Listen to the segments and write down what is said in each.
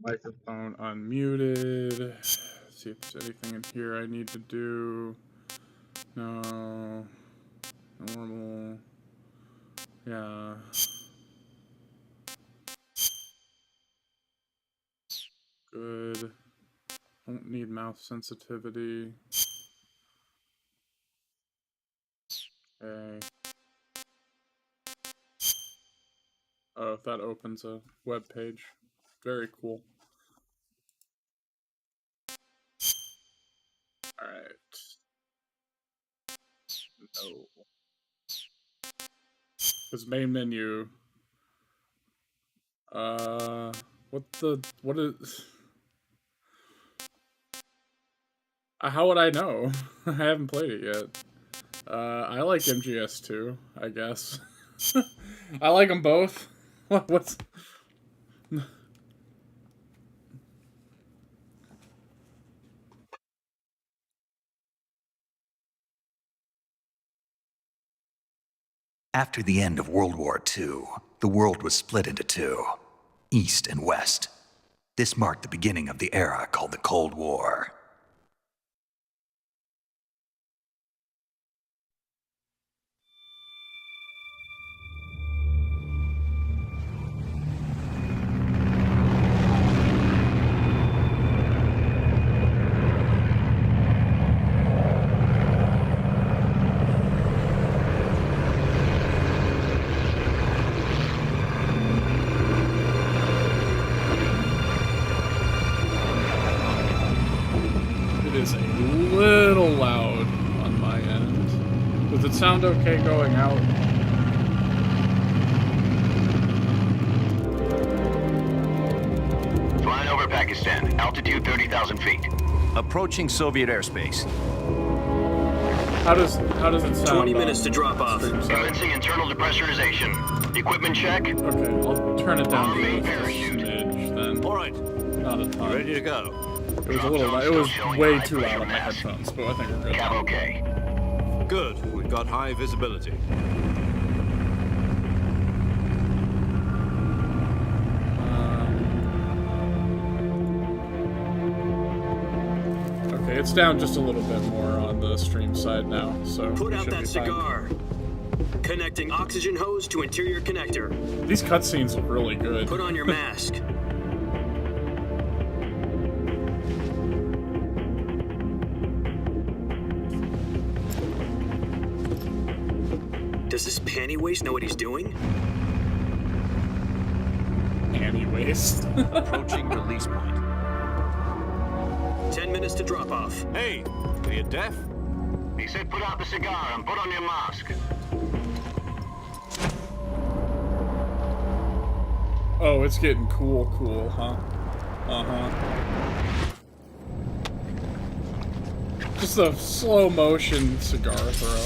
Microphone unmuted. Let's see if there's anything in here I need to do. No. Normal. Yeah. Good. Don't need mouse sensitivity. Okay. Oh, that opens a web page. Very cool. Alright. No. This main menu. What is... How would I know? I haven't played it yet. I like MGS2, I guess. I like them both. What's... After the end of World War II, the world was split into two, East and West. This marked the beginning of the era called the Cold War. Sound okay going out? Flying over Pakistan, altitude 30,000 feet. Approaching Soviet airspace. How does it sound? 20 minutes to drop off. Commencing internal depressurization. Equipment check. Okay, I'll turn it down to Main a parachute. smidge then. All right, Not a ton. ready to go. It was a little loud. It was way too loud on my headphones, but I think we're good. Cab okay. Good, we've got high visibility. Okay, it's down just a little bit more on the stream side now, so Put we out should that be fine. cigar. Connecting oxygen hose to interior connector. These cutscenes look really good. Put on your mask. Does this panty waste know what he's doing? Anyways. Approaching release point. 10 minutes to drop off. Hey, are you deaf? He said put out the cigar and put on your mask. Oh, it's getting cool, huh? Uh-huh. Just a slow motion cigar throw.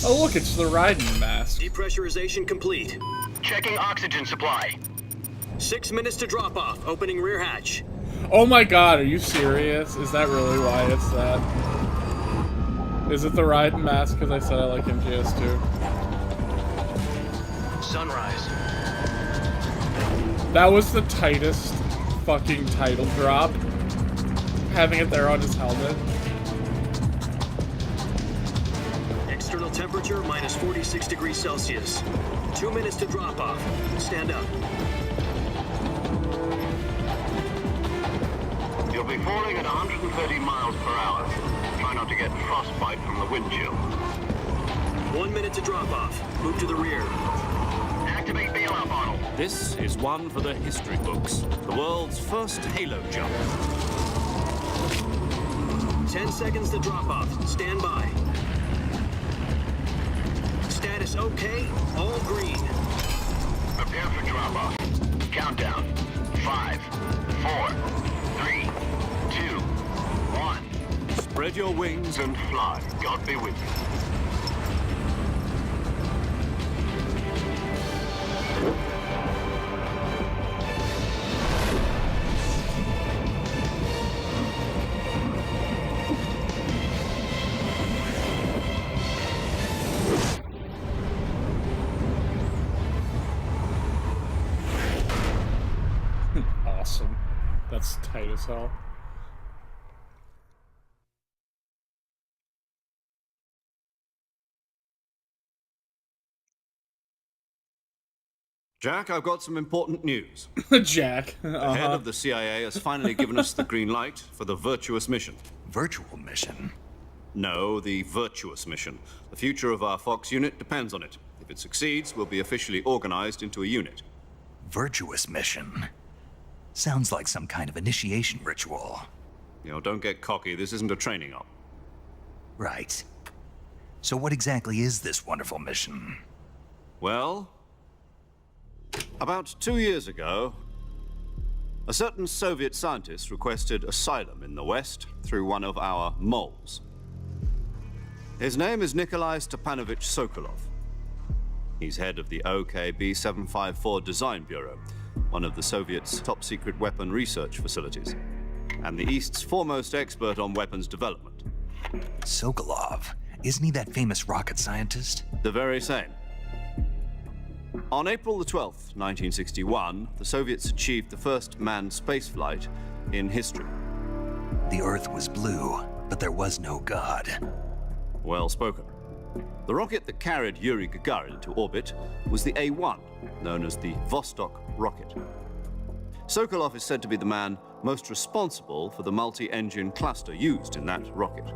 Oh look, it's the Raiden mask. Depressurization complete. Checking oxygen supply. 6 minutes to drop off. Opening rear hatch. Oh my god, are you serious? Is that really why it's that? Is it the Raiden mask because I said I like MGS2? Sunrise. That was the tightest fucking title drop. Having it there on his helmet. External temperature minus 46 degrees Celsius. 2 minutes to drop off. Stand up. You'll be falling at 130 miles per hour. Try not to get frostbite from the wind chill. 1 minute to drop off. Move to the rear. Activate bailout bottle. This is one for the history books. The world's first halo jump. 10 seconds to drop off. Stand by. Status okay. All green. Prepare for drop off. Countdown. 5, 4, 3, 2, 1. Spread your wings And fly. God be with you. Awesome. as hell. Jack, I've got some important news. Jack. The head of the CIA has finally given us the green light for the virtuous mission. Virtual mission? No, the virtuous mission. The future of our Fox unit depends on it. If it succeeds, we'll be officially organized into a unit. Virtuous mission? Sounds like some kind of initiation ritual. You know, don't get cocky. This isn't a training op. Right. So what exactly is this wonderful mission? Well, about 2 years ago, a certain Soviet scientist requested asylum in the West through one of our moles. His name is Nikolai Stepanovich Sokolov. He's head of the OKB-754 Design Bureau, one of the Soviets' top-secret weapon research facilities, and the East's foremost expert on weapons development. Sokolov? Isn't he that famous rocket scientist? The very same. On April the 12th, 1961, the Soviets achieved the first manned spaceflight in history. The Earth was blue, but there was no God. Well spoken. The rocket that carried Yuri Gagarin to orbit was the A-1, known as the Vostok rocket. Sokolov is said to be the man most responsible for the multi-engine cluster used in that rocket.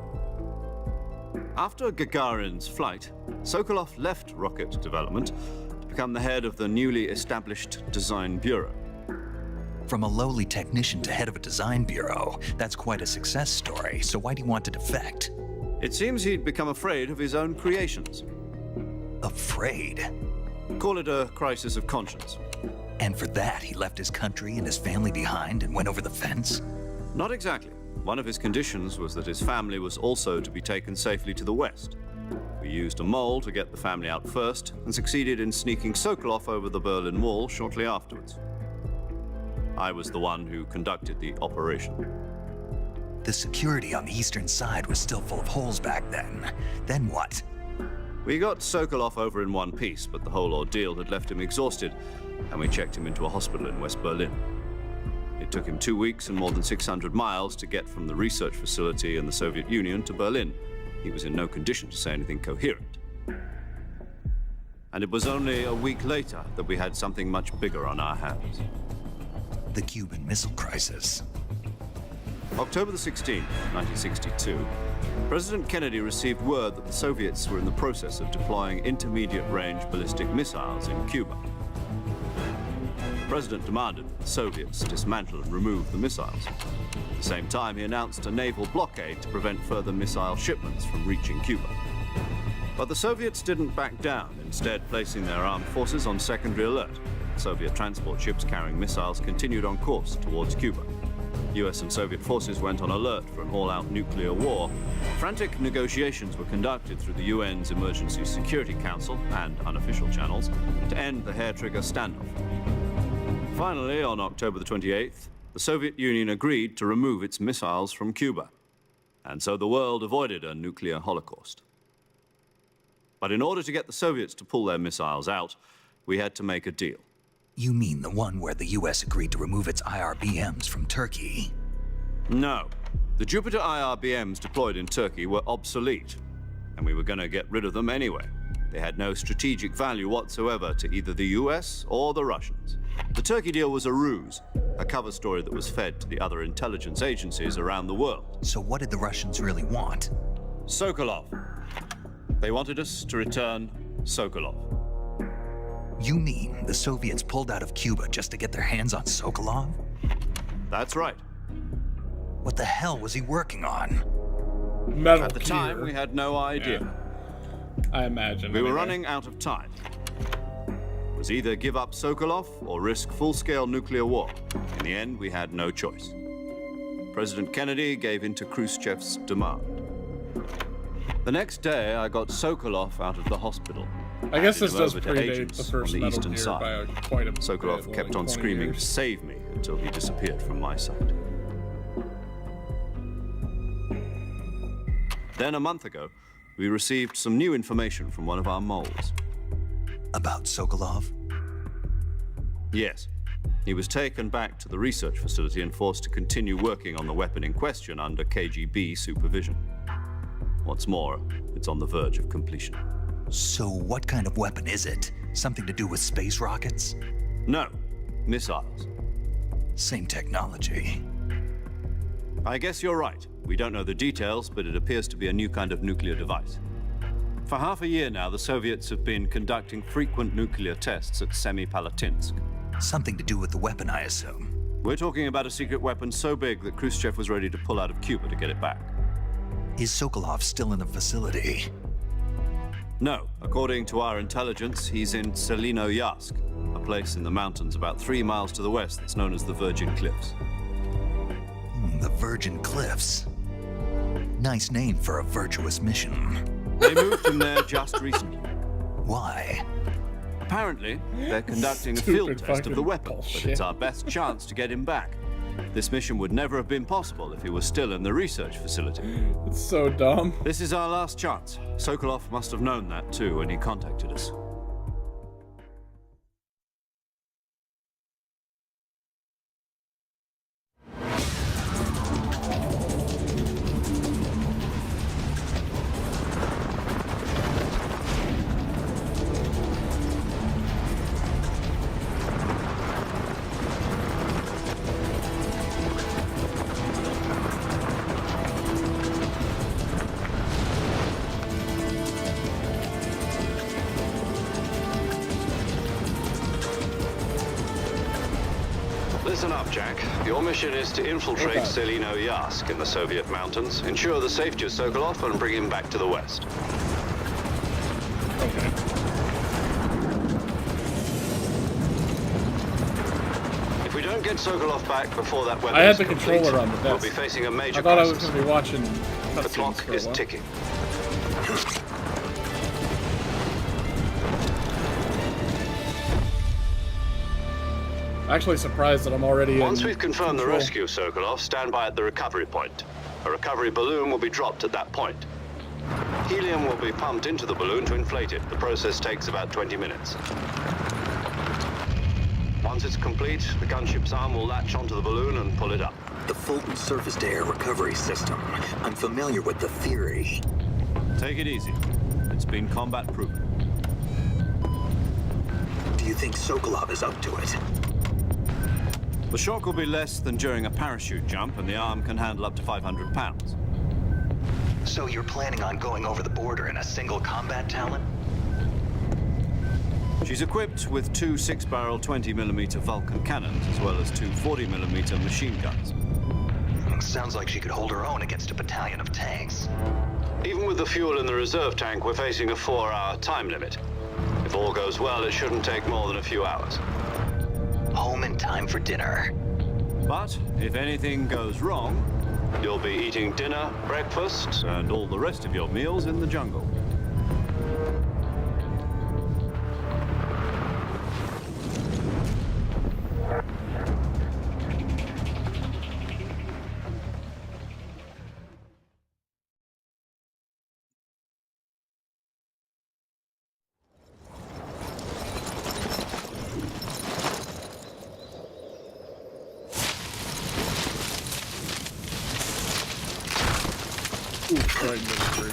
After Gagarin's flight, Sokolov left rocket development to become the head of the newly established Design Bureau. From a lowly technician to head of a design bureau, that's quite a success story, so why'd he want to defect? It seems he'd become afraid of his own creations. Afraid? Call it a crisis of conscience. And for that, he left his country and his family behind and went over the fence? Not exactly. One of his conditions was that his family was also to be taken safely to the West. We used a mole to get the family out first and succeeded in sneaking Sokolov over the Berlin Wall shortly afterwards. I was the one who conducted the operation. The security on the eastern side was still full of holes back then. Then what? We got Sokolov over in one piece, but the whole ordeal had left him exhausted, and we checked him into a hospital in West Berlin. It took him 2 weeks and more than 600 miles to get from the research facility in the Soviet Union to Berlin. He was in no condition to say anything coherent. And it was only a week later that we had something much bigger on our hands. The Cuban Missile Crisis. October the 16th, 1962, President Kennedy received word that the Soviets were in the process of deploying intermediate-range ballistic missiles in Cuba. The President demanded that the Soviets dismantle and remove the missiles. At the same time, he announced a naval blockade to prevent further missile shipments from reaching Cuba. But the Soviets didn't back down, instead placing their armed forces on secondary alert. Soviet transport ships carrying missiles continued on course towards Cuba. US and Soviet forces went on alert for an all-out nuclear war. Frantic negotiations were conducted through the UN's Emergency Security Council and unofficial channels to end the hair-trigger standoff. Finally, on October the 28th, the Soviet Union agreed to remove its missiles from Cuba. And so the world avoided a nuclear holocaust. But in order to get the Soviets to pull their missiles out, we had to make a deal. You mean the one where the US agreed to remove its IRBMs from Turkey? No. The Jupiter IRBMs deployed in Turkey were obsolete, and we were going to get rid of them anyway. They had no strategic value whatsoever to either the US or the Russians. The Turkey deal was a ruse, a cover story that was fed to the other intelligence agencies around the world. So what did the Russians really want? Sokolov. They wanted us to return Sokolov. You mean the Soviets pulled out of Cuba just to get their hands on Sokolov? That's right. What the hell was he working on? Metal At the time, we had no idea. Yeah. I imagine. We were anyway. running out of time. It was either give up Sokolov or risk full-scale nuclear war. In the end, we had no choice. President Kennedy gave in to Khrushchev's demand. The next day, I got Sokolov out of the hospital. I guess this handed him does over to predate agents the first on the Metal eastern Gear side. by quite a Sokolov bit, kept like on 20 screaming to years. save me until he disappeared from my sight. Then a month ago, we received some new information from one of our moles. About Sokolov? Yes. He was taken back to the research facility and forced to continue working on the weapon in question under KGB supervision. What's more, it's on the verge of completion. So what kind of weapon is it? Something to do with space rockets? No, missiles. Same technology. I guess you're right. We don't know the details, but it appears to be a new kind of nuclear device. For half a year now, the Soviets have been conducting frequent nuclear tests at Semipalatinsk. Something to do with the weapon, I assume. We're talking about a secret weapon so big that Khrushchev was ready to pull out of Cuba to get it back. Is Sokolov still in the facility? No, according to our intelligence, he's in Selinoyarsk, a place in the mountains about 3 miles to the west that's known as the Virgin Cliffs. The Virgin Cliffs. Nice name for a virtuous mission. They moved him there just recently. Why? Apparently, they're conducting a Stupid field test of fucking the weapon, but bullshit. it's our best chance to get him back. This mission would never have been possible if he was still in the research facility. It's so dumb. This is our last chance. Sokolov must have known that too when he contacted us. Listen up, Jack. Your mission is to infiltrate Okay. Selinoyarsk in the Soviet mountains, ensure the safety of Sokolov, and bring him back to the west. Okay. If we don't get Sokolov back before that weapon I had is the complete, controller on the we'll desk. be facing a major I thought I was crisis. going to be watching The cutscenes clock for a is while. ticking. Actually surprised that I'm already Once in we've confirmed the control. rescue of Sokolov, stand by at the recovery point. A recovery balloon will be dropped at that point. Helium will be pumped into the balloon to inflate it. The process takes about 20 minutes. Once it's complete, the gunship's arm will latch onto the balloon and pull it up. The Fulton surface-to-air recovery system. I'm familiar with the theory. Take it easy. It's been combat-proven. Do you think Sokolov is up to it? The shock will be less than during a parachute jump, and the arm can handle up to 500 pounds. So you're planning on going over the border in a single combat Talon? She's equipped with two 6-barrel 20mm Vulcan cannons, as well as two 40mm machine guns. Sounds like she could hold her own against a battalion of tanks. Even with the fuel in the reserve tank, we're facing a 4-hour time limit. If all goes well, it shouldn't take more than a few hours. Home in time for dinner. But if anything goes wrong, you'll be eating dinner, breakfast, and all the rest of your meals in the jungle. Ooh, sorry, ministry.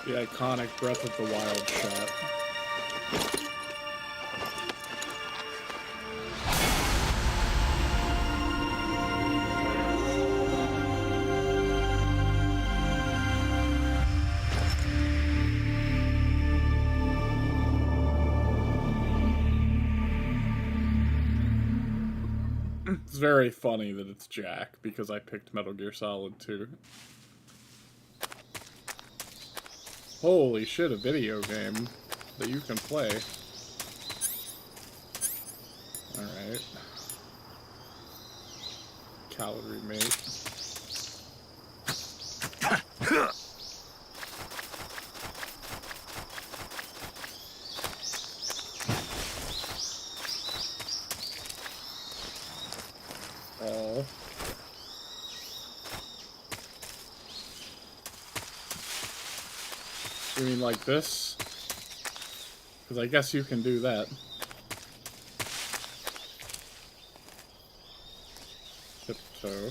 The iconic Breath of the Wild shot. It's very funny that it's Jack, because I picked Metal Gear Solid 2. Holy shit, a video game. that you can play. Alright. Calorie mate. Oh. You mean like this? Because I guess you can do that. Tiptoe.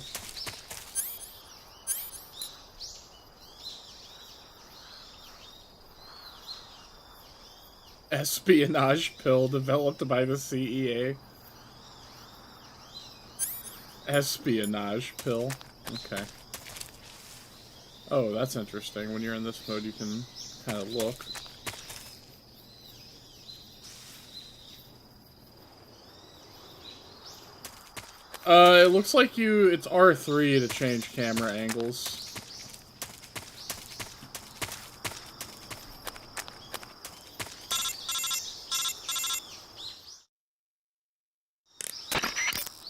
Espionage pill developed by the CEA. Espionage pill. Okay. Oh, that's interesting. When you're in this mode, you can kind of look. It looks like it's R3 to change camera angles.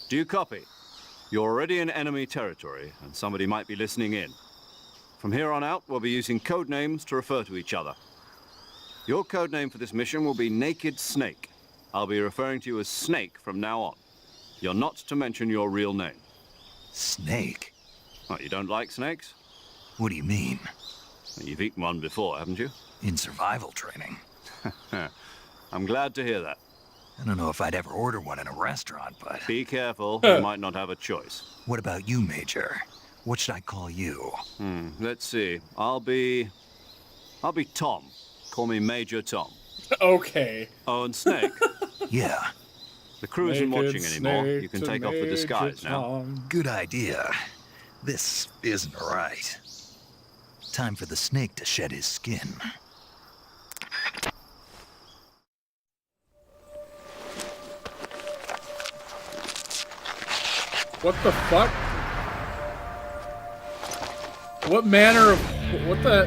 Do you copy? You're already in enemy territory, and somebody might be listening in. From here on out, we'll be using code names to refer to each other. Your code name for this mission will be Naked Snake. I'll be referring to you as Snake from now on. You're not to mention your real name. Snake? What, you don't like snakes? What do you mean? You've eaten one before, haven't you? In survival training. I'm glad to hear that. I don't know if I'd ever order one in a restaurant, but... Be careful, you might not have a choice. What about you, Major? What should I call you? Let's see. I'll be Tom. Call me Major Tom. Okay. Oh, and Snake. Yeah, The crew isn't Naked watching anymore. You can snake take to off the Major disguise now. Tom. good idea. This isn't right. Time for the snake to shed his skin. What the fuck? What manner of... What the...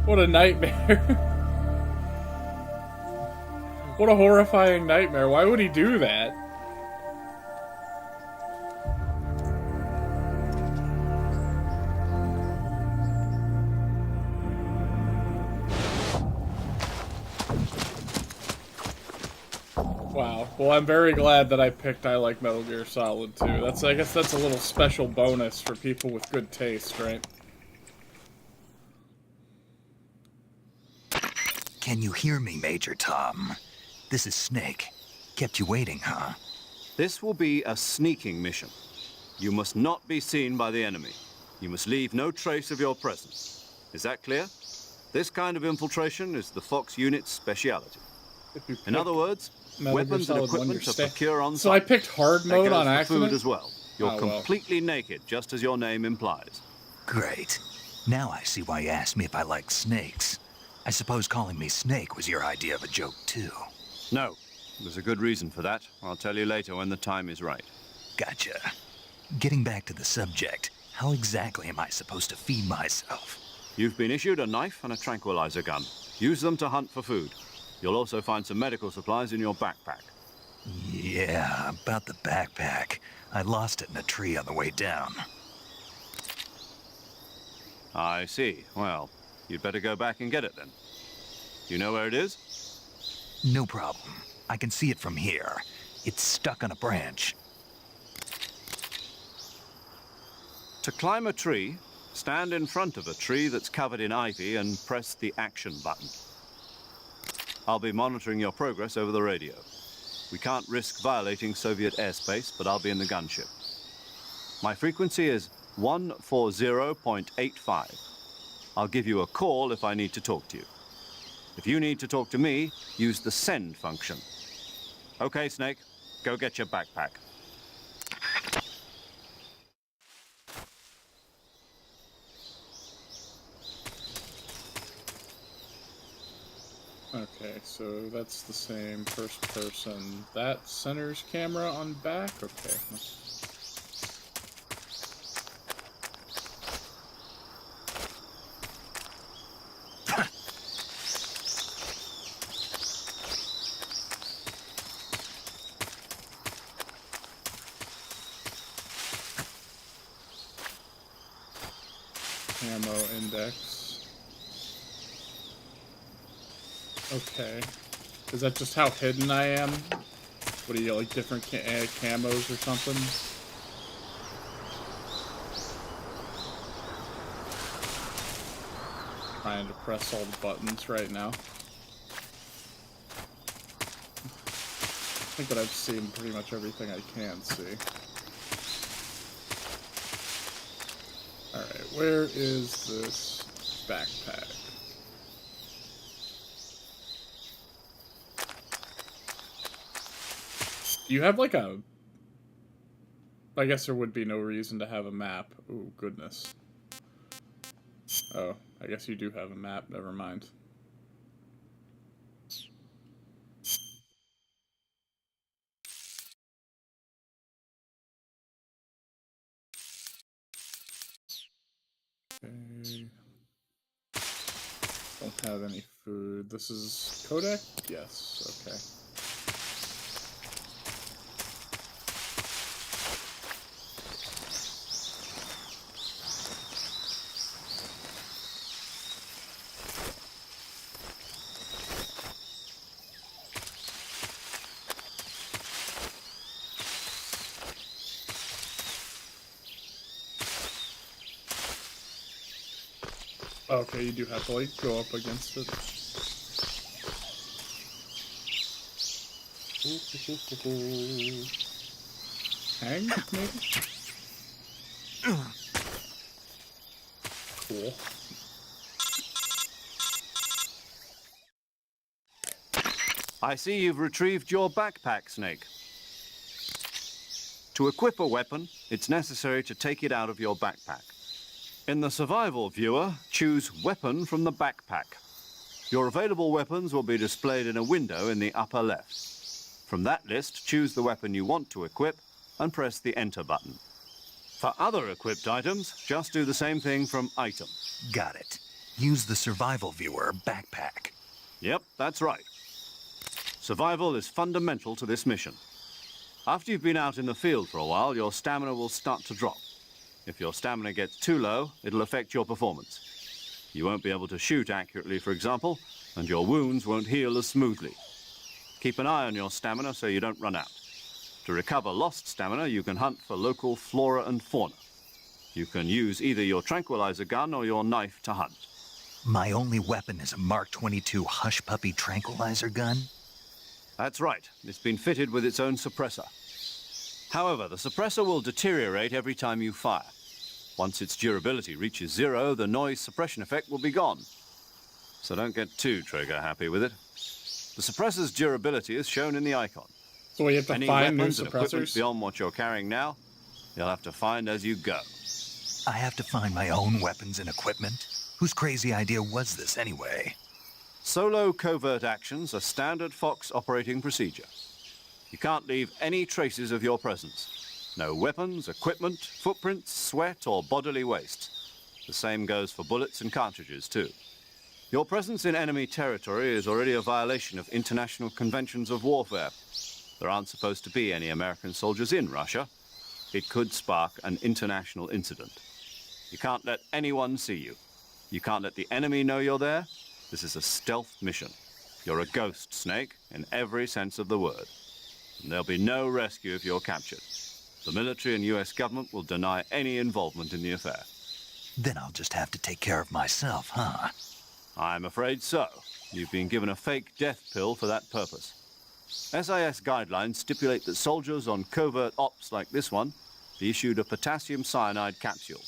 What a nightmare. What a horrifying nightmare. Why would he do that? Wow. Well, I'm very glad that I picked I Like Metal Gear Solid 2. I guess that's a little special bonus for people with good taste, right? Can you hear me, Major Tom? This is Snake. Kept you waiting, huh? This will be a sneaking mission. You must not be seen by the enemy. You must leave no trace of your presence. Is that clear? This kind of infiltration is the Fox unit's speciality. In other words, Metal Gear weapons and Solid 1, equipment you're are secure on So I site. picked hard That mode goes on for accident? food as well. You're Oh, well. completely naked, just as your name implies. Great. Now I see why you asked me if I like snakes. I suppose calling me Snake was your idea of a joke, too. No, there's a good reason for that. I'll tell you later when the time is right. Gotcha. Getting back to the subject, how exactly am I supposed to feed myself? You've been issued a knife and a tranquilizer gun. Use them to hunt for food. You'll also find some medical supplies in your backpack. Yeah, about the backpack. I lost it in a tree on the way down. I see. Well, you'd better go back and get it then. You know where it is? No problem. I can see it from here. It's stuck on a branch. To climb a tree, stand in front of a tree that's covered in ivy and press the action button. I'll be monitoring your progress over the radio. We can't risk violating Soviet airspace, but I'll be in the gunship. My frequency is 140.85. I'll give you a call if I need to talk to you. If you need to talk to me, use the send function. Okay, Snake, go get your backpack. Okay, so that's the same first person. That centers camera on back? Okay. camo index. Okay. Is that just how hidden I am? What do you get, like different camos or something? Trying to press all the buttons right now. I think that I've seen pretty much everything I can see. Alright, where is this backpack? Do you have like a... I guess there would be no reason to have a map. Oh, goodness. Oh, I guess you do have a map. Never mind. Okay. Don't have any food. This is Kodak? Yes, okay. Okay, you do have to, like, go up against it. Hang, maybe? Cool. I see you've retrieved your backpack, Snake. To equip a weapon, it's necessary to take it out of your backpack. In the survival viewer, choose Weapon from the backpack. Your available weapons will be displayed in a window in the upper left. From that list, choose the weapon you want to equip and press the Enter button. For other equipped items, just do the same thing from Item. Got it. Use the survival viewer backpack. Yep, that's right. Survival is fundamental to this mission. After you've been out in the field for a while, your stamina will start to drop. If your stamina gets too low, it'll affect your performance. You won't be able to shoot accurately, for example, and your wounds won't heal as smoothly. Keep an eye on your stamina so you don't run out. To recover lost stamina, you can hunt for local flora and fauna. You can use either your tranquilizer gun or your knife to hunt. My only weapon is a Mark 22 Hush Puppy tranquilizer gun? That's right. It's been fitted with its own suppressor. However, the suppressor will deteriorate every time you fire. Once its durability reaches 0, the noise suppression effect will be gone. So don't get too trigger-happy with it. The suppressor's durability is shown in the icon. So we have to Any find new weapons and equipment suppressors? beyond what you're carrying now, you'll have to find as you go. I have to find my own weapons and equipment? Whose crazy idea was this anyway? Solo covert actions are standard Fox operating procedure. You can't leave any traces of your presence. No weapons, equipment, footprints, sweat, or bodily waste. The same goes for bullets and cartridges, too. Your presence in enemy territory is already a violation of international conventions of warfare. There aren't supposed to be any American soldiers in Russia. It could spark an international incident. You can't let anyone see you. You can't let the enemy know you're there. This is a stealth mission. You're a ghost, Snake, in every sense of the word. And there'll be no rescue if you're captured. The military and US government will deny any involvement in the affair. Then I'll just have to take care of myself, huh? I'm afraid so. You've been given a fake death pill for that purpose. SIS guidelines stipulate that soldiers on covert ops like this one be issued a potassium cyanide capsule.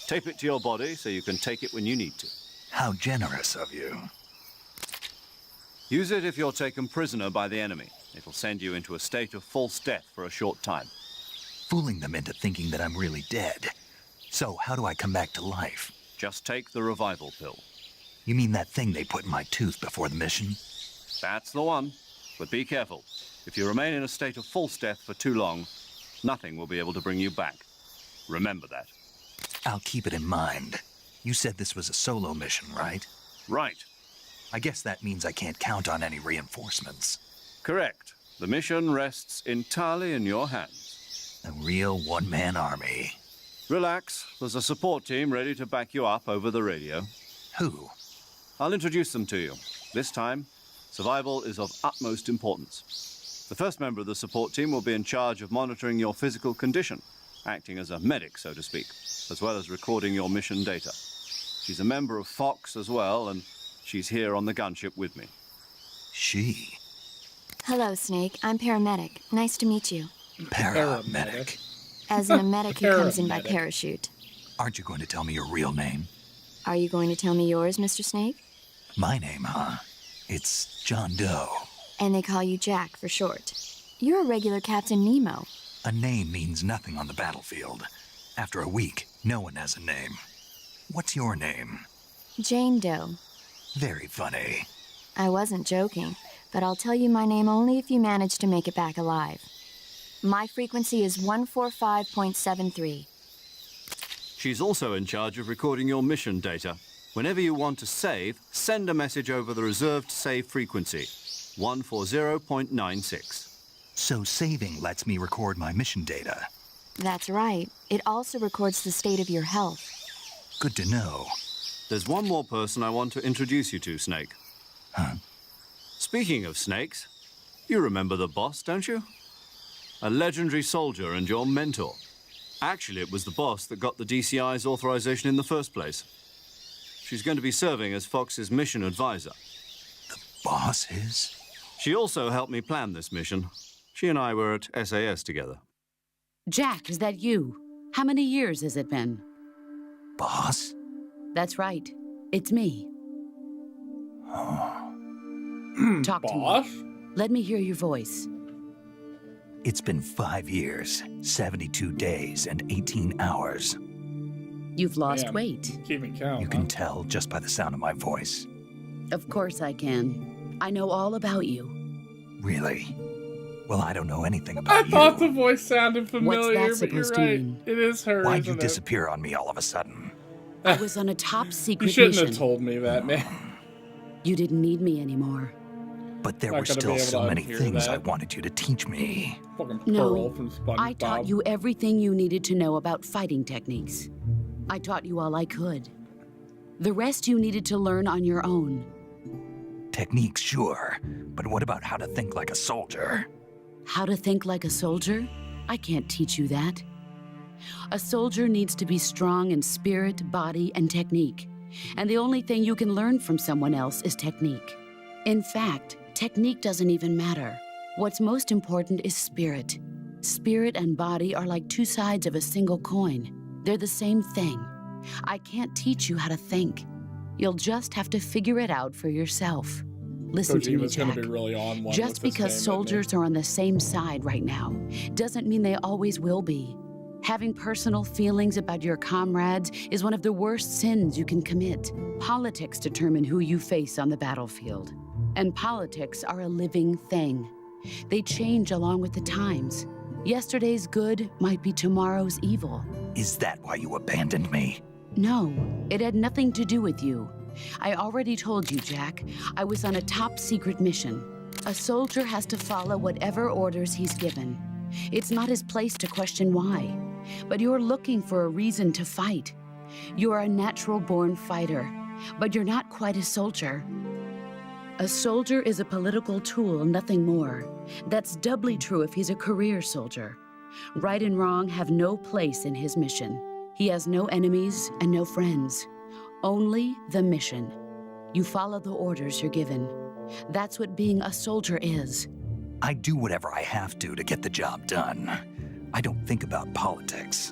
Tape it to your body so you can take it when you need to. How generous of you. Use it if you're taken prisoner by the enemy. It'll send you into a state of false death for a short time. Fooling them into thinking that I'm really dead. So, how do I come back to life? Just take the revival pill. You mean that thing they put in my tooth before the mission? That's the one. But be careful. If you remain in a state of false death for too long, nothing will be able to bring you back. Remember that. I'll keep it in mind. You said this was a solo mission, right? Right. I guess that means I can't count on any reinforcements. Correct. The mission rests entirely in your hands. A real one-man army. Relax. There's a support team ready to back you up over the radio. Who? I'll introduce them to you. This time, survival is of utmost importance. The first member of the support team will be in charge of monitoring your physical condition, acting as a medic, so to speak, as well as recording your mission data. She's a member of Fox as well, and she's here on the gunship with me. She? Hello, Snake. I'm paramedic. Nice to meet you. Paramedic. As in a medic who comes in by Paramedic. parachute. Aren't you going to tell me your real name? Are you going to tell me yours, Mr. Snake? My name, huh? It's John Doe. And they call you Jack for short. You're a regular Captain Nemo. A name means nothing on the battlefield. After a week, no one has a name. What's your name? Jane Doe. Very funny. I wasn't joking, but I'll tell you my name only if you manage to make it back alive. My frequency is 145.73. She's also in charge of recording your mission data. Whenever you want to save, send a message over the reserved save frequency, 140.96. So saving lets me record my mission data. That's right. It also records the state of your health. Good to know. There's one more person I want to introduce you to, Snake. Huh? Speaking of snakes, you remember the boss, don't you? A legendary soldier and your mentor. Actually, it was the boss that got the DCI's authorization in the first place. She's going to be serving as Fox's mission advisor. Boss is? She also helped me plan this mission. She and I were at SAS together. Jack, is that you? How many years has it been? Boss? That's right. It's me. Talk to Boss? me. Let me hear your voice. It's been 5 years, 72 days, and 18 hours. You've lost Damn. weight. Keeping count. You can tell just by the sound of my voice. Of course I can. I know all about you. Really? Well, I don't know anything I about thought the you. voice sounded familiar, that but you're supposed to right. mean? It is her, Why'd you isn't it? disappear on me all of a sudden? I was on a top You secret shouldn't mission. have told me that, man. You didn't need me anymore. But there Not were gonna be still able so to many unhear things that. I wanted you to teach me. Fucking No, Pearl from SpongeBob. I taught you everything you needed to know about fighting techniques. I taught you all I could. The rest you needed to learn on your own. Techniques, sure. But what about how to think like a soldier? How to think like a soldier? I can't teach you that. A soldier needs to be strong in spirit, body, and technique. And the only thing you can learn from someone else is technique. In fact, technique doesn't even matter. What's most important is spirit. Spirit and body are like two sides of a single coin. They're the same thing. I can't teach you how to think. You'll just have to figure it out for yourself. Listen to me, Kojima's gonna Jack. be really on one. Just with this because game, isn't he? soldiers are on the same side right now doesn't mean they always will be. Having personal feelings about your comrades is one of the worst sins you can commit. Politics determine who you face on the battlefield. And politics are a living thing. They change along with the times. Yesterday's good might be tomorrow's evil. Is that why you abandoned me? No, it had nothing to do with you. I already told you, Jack. I was on a top secret mission. A soldier has to follow whatever orders he's given. It's not his place to question why. But you're looking for a reason to fight. You're a natural-born fighter, but you're not quite a soldier. A soldier is a political tool, nothing more. That's doubly true if he's a career soldier. Right and wrong have no place in his mission. He has no enemies and no friends. Only the mission. You follow the orders you're given. That's what being a soldier is. I do whatever I have to get the job done. I don't think about politics.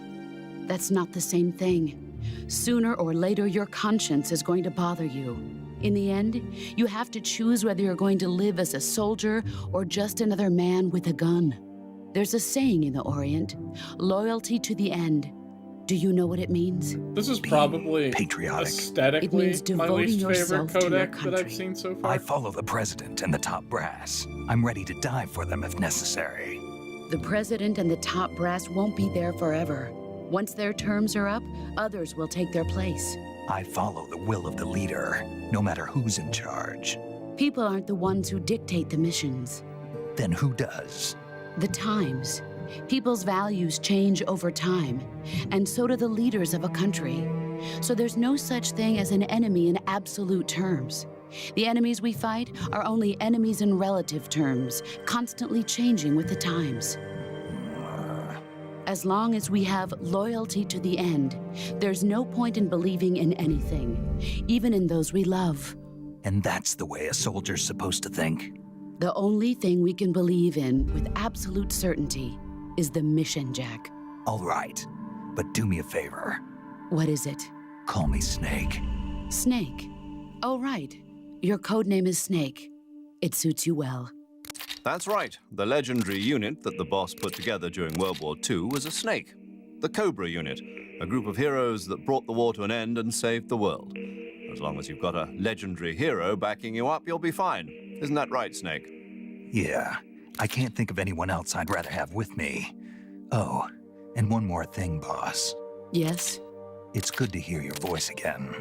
That's not the same thing. Sooner or later, your conscience is going to bother you. In the end, you have to choose whether you're going to live as a soldier or just another man with a gun. There's a saying in the Orient, loyalty to the end. Do you know what it means? This is probably patriotic. aesthetically It means my devoting least favorite yourself to your codec that I've country. seen so far. I follow the president and the top brass. I'm ready to die for them if necessary. The president and the top brass won't be there forever. Once their terms are up, others will take their place. I follow the will of the leader, no matter who's in charge. People aren't the ones who dictate the missions. Then who does? The times. People's values change over time, and so do the leaders of a country. So there's no such thing as an enemy in absolute terms. The enemies we fight are only enemies in relative terms, constantly changing with the times. As long as we have loyalty to the end, there's no point in believing in anything, even in those we love. And that's the way a soldier's supposed to think? The only thing we can believe in with absolute certainty is the mission, Jack. All right, but do me a favor. What is it? Call me Snake. Snake. Oh, right. Your codename is Snake. It suits you well. That's right. The legendary unit that the boss put together during World War II was a snake. The Cobra unit, a group of heroes that brought the war to an end and saved the world. As long as you've got a legendary hero backing you up, you'll be fine. Isn't that right, Snake? Yeah, I can't think of anyone else I'd rather have with me. Oh, and one more thing, boss. Yes? It's good to hear your voice again.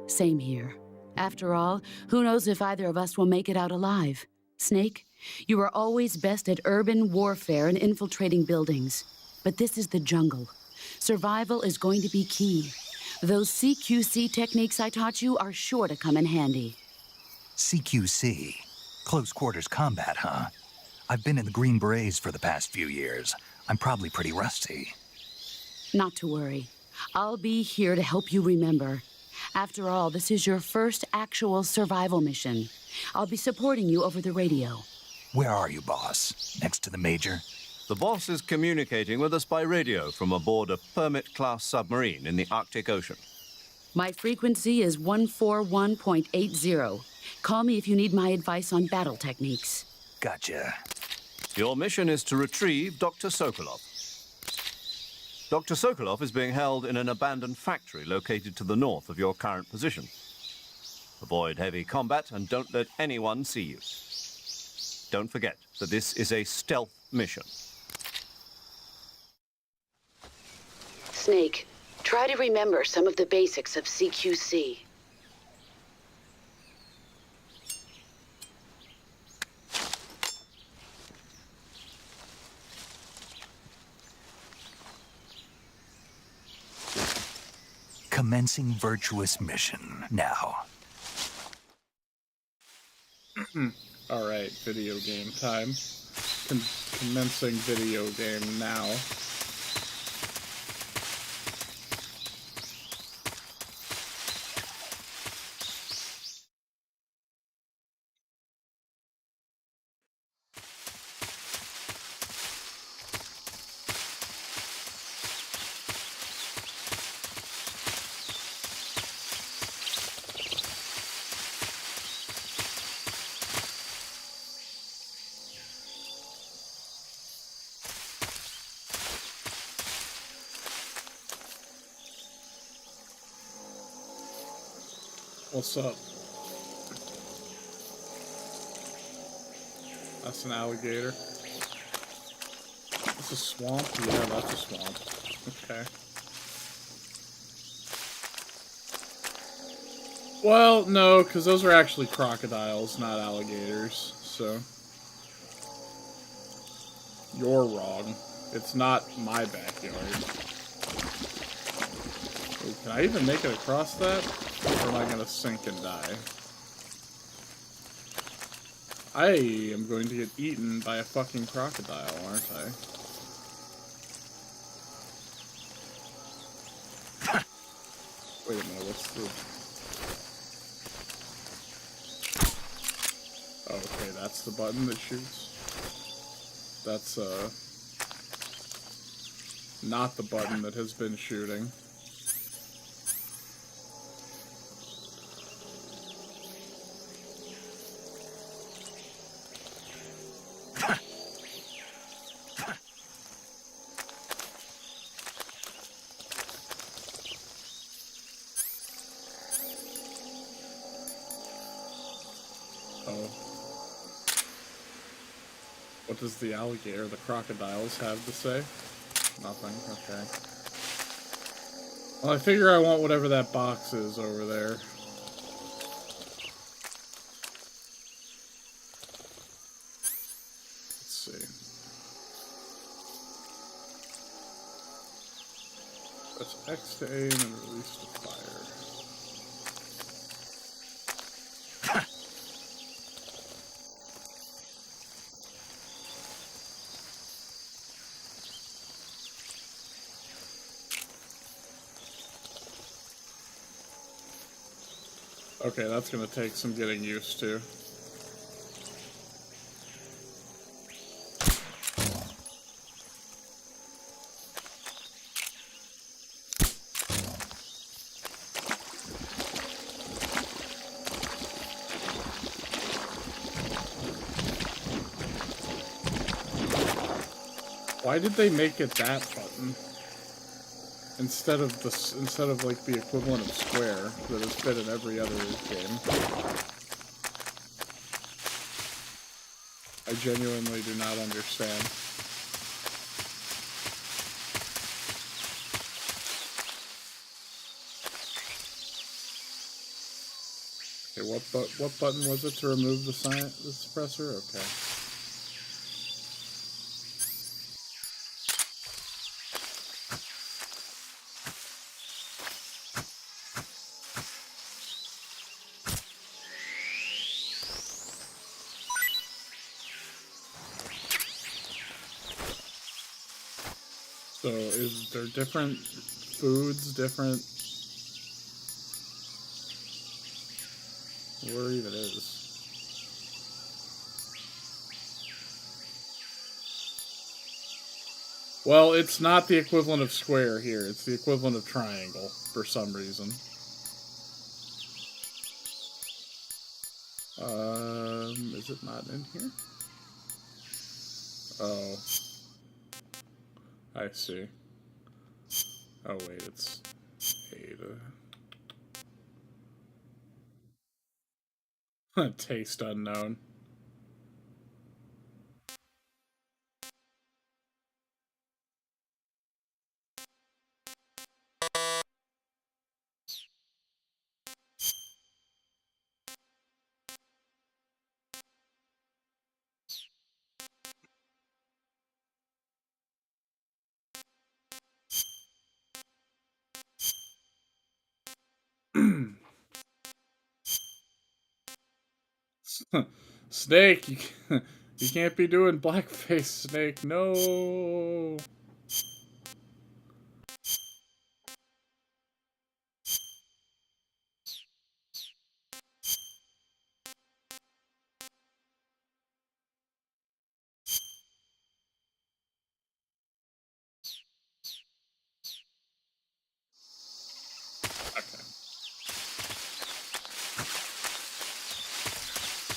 Same here. After all, who knows if either of us will make it out alive? Snake, you are always best at urban warfare and infiltrating buildings. But this is the jungle. Survival is going to be key. Those CQC techniques I taught you are sure to come in handy. CQC? Close quarters combat, huh? I've been in the Green Berets for the past few years. I'm probably pretty rusty. Not to worry. I'll be here to help you remember. After all, this is your first actual survival mission. I'll be supporting you over the radio. Where are you, boss? Next to the Major? The boss is communicating with us by radio from aboard a Permit-class submarine in the Arctic Ocean. My frequency is 141.80. Call me if you need my advice on battle techniques. Gotcha. Your mission is to retrieve Dr. Sokolov. Dr. Sokolov is being held in an abandoned factory located to the north of your current position. Avoid heavy combat and don't let anyone see you. Don't forget that this is a stealth mission. Snake, try to remember some of the basics of CQC. Commencing virtuous mission now. All right, video game time. Commencing video game now. What's up? That's an alligator. That's a swamp? Yeah, that's a swamp. Okay. Well, no, because those are actually crocodiles, not alligators, so... You're wrong. It's not my backyard. Ooh, can I even make it across that? Or am I gonna sink and die? I am going to get eaten by a fucking crocodile, aren't I? Wait a minute, what's the... Oh, okay, that's the button that shoots. That's, not the button that has been shooting. What does the alligator, the crocodiles, have to say? Nothing, okay. Well, I figure I want whatever that box is over there. Let's see. Press X to aim and release to fire. Okay, that's gonna take some getting used to. Why did they make it that button instead of like the equivalent of square that has been in every other game? I genuinely do not understand. Okay, what button was it to remove the suppressor? Okay. So, is there different foods, different... Where even is? Well, it's not the equivalent of square here. It's the equivalent of triangle, for some reason. Is it not in here? Oh. I see. Oh wait, it's Ada. Taste unknown. Snake, you can't be doing blackface, Snake. No.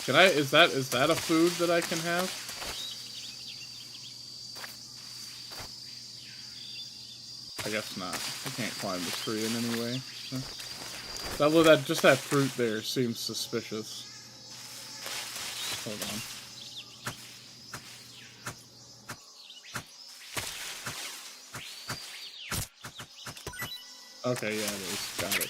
Can I, is that a food that I can have? I guess not. I can't climb the tree in any way. Just that fruit there seems suspicious. Hold on. Okay, yeah, it is. Got it.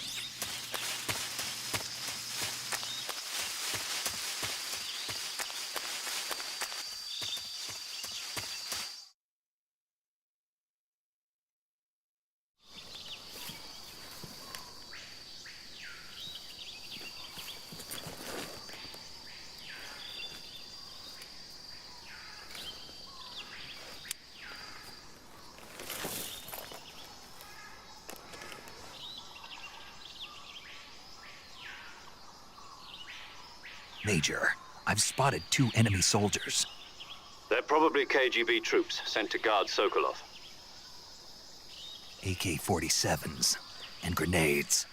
Major, I've spotted 2 enemy soldiers. They're probably KGB troops sent to guard Sokolov. AK-47s and grenades.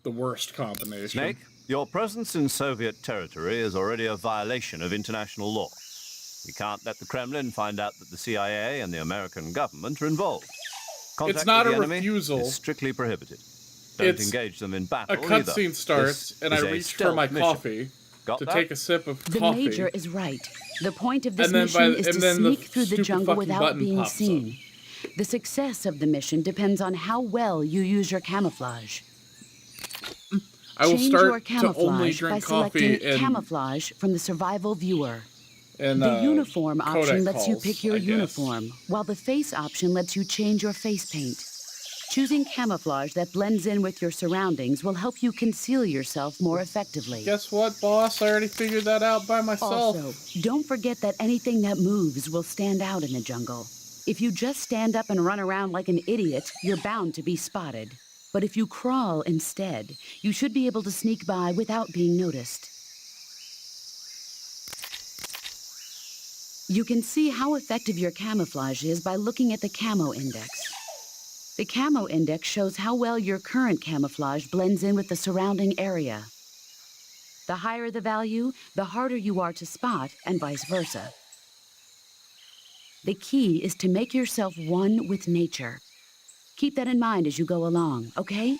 The worst combination. Snake, your presence in Soviet territory is already a violation of international law. We can't let the Kremlin find out that the CIA and the American government are involved. Contact It's not with a the enemy refusal. is strictly prohibited. Don't engage them in battle A cutscene starts, and I reach for my coffee to take a sip of coffee. The Major is right. The point of this mission is to sneak through the jungle without being seen. The success of the mission depends on how well you use your camouflage. I will Change your start to only camouflage by drink coffee selecting camouflage from the survival viewer. And The uniform option Kodak lets you calls, pick your I guess. uniform, while the face option lets you change your face paint. Choosing camouflage that blends in with your surroundings will help you conceal yourself more effectively. Guess what, boss? I already figured that out by myself. Also, don't forget that anything that moves will stand out in the jungle. If you just stand up and run around like an idiot, you're bound to be spotted. But if you crawl instead, you should be able to sneak by without being noticed. You can see how effective your camouflage is by looking at the camo index. The camo index shows how well your current camouflage blends in with the surrounding area. The higher the value, the harder you are to spot, and vice versa. The key is to make yourself one with nature. Keep that in mind as you go along, okay?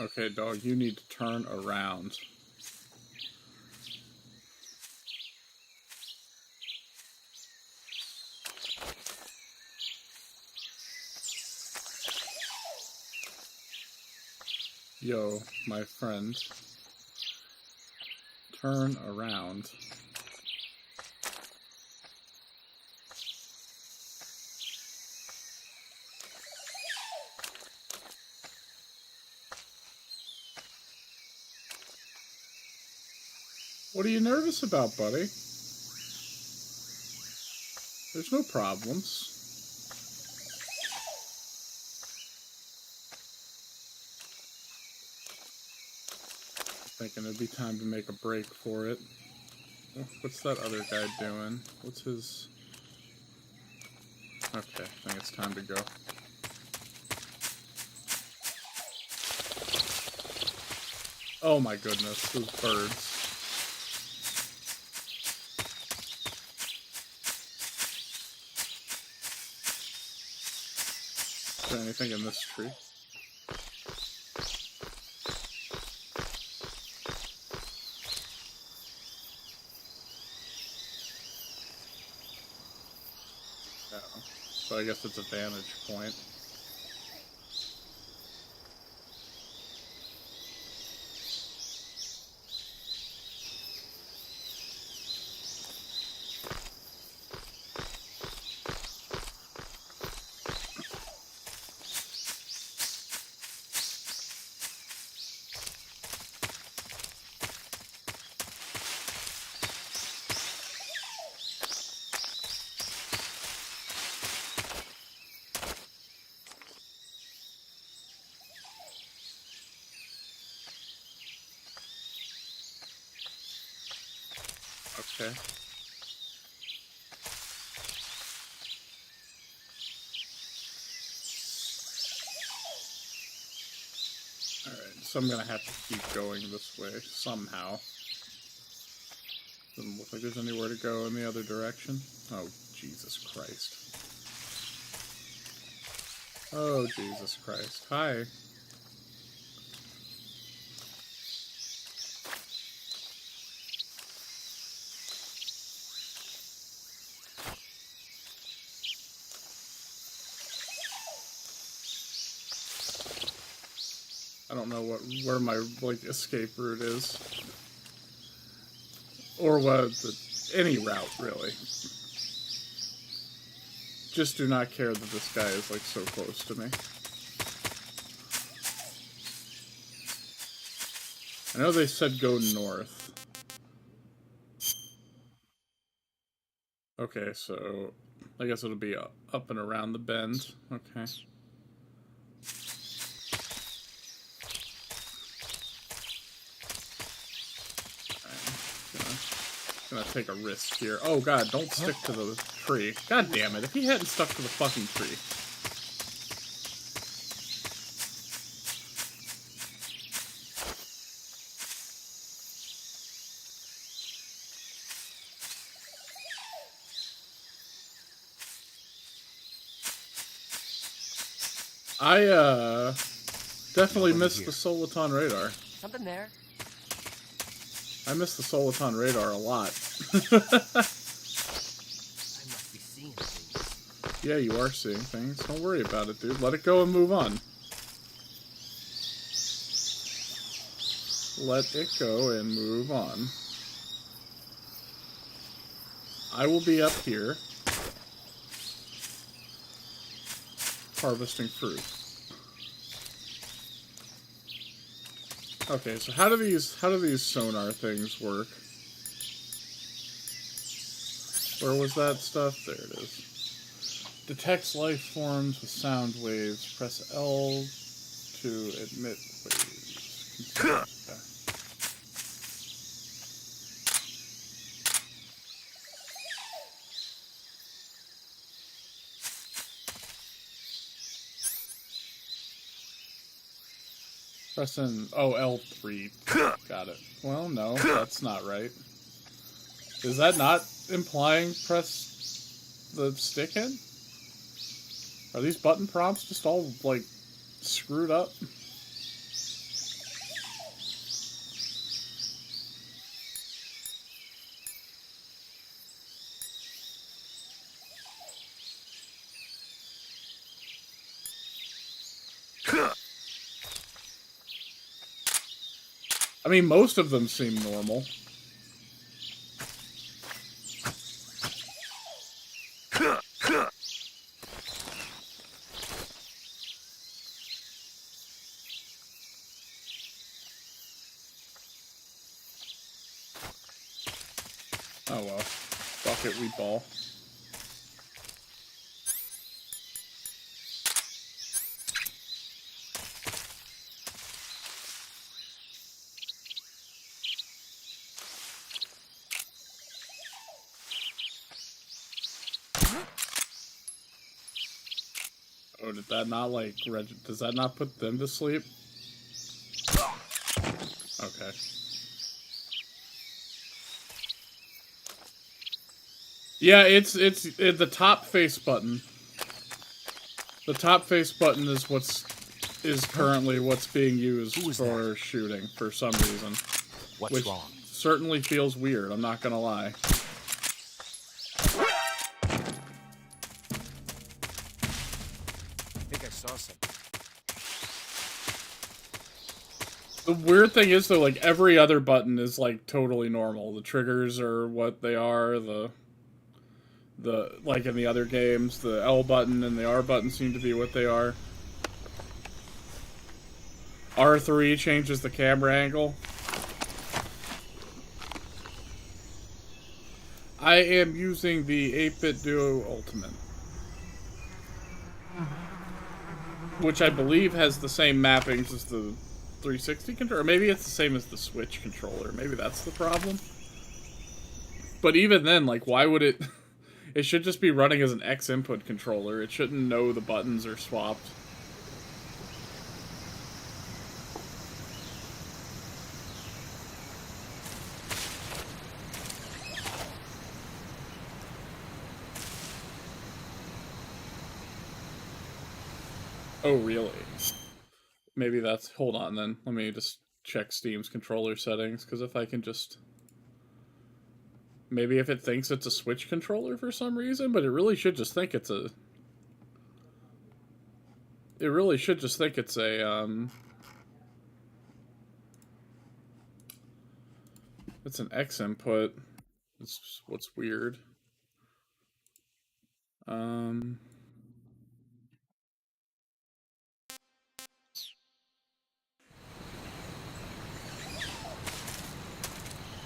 Okay, dog, you need to turn around. Yo, my friend. Turn around. What are you nervous about, buddy? There's no problems. Thinking it'd be time to make a break for it. What's that other guy doing? What's his... Okay, I think it's time to go. Oh my goodness, those birds. Is there anything in this tree? No. So I guess it's a vantage point. Okay. Alright, so I'm gonna have to keep going this way somehow. Doesn't look like there's anywhere to go in the other direction. Oh, Jesus Christ. Oh, Jesus Christ. Hi. I don't know where my escape route is, or any route really. Just do not care that this guy is so close to me. I know they said go north. Okay, so I guess it'll be up and around the bend. Okay. Gonna take a risk here. Oh god, don't stick to the tree. God damn it, if he hadn't stuck to the fucking tree. I definitely Over missed here. the Soliton radar. Something there. I miss the Soliton radar a lot. I must be seeing things. Yeah, you are seeing things. Don't worry about it, dude. Let it go and move on. Let it go and move on. I will be up here harvesting fruit. Okay, so how do these sonar things work? Where was that stuff? There it is. Detects life forms with sound waves. Press L to emit waves. Okay. Pressing, L3. Got it. Well, no, that's not right. Is that not implying press the stick in? Are these button prompts just all, like, screwed up? I mean, most of them seem normal. Oh well. Fuck it, we ball. Oh, did that not, like, does that not put them to sleep? Okay. Yeah, it's the top face button. The top face button is currently what's being used for shooting for some reason. What's which wrong? certainly feels weird, I'm not gonna lie. I think I saw something. The weird thing is, though, like, every other button is, like, totally normal. The triggers are what they are, like in the other games, the L button and the R button seem to be what they are. R3 changes the camera angle. I am using the 8-bit Duo Ultimate, which I believe has the same mappings as the 360 controller. Or maybe it's the same as the Switch controller. Maybe that's the problem. But even then, like, why would it... It should just be running as an X input controller. It shouldn't know the buttons are swapped. Oh, really? Maybe that's... Hold on, then. Let me just check Steam's controller settings, because if I can just... Maybe if it thinks it's a Switch controller for some reason, but it really should just think it's a... It really should just think it's a, It's an X input. That's what's weird.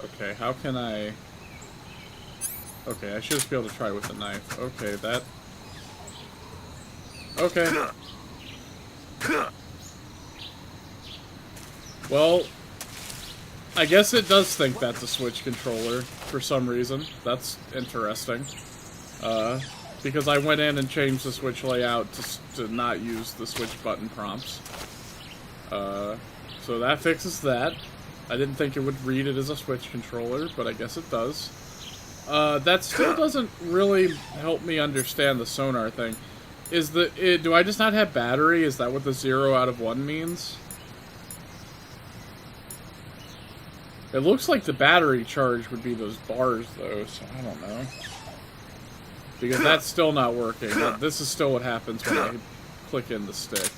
Okay, how can I... Okay, I should just be able to try with the knife. Okay, that... Okay. Well, I guess it does think that's a Switch controller for some reason. That's interesting. Because I went in and changed the Switch layout to not use the Switch button prompts. So that fixes that. I didn't think it would read it as a Switch controller, but I guess it does. That still doesn't really help me understand the sonar thing. do I just not have battery? Is that what the 0 out of 1 means? It looks like the battery charge would be those bars, though, so I don't know. Because that's still not working. This is still what happens when I click in the stick.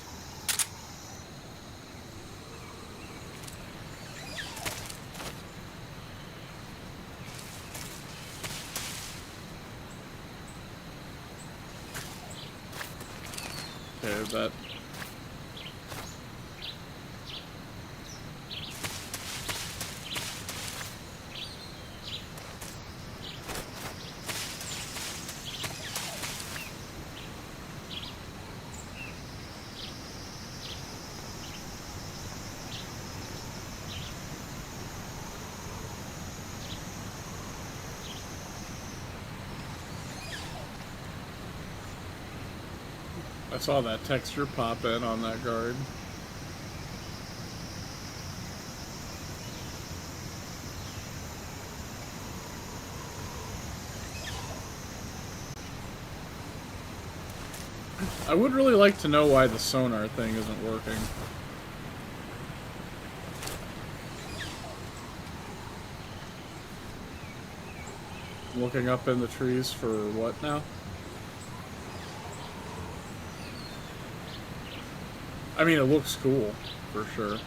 Okay, that... I saw that texture pop in on that guard. I would really like to know why the sonar thing isn't working. Looking up in the trees for what now? I mean, it looks cool, for sure.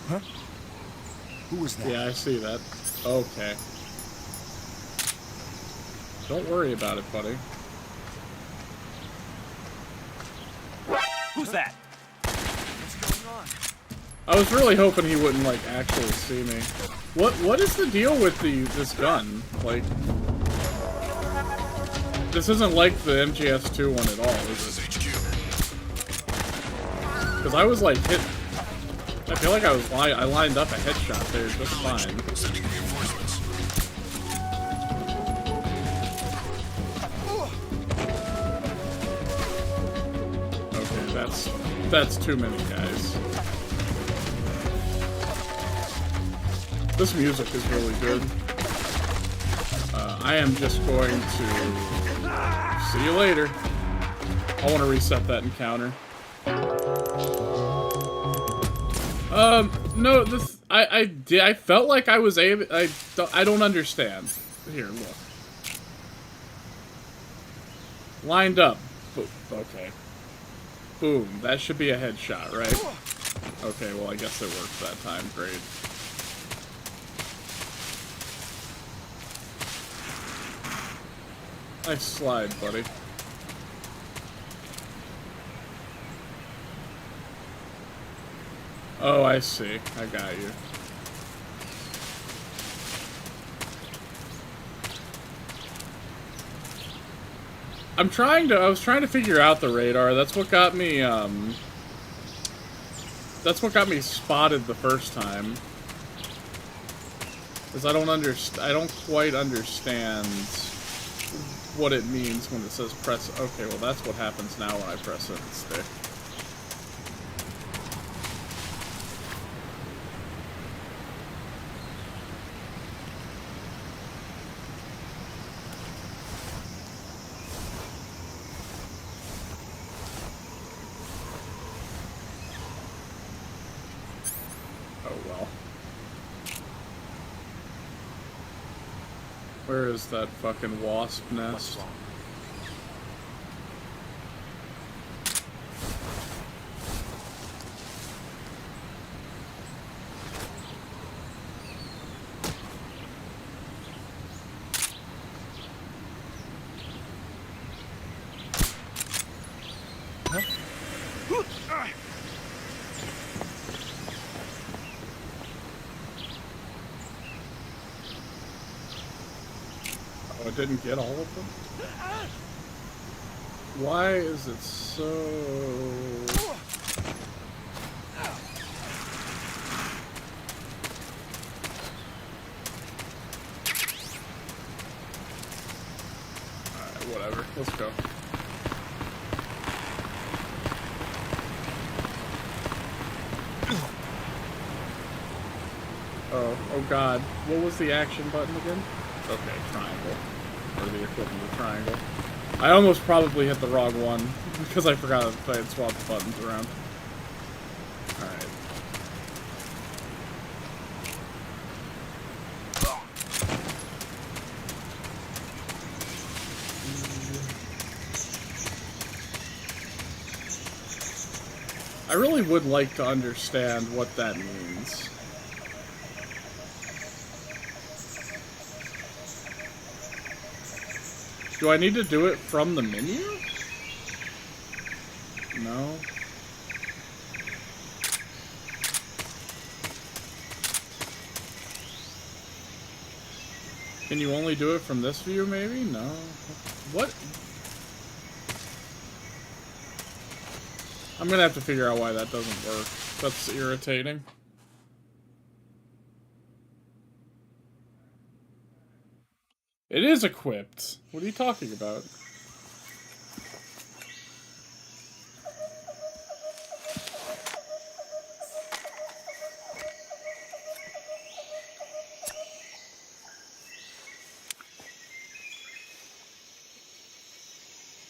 Huh? Who was that? Yeah, I see that. Okay. Don't worry about it, buddy. Who's that? What's going on? I was really hoping he wouldn't, like, actually see me. What is the deal with this gun? Like, this isn't like the MGS2 one at all, is it? Because I was, like, hit... I feel like I lined up a headshot there just fine. Okay, that's too many guys. This music is really good. I am just going to see you later. I want to reset that encounter. No, this I felt like I was able. I don't understand. Here, look. Lined up. Okay. Boom. That should be a headshot, right? Okay. Well, I guess it worked that time. Great. Nice slide, buddy. Oh, I see. I got you. I was trying to figure out the radar. That's what got me, that's what got me spotted the first time. Because I don't quite understand what it means when it says press. Okay, well that's what happens now when I press it and stick. Where is that fucking wasp nest? I didn't get all of them? Why is it so... Alright, whatever. Let's go. Oh god, what was the action button again? Okay, triangle. Or the equivalent of triangle. I almost probably hit the wrong one, because I forgot that I had swapped the buttons around. Alright. I really would like to understand what that means. Do I need to do it from the menu? No. Can you only do it from this view, maybe? No. What? I'm gonna have to figure out why that doesn't work. That's irritating. It is equipped. What are you talking about?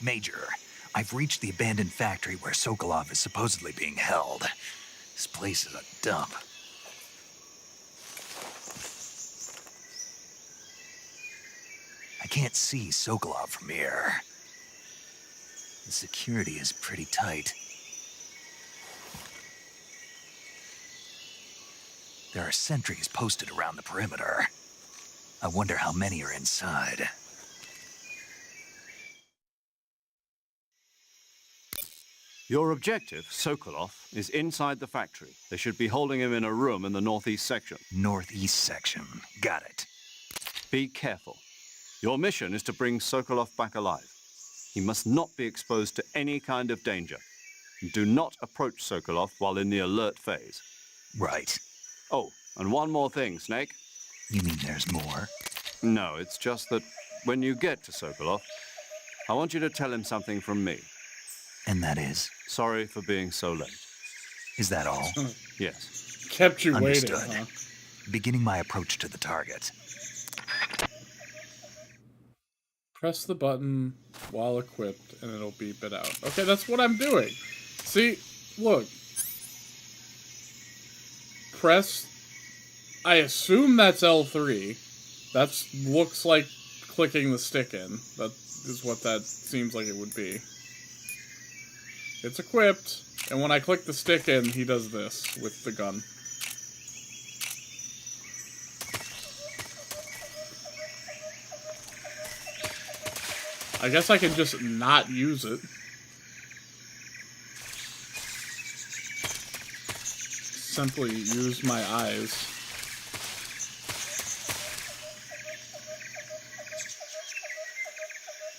Major, I've reached the abandoned factory where Sokolov is supposedly being held. This place is a dump. I can't see Sokolov from here. The security is pretty tight. There are sentries posted around the perimeter. I wonder how many are inside. Your objective, Sokolov, is inside the factory. They should be holding him in a room in the northeast section. Northeast section. Got it. Be careful. Your mission is to bring Sokolov back alive. He must not be exposed to any kind of danger. Do not approach Sokolov while in the alert phase. Right. Oh, and one more thing, Snake. You mean there's more? No, it's just that when you get to Sokolov, I want you to tell him something from me. And that is? Sorry for being so late. Is that all? Yes. Kept you Understood. waiting, huh? Beginning my approach to the target. Press the button while equipped and it'll beep it out. Okay, that's what I'm doing. See, look. Press, I assume that's L3. That looks like clicking the stick in. That is what that seems like it would be. It's equipped, and when I click the stick in, he does this with the gun. I guess I can just not use it. Simply use my eyes.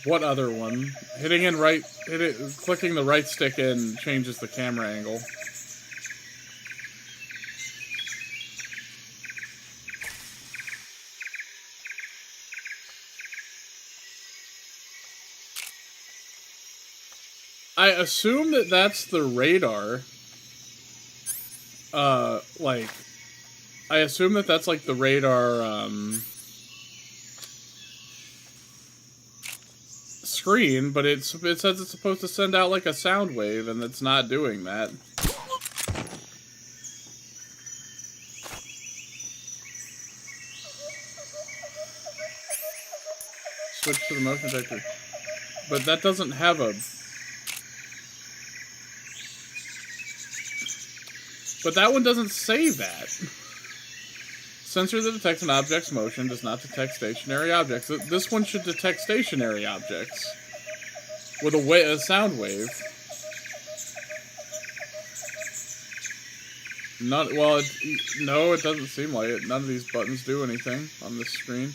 What other one? Clicking the right stick in changes the camera angle. I assume that that's the radar. I assume that that's like the radar, screen, but it says it's supposed to send out like a sound wave, and it's not doing that. Switch to the motion detector. But that doesn't have a... But that one doesn't say that. Sensor that detects an object's motion does not detect stationary objects. This one should detect stationary objects with a sound wave. No, it doesn't seem like it. None of these buttons do anything on this screen.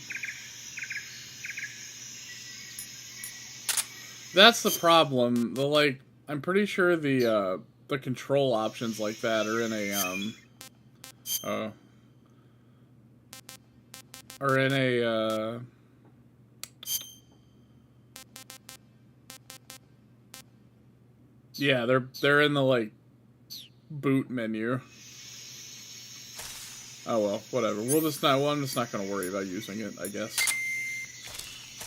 That's the problem. I'm pretty sure the control options like that are in a, yeah, they're in the, boot menu. Oh well, whatever. We'll just not. Well, I'm just not gonna worry about using it. I guess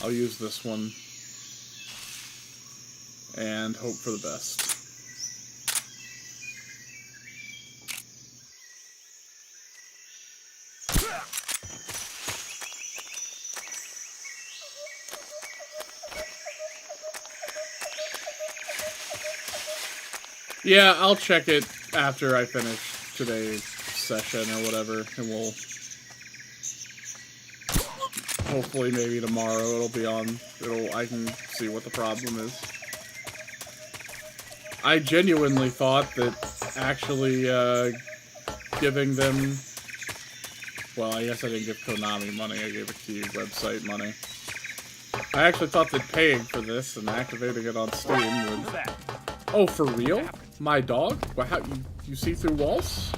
I'll use this one and hope for the best. Yeah, I'll check it after I finish today's session or whatever, and we'll hopefully maybe tomorrow it'll be on. I can see what the problem is. I genuinely thought that actually giving them, well, I guess I didn't give Konami money. I gave a key website money. I actually thought that paying for this and activating it on Steam would. Oh, for real? My dog? Well, how you see through walls?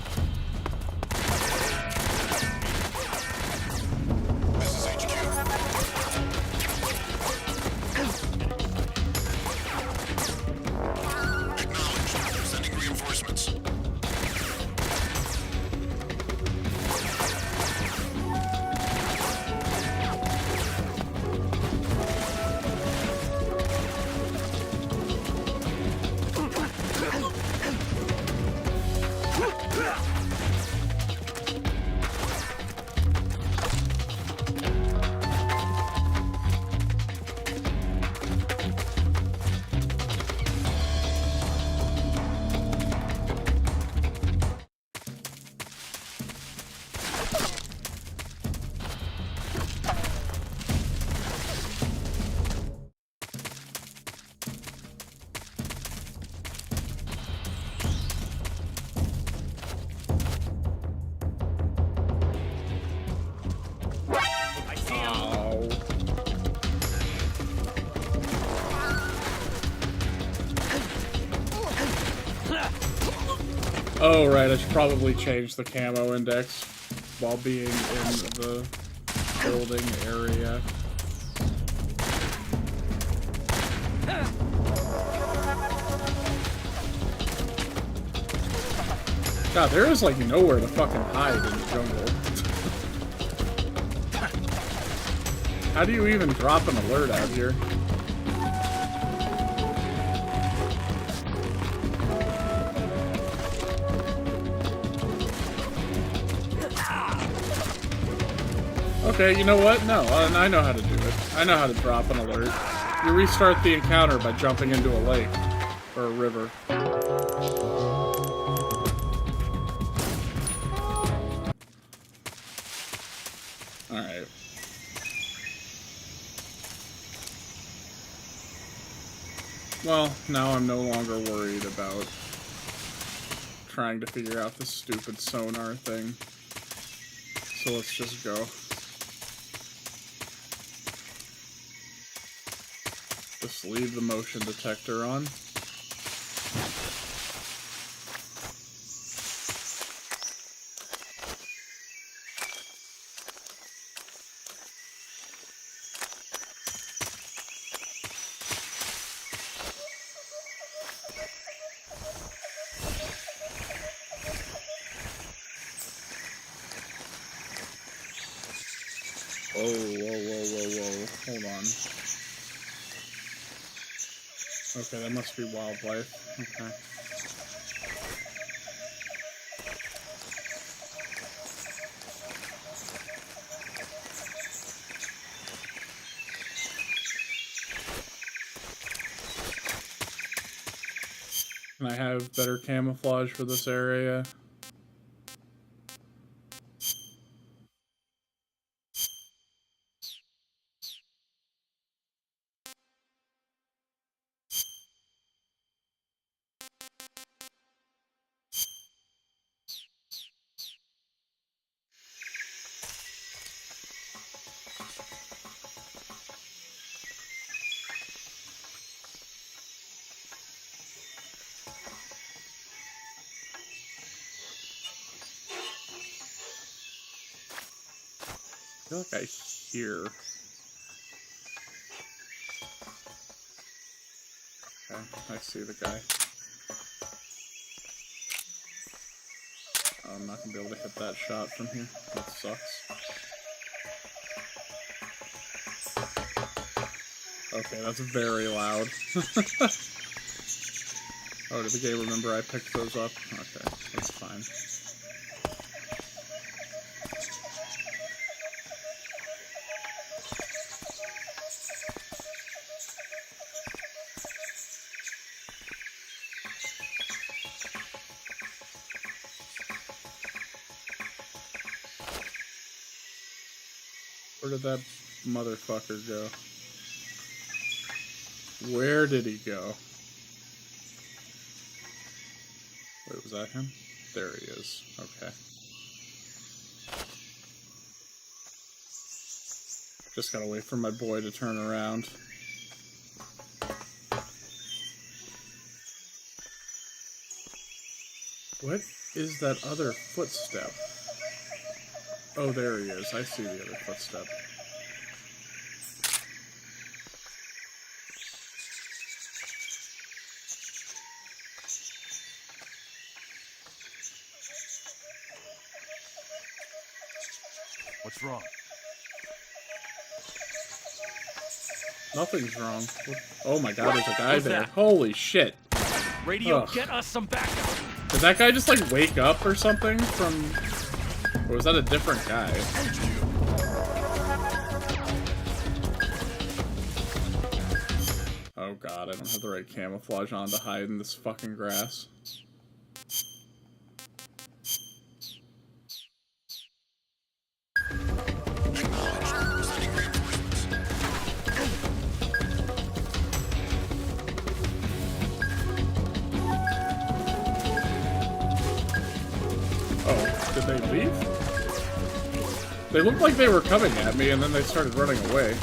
Oh, right, I should probably change the camo index while being in the building area. God, there is like nowhere to fucking hide in the jungle. How do you even drop an alert out here? Okay, you know what? No, I know how to do it. I know how to drop an alert. You restart the encounter by jumping into a lake. Or a river. Alright. Well, now I'm no longer worried about trying to figure out this stupid sonar thing. So let's just go. Just leave the motion detector on. Whoa. Hold on. Okay, that must be wildlife. Okay. Can I have better camouflage for this area? I feel like I hear. Okay, I see the guy. I'm not gonna be able to hit that shot from here. That sucks. Okay, that's very loud. Oh, did the game remember I picked those up? Okay, that's fine. Where did that motherfucker go? Where did he go? Wait, was that him? There he is. Okay. Just gotta wait for my boy to turn around. What is that other footstep? Oh, there he is. I see the other footstep. What's wrong? Nothing's wrong. Oh my god, there's a guy What's there. that? Holy shit. Radio, Ugh. get us some backup. Did that guy just like wake up or something from... Or was that a different guy? Oh god, I don't have the right camouflage on to hide in this fucking grass. Oh, did they leave? They looked like they were coming at me and then they started running away.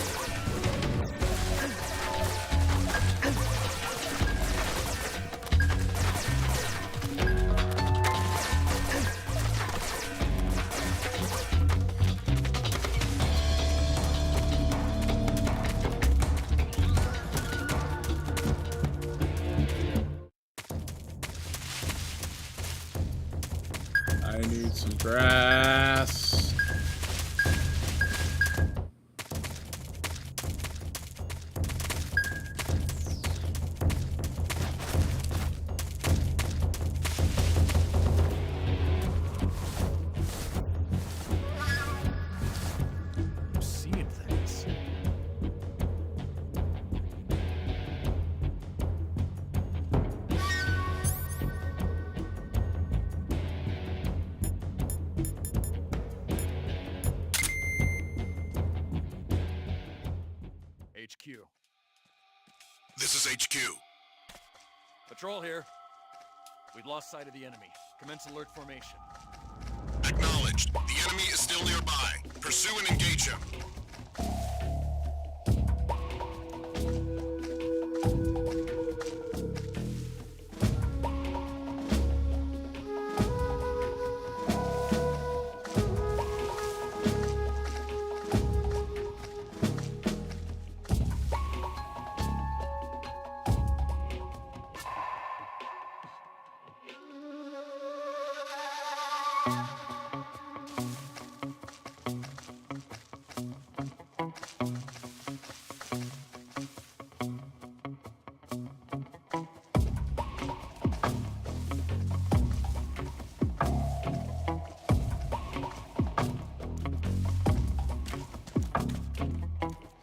I need some grass. I'm seeing things. HQ. This is HQ. Patrol here. We've lost sight of the enemy. Commence alert formation. Acknowledged. The enemy is still nearby. Pursue and engage him.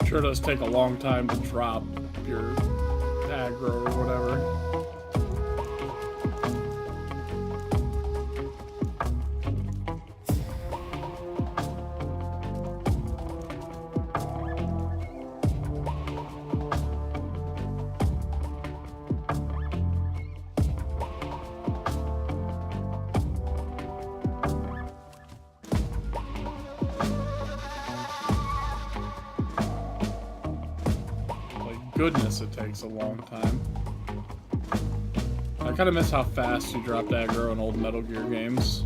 Sure does take a long time to drop your aggro or whatever. Goodness, it takes a long time. I kind of miss how fast you dropped aggro in old Metal Gear games.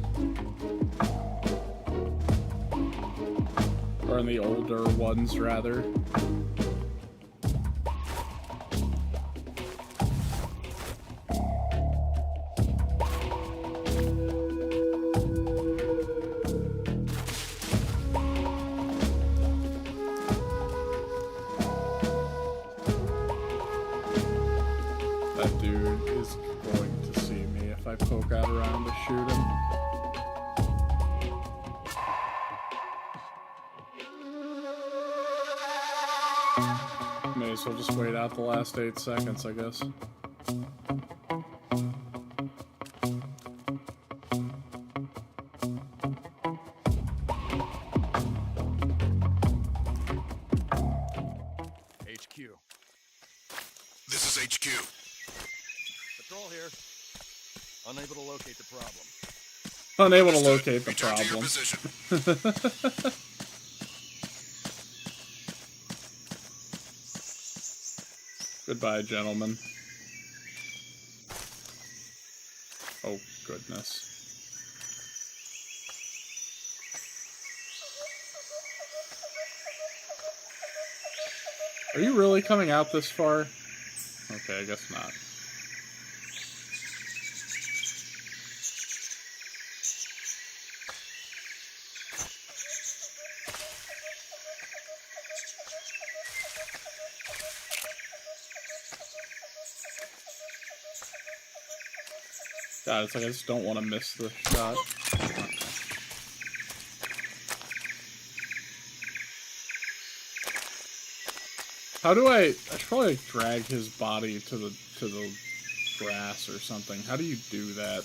Or in the older ones, rather. That dude is going to see me if I poke out around to shoot him. May as well just wait out the last 8 seconds, I guess. HQ. This is HQ. Patrol here. Unable to locate the problem. Unable to locate the Return to your problem. position. Goodbye, gentlemen. Oh, goodness. Are you really coming out this far? Okay, I guess not. God, it's like I just don't want to miss the shot. How do I should probably like drag his body to the grass or something. How do you do that?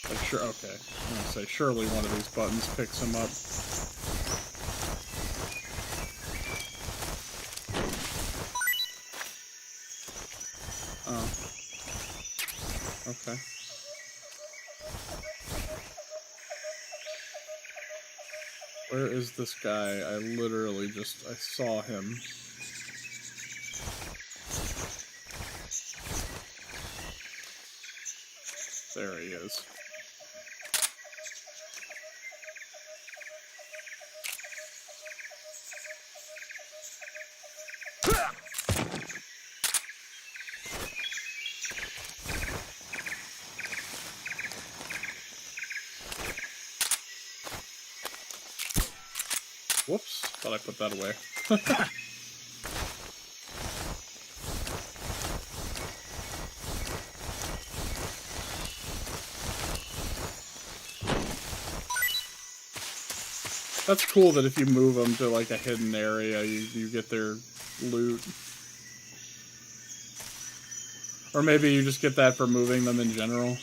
Like, sure, okay. I'm gonna say surely one of these buttons picks him up. Oh. Okay. Where is this guy? I literally I saw him. There he is. Whoops, thought I put that away. That's cool that if you move them to like a hidden area, you get their loot. Or maybe you just get that for moving them in general.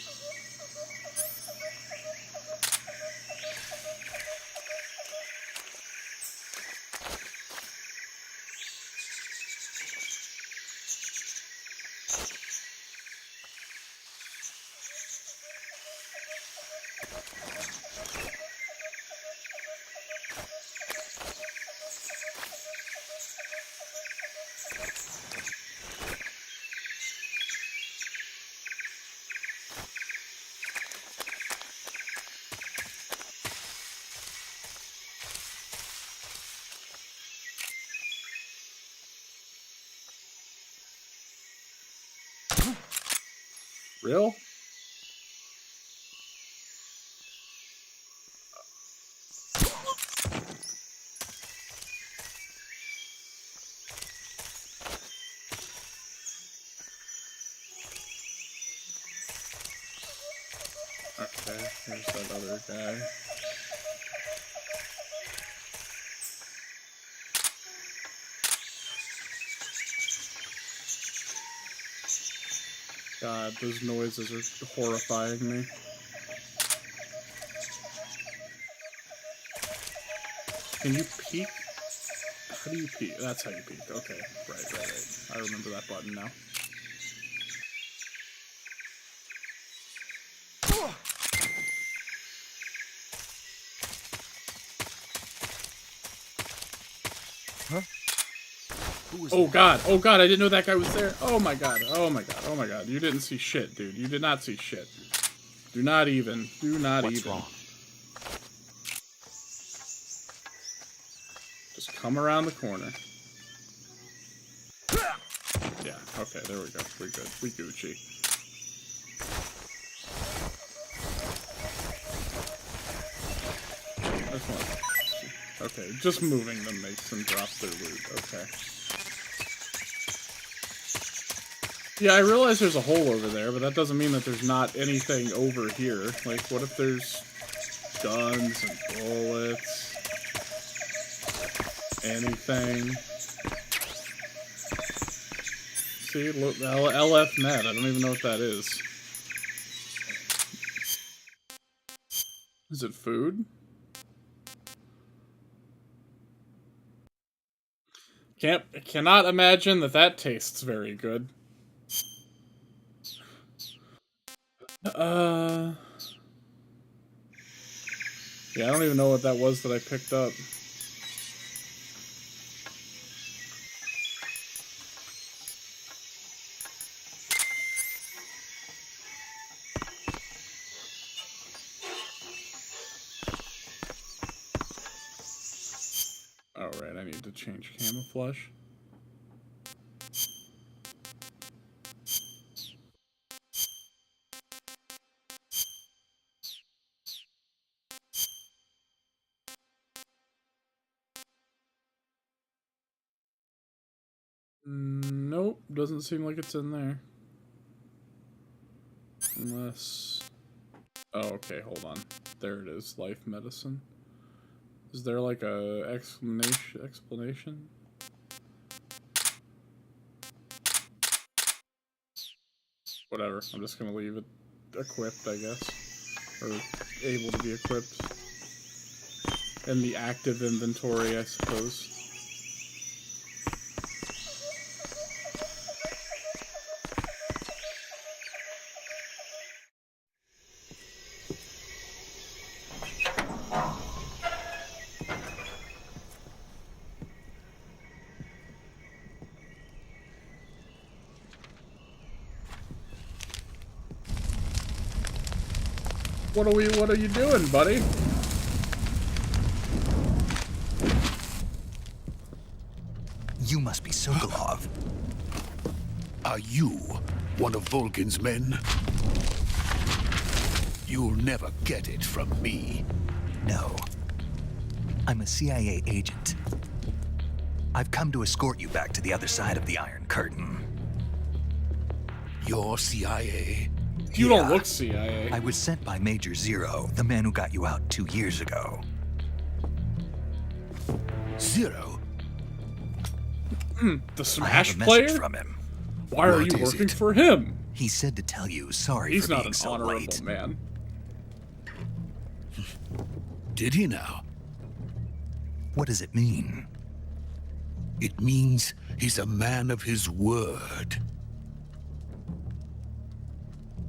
Real? Okay, here's that other guy. God, those noises are horrifying me. Can you peek? How do you peek? That's how you peek. Okay, right. I remember that button now. Huh? Oh god, I didn't know that guy was there. Oh my god, you didn't see shit, dude. You did not see shit. Do not even. What's wrong? Just come around the corner. Yeah, okay, there we go. We're good. We Gucci. I just want to see. Okay, just moving them makes them drop their loot. Okay. Yeah, I realize there's a hole over there, but that doesn't mean that there's not anything over here. Like, what if there's guns and bullets? Anything? See, look, LF Med. I don't even know what that is. Is it food? Cannot imagine that tastes very good. Yeah, I don't even know what that was that I picked up. Alright, I need to change camouflage. Nope, doesn't seem like it's in there. Unless... Oh, okay, hold on. There it is, life medicine. Is there like a explanation? Whatever, I'm just gonna leave it equipped, I guess. Or able to be equipped. In the active inventory, I suppose. What are you doing, buddy? You must be Sokolov. Are you one of Volgin's men? You'll never get it from me. No. I'm a CIA agent. I've come to escort you back to the other side of the Iron Curtain. You're CIA? You don't look CIA. I was sent by Major Zero, the man who got you out 2 years ago. Zero? The Smash I have a player? message from him. Why are you working for him? He said to tell you sorry He's for not being an so honorable late. man. Did he now? What does it mean? It means he's a man of his word.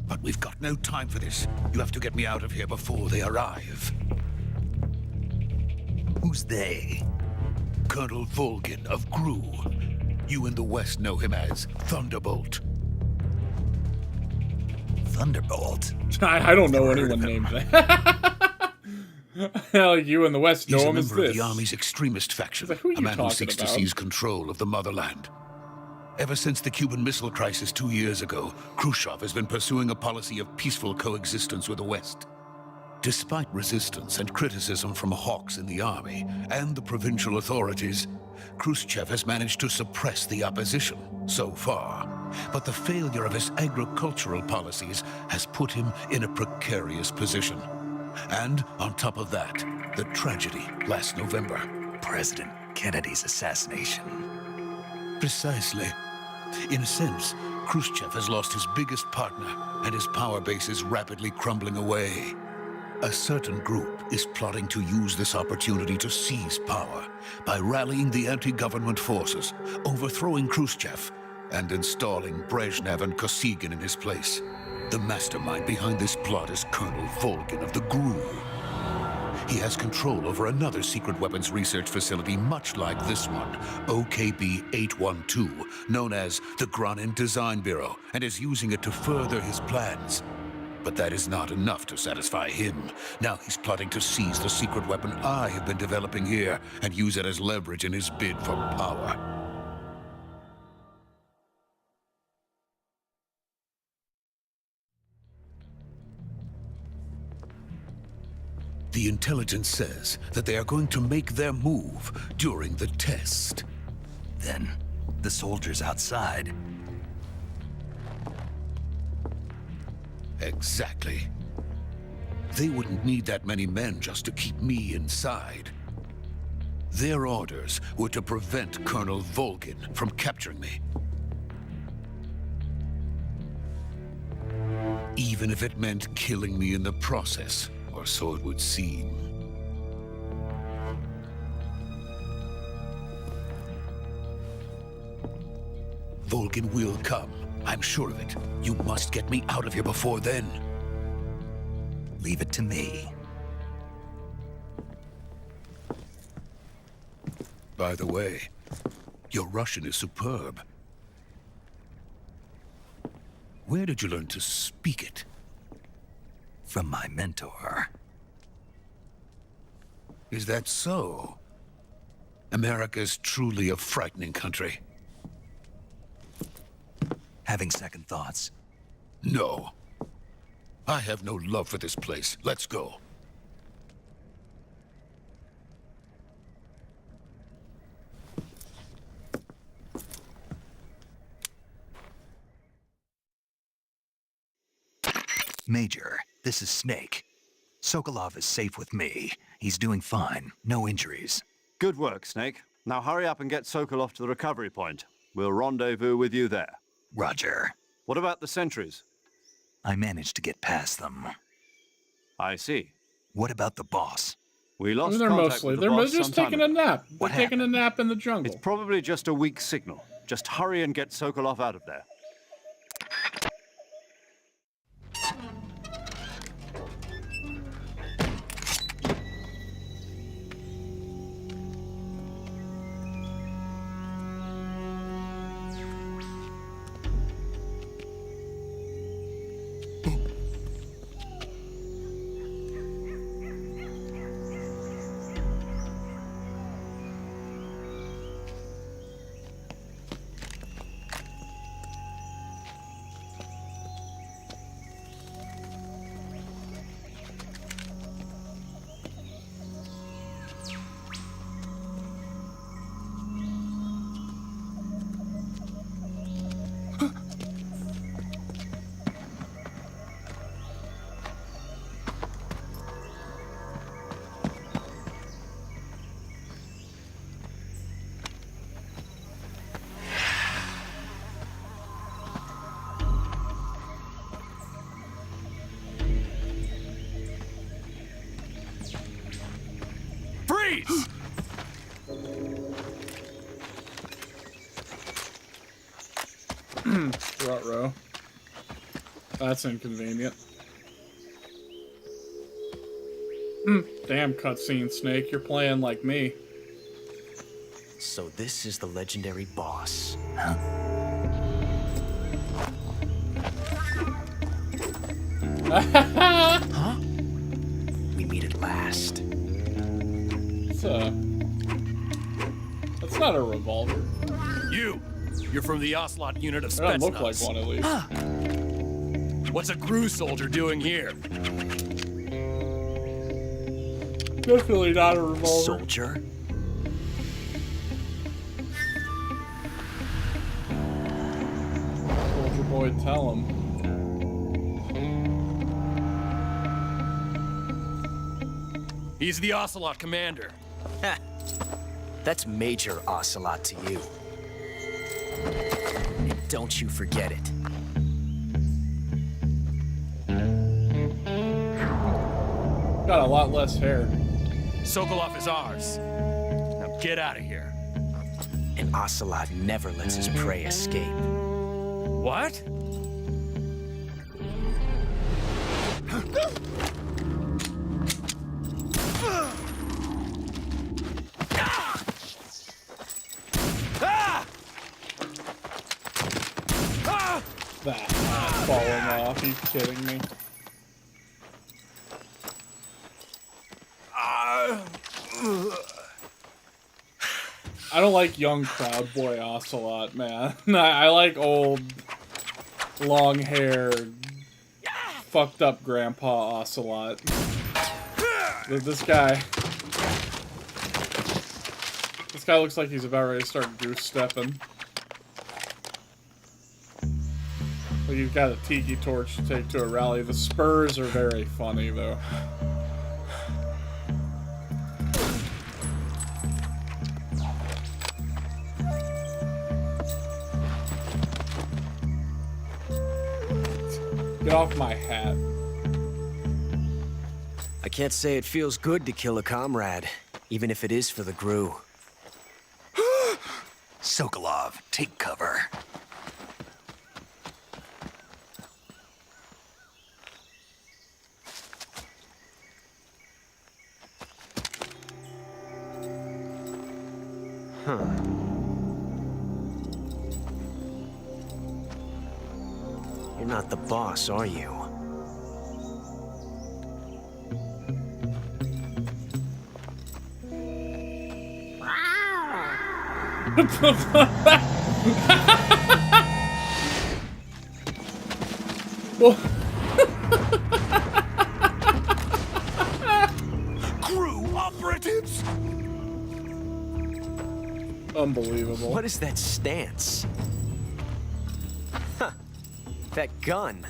But we've got no time for this. You have to get me out of here before they arrive. Who's they? Colonel Volgin of GRU. You in the West know him as Thunderbolt. Thunderbolt? I don't know anyone named that. Hell, you in the West know He's a him as member of this. the Army's extremist faction. Like, who are you a man who talking seeks about? to seize control of the motherland. Ever since the Cuban Missile Crisis 2 years ago, Khrushchev has been pursuing a policy of peaceful coexistence with the West. Despite resistance and criticism from hawks in the army and the provincial authorities, Khrushchev has managed to suppress the opposition so far. But the failure of his agricultural policies has put him in a precarious position. And on top of that, the tragedy last November. President Kennedy's assassination. Precisely. In a sense, Khrushchev has lost his biggest partner, and his power base is rapidly crumbling away. A certain group is plotting to use this opportunity to seize power by rallying the anti-government forces, overthrowing Khrushchev, and installing Brezhnev and Kosygin in his place. The mastermind behind this plot is Colonel Volgin of the GRU. He has control over another secret weapons research facility much like this one, OKB-812, known as the Granin Design Bureau, and is using it to further his plans. But that is not enough to satisfy him. Now he's plotting to seize the secret weapon I have been developing here and use it as leverage in his bid for power. The intelligence says that they are going to make their move during the test. Then, the soldiers outside. Exactly. They wouldn't need that many men just to keep me inside. Their orders were to prevent Colonel Volgin from capturing me. Even if it meant killing me in the process, or so it would seem. Volgin will come. I'm sure of it. You must get me out of here before then. Leave it to me. By the way, your Russian is superb. Where did you learn to speak it? From my mentor. Is that so? America's truly a frightening country. Having second thoughts? No. I have no love for this place. Let's go. Major, this is Snake. Sokolov is safe with me. He's doing fine. No injuries. Good work, Snake. Now hurry up and get Sokolov to the recovery point. We'll rendezvous with you there. Roger. What about the sentries? I managed to get past them. I see. What about the boss? We lost they're contact with the boss just some taking time a ago. nap. They're taking a nap in the jungle. It's probably just a weak signal. Just hurry and get Sokolov out of there. Freeze! Ruh-roh. That's inconvenient. Damn cutscene, Snake. You're playing like me. So this is the legendary boss. Huh? We meet at last. That's not a revolver. You're from the Ocelot unit of It Spetsnaz. doesn't look like one, at least. What's a Gru soldier doing here? Definitely not a revolver. Soldier? Soldier boy, tell him. He's the Ocelot commander. Ha! That's Major Ocelot to you. And don't you forget it. Got a lot less hair. Sokolov is ours. Now get out of here. And Ocelot never lets his prey escape. What? That's not falling off. Are you kidding me? I don't like young Proud Boy Ocelot, man. I like old, long-haired, fucked up Grandpa Ocelot. This guy looks like he's about ready to start goose stepping. Well, you've got a tiki torch to take to a rally. The spurs are very funny, though. Get off my hat. I can't say it feels good to kill a comrade, even if it is for the Gru. Sokolov, take cover. Huh. You're not the boss, are you? Crew operatives! Unbelievable. What is that stance? Huh. That gun.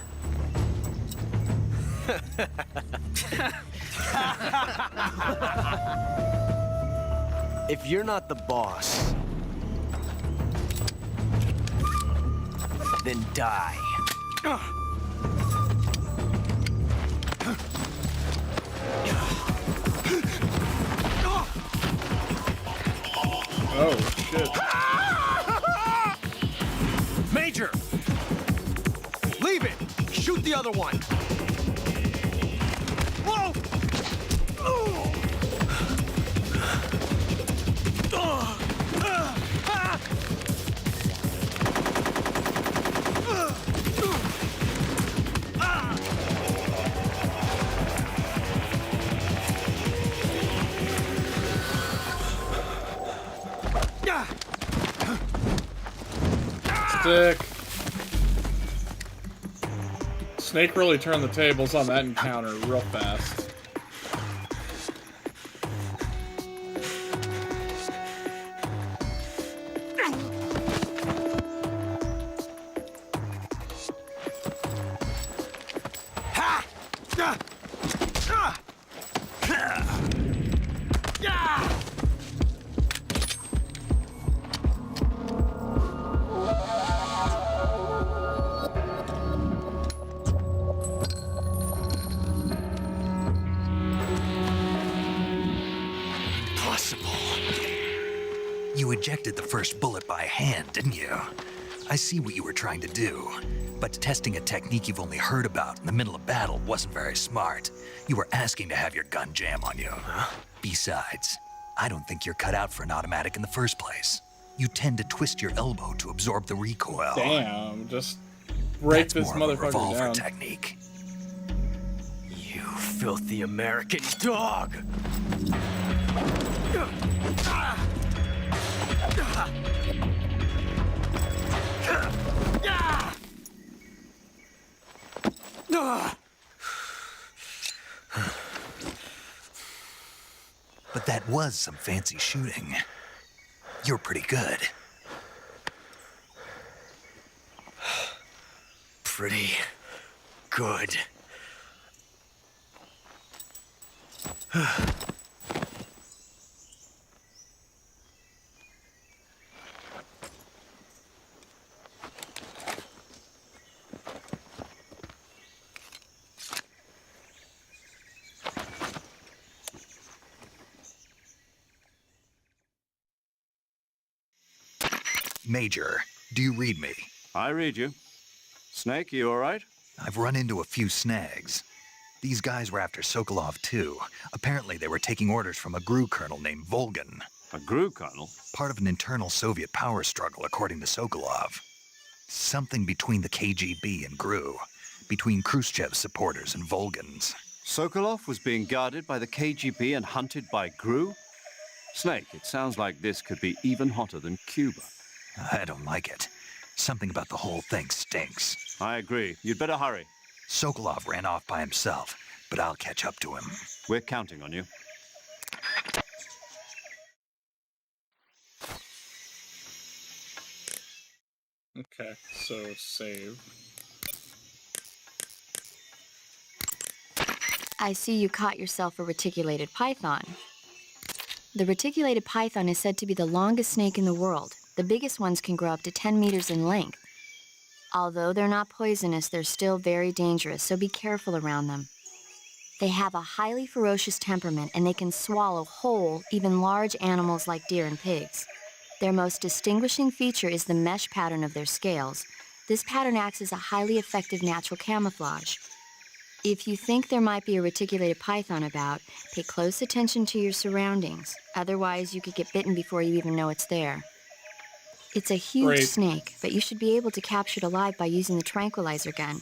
If you're not the boss, then die. Oh, shit. Major! Leave it! Shoot the other one! Whoa! Sick. Snake really turned the tables on that encounter real fast. You ejected the first bullet by hand, didn't you? I see what you were trying to do, but testing a technique you've only heard about in the middle of battle wasn't very smart. You were asking to have your gun jam on you. Besides, I don't think you're cut out for an automatic in the first place. You tend to twist your elbow to absorb the recoil. Damn, just break this more of a motherfucker revolver down. technique. You filthy American dog! But that was some fancy shooting. You're pretty good. Pretty good. Major, do you read me? I read you. Snake, you all right? I've run into a few snags. These guys were after Sokolov too. Apparently they were taking orders from a GRU colonel named Volgin. A GRU colonel? Part of an internal Soviet power struggle, according to Sokolov. Something between the KGB and GRU. Between Khrushchev's supporters and Volgin's. Sokolov was being guarded by the KGB and hunted by GRU? Snake, it sounds like this could be even hotter than Cuba. I don't like it. Something about the whole thing stinks. I agree. You'd better hurry. Sokolov ran off by himself. but I'll catch up to him. We're counting on you. Okay, so save. I see you caught yourself a reticulated python. The reticulated python is said to be the longest snake in the world. The biggest ones can grow up to 10 meters in length. Although they're not poisonous, they're still very dangerous, so be careful around them. They have a highly ferocious temperament, and they can swallow whole, even large animals like deer and pigs. Their most distinguishing feature is the mesh pattern of their scales. This pattern acts as a highly effective natural camouflage. If you think there might be a reticulated python about, pay close attention to your surroundings. Otherwise, you could get bitten before you even know it's there. It's a huge snake, but you should be able to capture it alive by using the tranquilizer gun.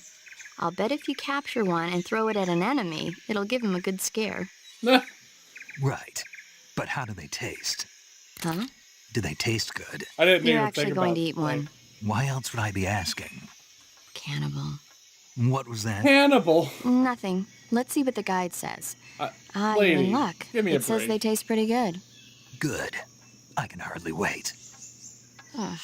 I'll bet if you capture one and throw it at an enemy, it'll give him a good scare. Right. But how do they taste? Huh? Do they taste good? I didn't You're actually going to eat one. Why else would I be asking? Cannibal. What was that? Cannibal. Nothing. Let's see what the guide says. You're lady, in luck. give me a It says break. they taste pretty good. Good. I can hardly wait. Ugh.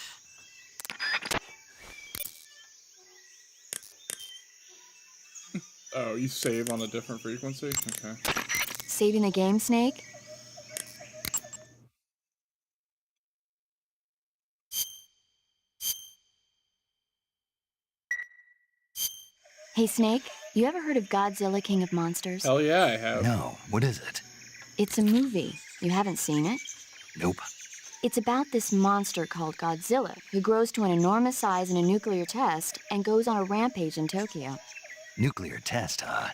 Oh, you save on a different frequency? Okay. Saving the game, Snake? Hey, Snake, you ever heard of Godzilla King of Monsters? Hell yeah, I have. No, what is it? It's a movie. You haven't seen it? Nope. It's about this monster called Godzilla, who grows to an enormous size in a nuclear test and goes on a rampage in Tokyo. Nuclear test, huh?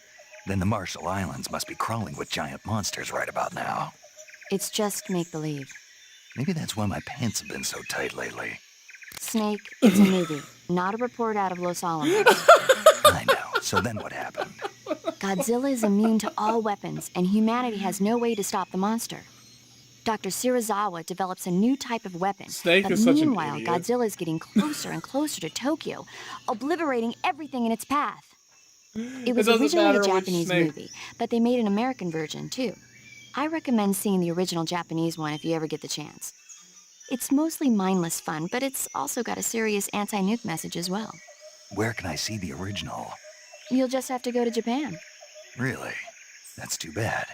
Then the Marshall Islands must be crawling with giant monsters right about now. It's just make-believe. Maybe that's why my pants have been so tight lately. Snake, it's a movie, not a report out of Los Alamos. I know. So then what happened? Godzilla is immune to all weapons, and humanity has no way to stop the monster. Dr. Shirazawa develops a new type of weapon, Snake but is such an meanwhile, idiot. Godzilla is getting closer and closer to Tokyo, obliterating everything in its path. It was doesn't originally matter a which Japanese snake. movie, but they made an American version, too. I recommend seeing the original Japanese one if you ever get the chance. It's mostly mindless fun, but it's also got a serious anti-nuke message as well. Where can I see the original? You'll just have to go to Japan. Really? That's too bad.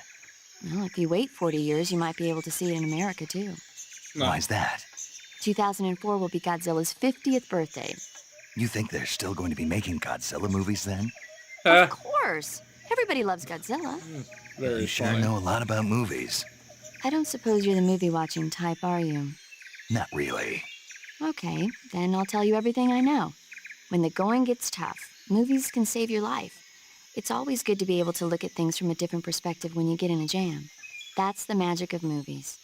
Well, if you wait 40 years, you might be able to see it in America, too. Why's that? 2004 will be Godzilla's 50th birthday. You think they're still going to be making Godzilla movies then? Of course. Everybody loves Godzilla. Very You sure funny. know a lot about movies. I don't suppose you're the movie-watching type, are you? Not really. Okay, then I'll tell you everything I know. When the going gets tough, movies can save your life. It's always good to be able to look at things from a different perspective when you get in a jam. That's the magic of movies.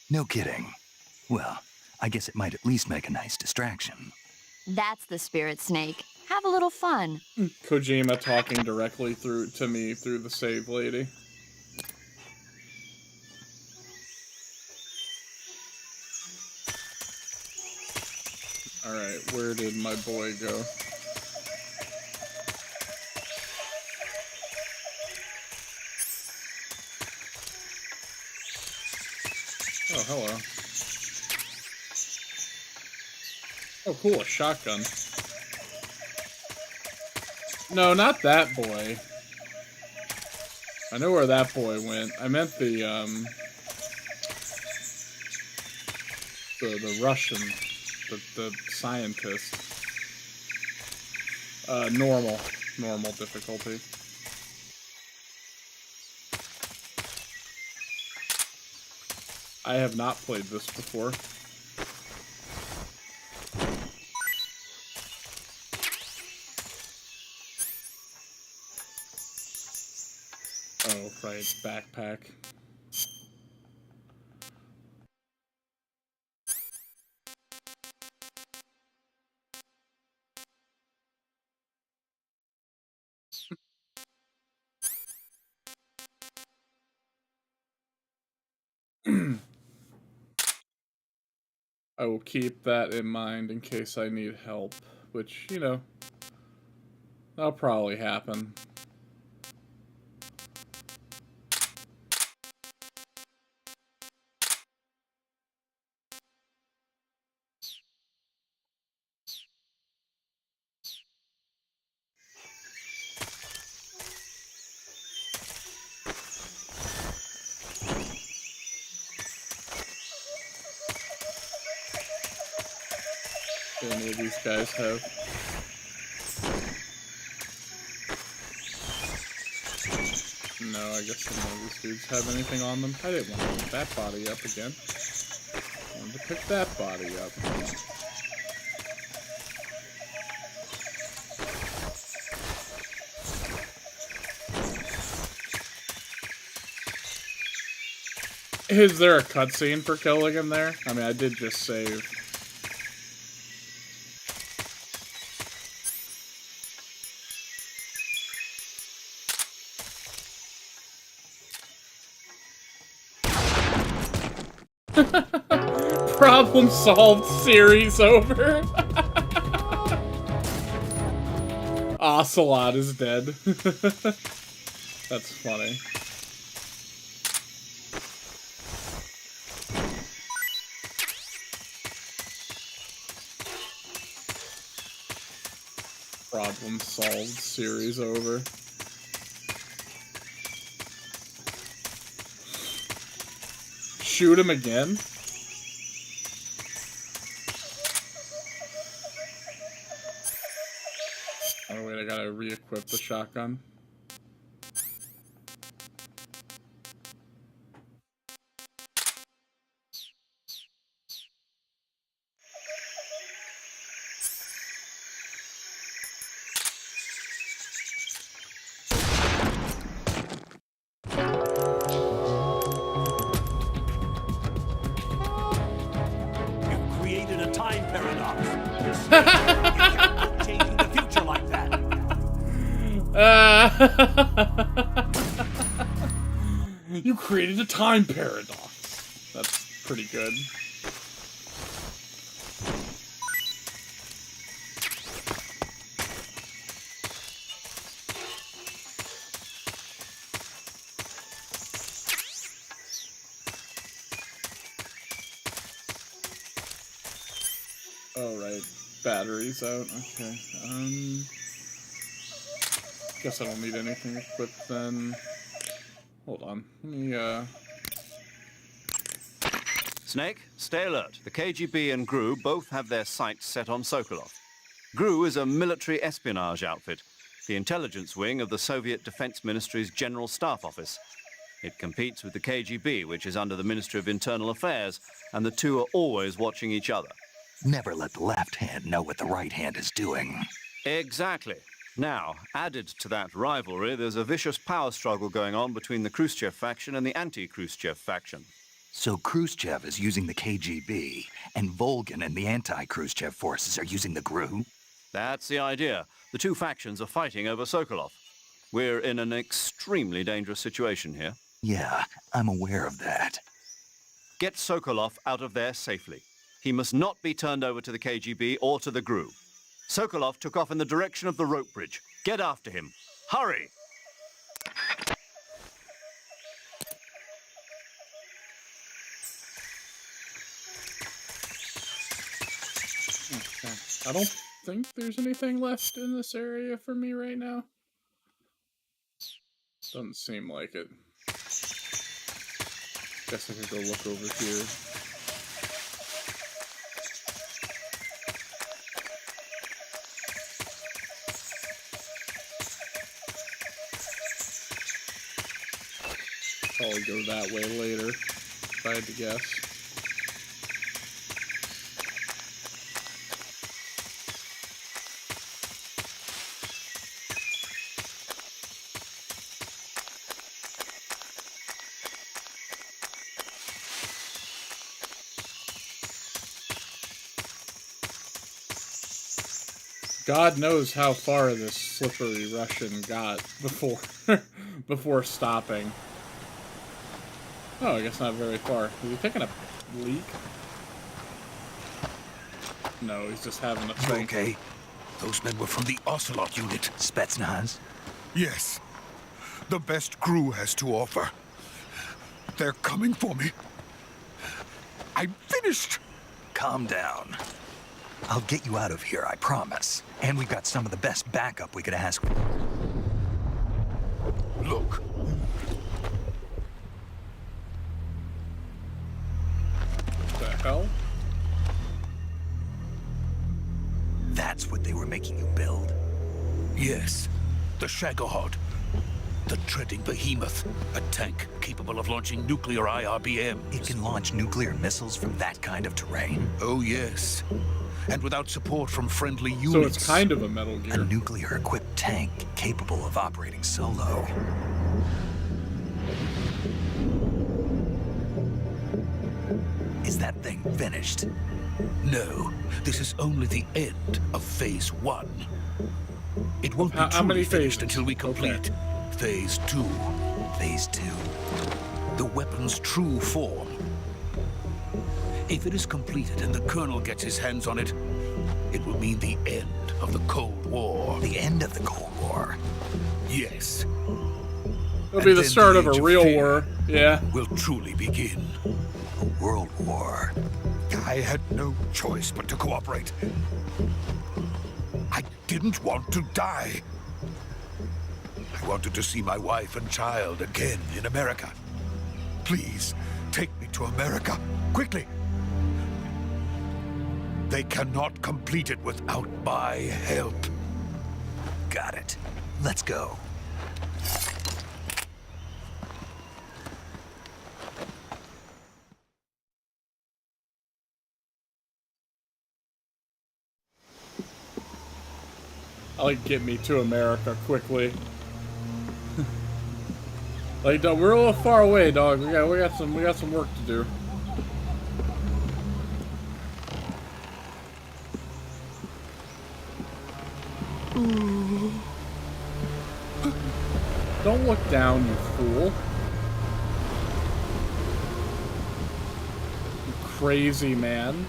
No kidding. Well, I guess it might at least make a nice distraction. That's the spirit, Snake. Have a little fun. Kojima talking directly to me through the save lady. Alright, where did my boy go? Oh, hello. Oh, cool, a shotgun. No, not that boy. I know where that boy went. I meant the Russian, the scientist. Normal difficulty. I have not played this before. Oh, right, backpack. I will keep that in mind in case I need help, which, you know, that'll probably happen. Do any of these guys have? No, I guess none of these dudes have anything on them. I didn't want to pick that body up again. I wanted to pick that body up. Is there a cutscene for killing him there? I mean, I did just save. Problem solved, series over. Ocelot is dead. That's funny. Problem solved, series over. Shoot him again? Oh wait, I gotta re-equip the shotgun. Created a time paradox. Changing the future like that. You created a time paradox. That's pretty good. Oh, right. Batteries out. Okay. Guess I don't need anything equipped then. Hold on. Let me, Snake, stay alert. The KGB and GRU both have their sights set on Sokolov. GRU is a military espionage outfit, the intelligence wing of the Soviet Defense Ministry's General Staff Office. It competes with the KGB, which is under the Ministry of Internal Affairs, and the two are always watching each other. Never let the left hand know what the right hand is doing. Exactly. Now, added to that rivalry, there's a vicious power struggle going on between the Khrushchev faction and the anti-Khrushchev faction. So Khrushchev is using the KGB, and Volgin and the anti-Khrushchev forces are using the GRU? That's the idea. The two factions are fighting over Sokolov. We're in an extremely dangerous situation here. Yeah, I'm aware of that. Get Sokolov out of there safely. He must not be turned over to the KGB or to the GRU. Sokolov took off in the direction of the rope bridge. Get after him. Hurry! Okay. I don't think there's anything left in this area for me right now. Doesn't seem like it. Guess I could go look over here. Probably go that way later, if I had to guess. God knows how far this slippery Russian got before before stopping. Oh, I guess not very far. Is he taking a leak? No, he's just having a You think. okay? Those men were from the Ocelot unit. Spetsnaz? Yes. The best GRU has to offer. They're coming for me. I'm finished. Calm down. I'll get you out of here, I promise. And we've got some of the best backup we could ask. Look. What the hell? That's what they were making you build? Yes, the Shagohod. The treading behemoth. A tank capable of launching nuclear IRBM. It can launch nuclear missiles from that kind of terrain? Oh, yes. And without support from friendly units. So it's kind of a Metal Gear. A nuclear-equipped tank capable of operating solo. Is that thing finished? No, this is only the end of Phase 1. It won't be truly finished until we complete Phase 2. Phase 2? The weapon's true form. If it is completed and the Colonel gets his hands on it, it will mean the end of the Cold War. The end of the Cold War? Yes. It'll be the start of a real war. Yeah. Will truly begin. A world war. I had no choice but to cooperate. I didn't want to die. I wanted to see my wife and child again in America. Please, take me to America, quickly. They cannot complete it without my help. Got it. Let's go. Like, get me to America quickly. Like, dog, we're a little far away, dog. We got some work to do. Don't look down, you fool. You crazy man.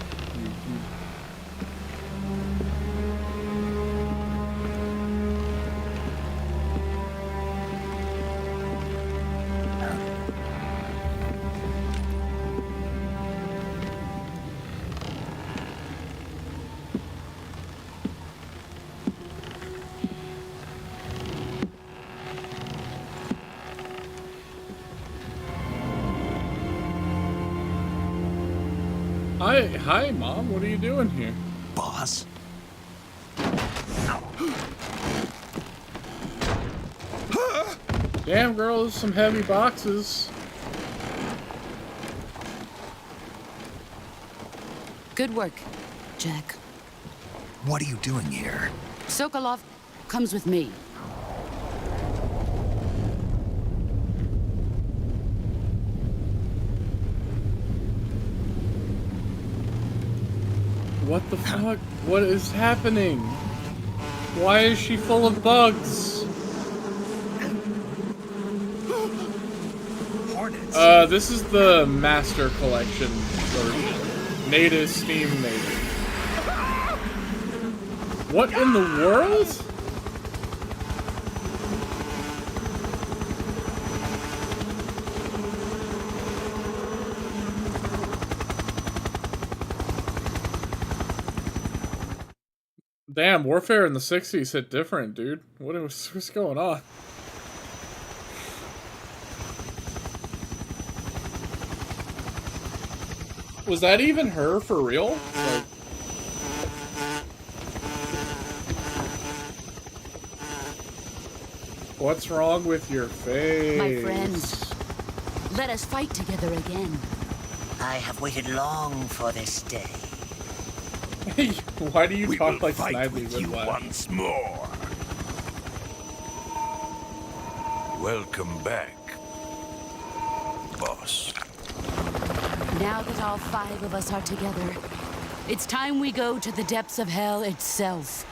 Hi, Mom. What are you doing here? Boss? Damn, girl, there's some heavy boxes. Good work, Jack. What are you doing here? Sokolov comes with me. What the fuck? What is happening? Why is she full of bugs? Hornets. This is the Master Collection version. Native Steam Native. What in the world? Damn, Warfare in the 60s hit different, dude. What's going on? Was that even her for real? Like, what's wrong with your face? My friends, let us fight together again. I have waited long for this day. Hey, why do you talk like fight Snidely with you Whiplash? once more. Welcome back, boss. Now that all 5 of us are together, it's time we go to the depths of hell itself.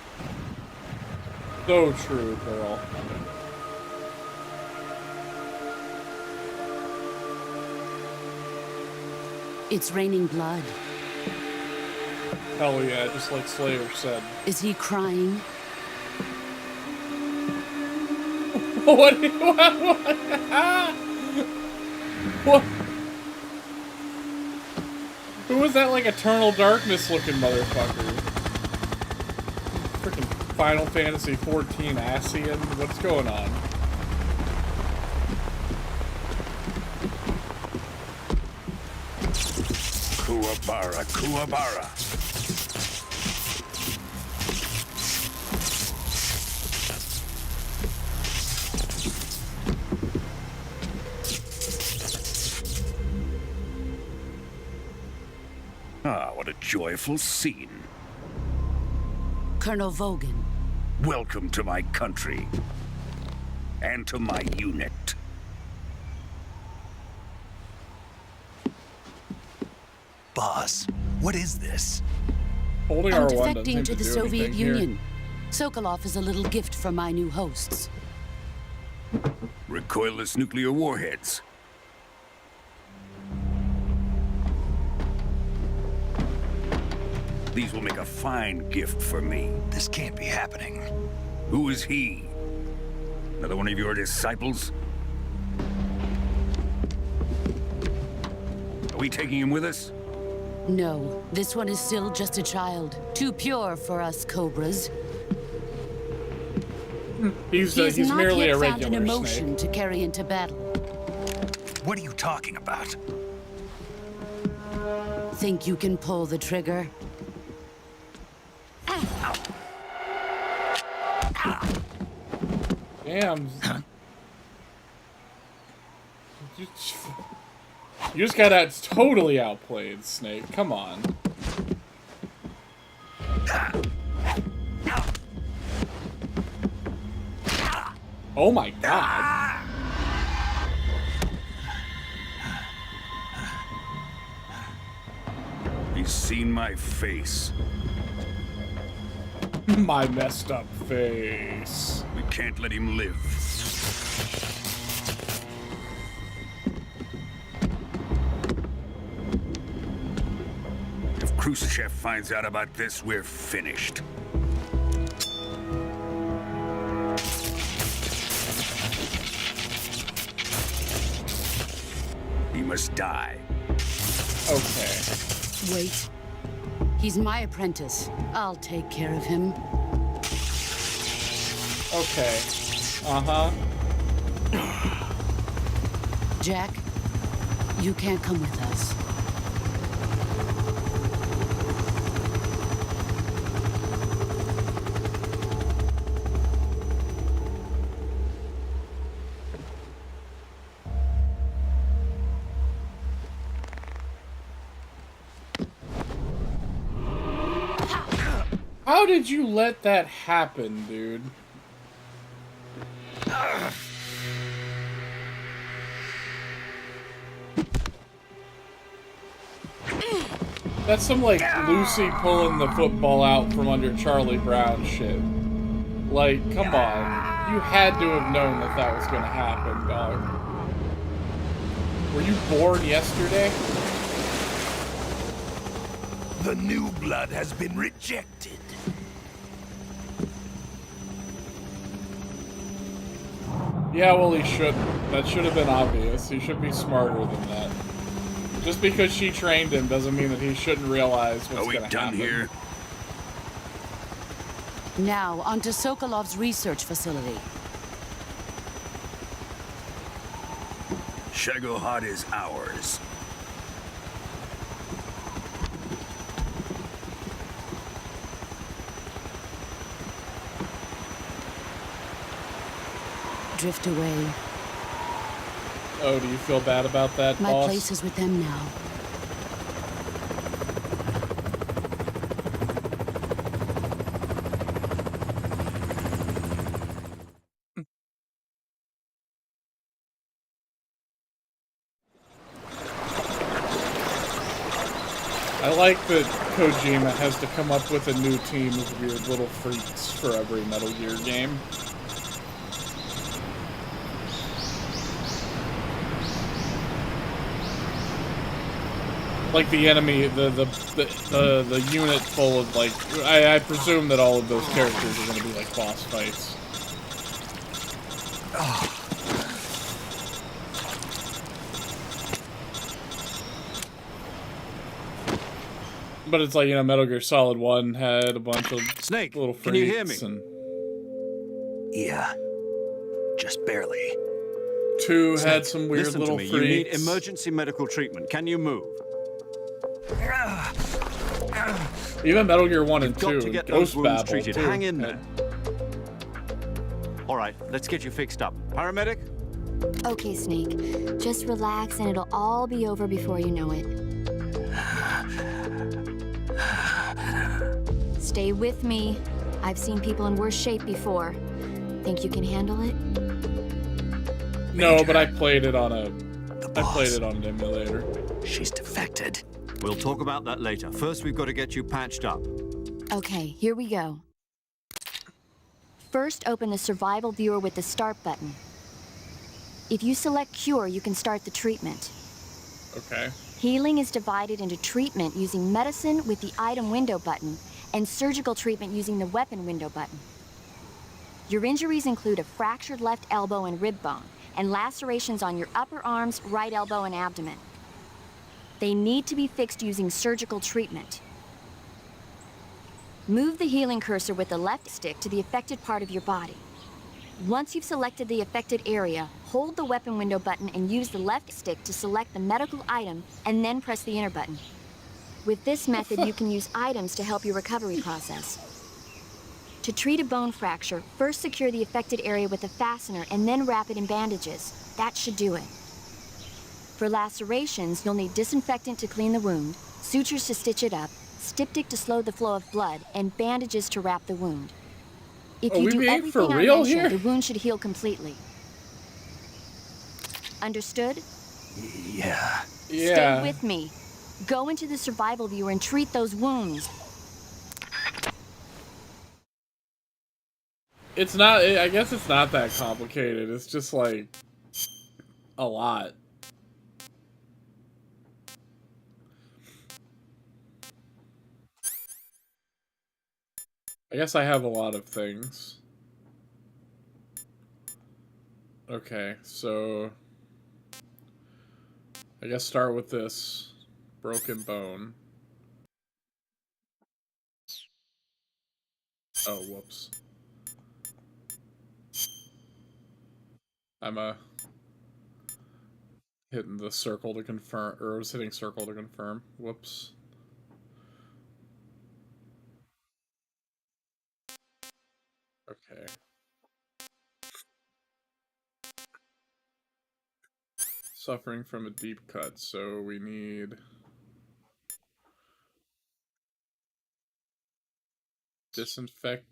So true, girl. It's raining blood. Hell yeah, just like Slayer said. Is he crying? What? Who was that, like, Eternal Darkness looking motherfucker? Freaking Final Fantasy 14 Ascian? What's going on? Kuwabara, Kuwabara. Ah, what a joyful scene. Colonel Vogan. Welcome to my country. And to my unit. Boss, what is this? Holding I'm R1 doesn't defecting seem to the do Soviet anything here. Union. Sokolov is a little gift from my new hosts. Recoilless nuclear warheads. These will make a fine gift for me. This can't be happening. Who is he? Another one of your disciples? Are we taking him with us? No, this one is still just a child. Too pure for us Cobras. He's He has not merely yet a found an regular emotion snake. to carry into battle. What are you talking about? Think you can pull the trigger? Damn. You just got totally outplayed, Snake. Come on. Oh my god. He's seen my face. My messed up face. We can't let him live. If Khrushchev finds out about this, we're finished. He must die. Okay. Wait. He's my apprentice. I'll take care of him. Okay. Uh-huh. Jack, you can't come with us. How did you let that happen, dude? That's some, like, Lucy pulling the football out from under Charlie Brown shit. Like, come on. You had to have known that that was gonna happen, dog. Were you born yesterday? The new blood has been rejected. Yeah, well, he shouldn't. That should have been obvious. He should be smarter than that. Just because she trained him doesn't mean that he shouldn't realize what's going to happen. Are we done here? Now, onto Sokolov's research facility. Shagohod is ours. Drift away. Oh, do you feel bad about that, My boss? place is with them now. I like that Kojima has to come up with a new team of weird little freaks for every Metal Gear game. Like the enemy, the unit full of, like, I presume that all of those characters are going to be like boss fights. But it's like, you know, Metal Gear Solid 1 had a bunch of Snake, little freaks. can you hear me? And Yeah, just barely. 2 had some weird Listen little to me. freaks. You need emergency medical treatment. Can you move? Even Metal Gear 1 and You've got 2, to get those Ghost wounds Babel treated. too. Hang in there. All right, let's get you fixed up. Paramedic? Okay, Snake. Just relax and it'll all be over before you know it. Stay with me. I've seen people in worse shape before. Think you can handle it? No, but I played it on an emulator. She's defected. We'll talk about that later. First, we've got to get you patched up. Okay, here we go. First, open the survival viewer with the start button. If you select cure, you can start the treatment. Okay. Healing is divided into treatment using medicine with the item window button and surgical treatment using the weapon window button. Your injuries include a fractured left elbow and rib bone and lacerations on your upper arms, right elbow, and abdomen. They need to be fixed using surgical treatment. Move the healing cursor with the left stick to the affected part of your body. Once you've selected the affected area, hold the weapon window button and use the left stick to select the medical item and then press the enter button. With this method, you can use items to help your recovery process. To treat a bone fracture, first secure the affected area with a fastener and then wrap it in bandages. That should do it. For lacerations, you'll need disinfectant to clean the wound, sutures to stitch it up, styptic to slow the flow of blood, and bandages to wrap the wound. If you do everything I mentioned, the wound should heal completely. Understood? Yeah. Stay with me. Go into the survival viewer and treat those wounds. It's not, I guess it's not that complicated. It's just like a lot. I guess I have a lot of things. Okay, so I guess start with this broken bone. Oh, whoops. I'm hitting the circle to confirm, or I was hitting circle to confirm. Whoops. Okay. Suffering from a deep cut, so we need disinfectant.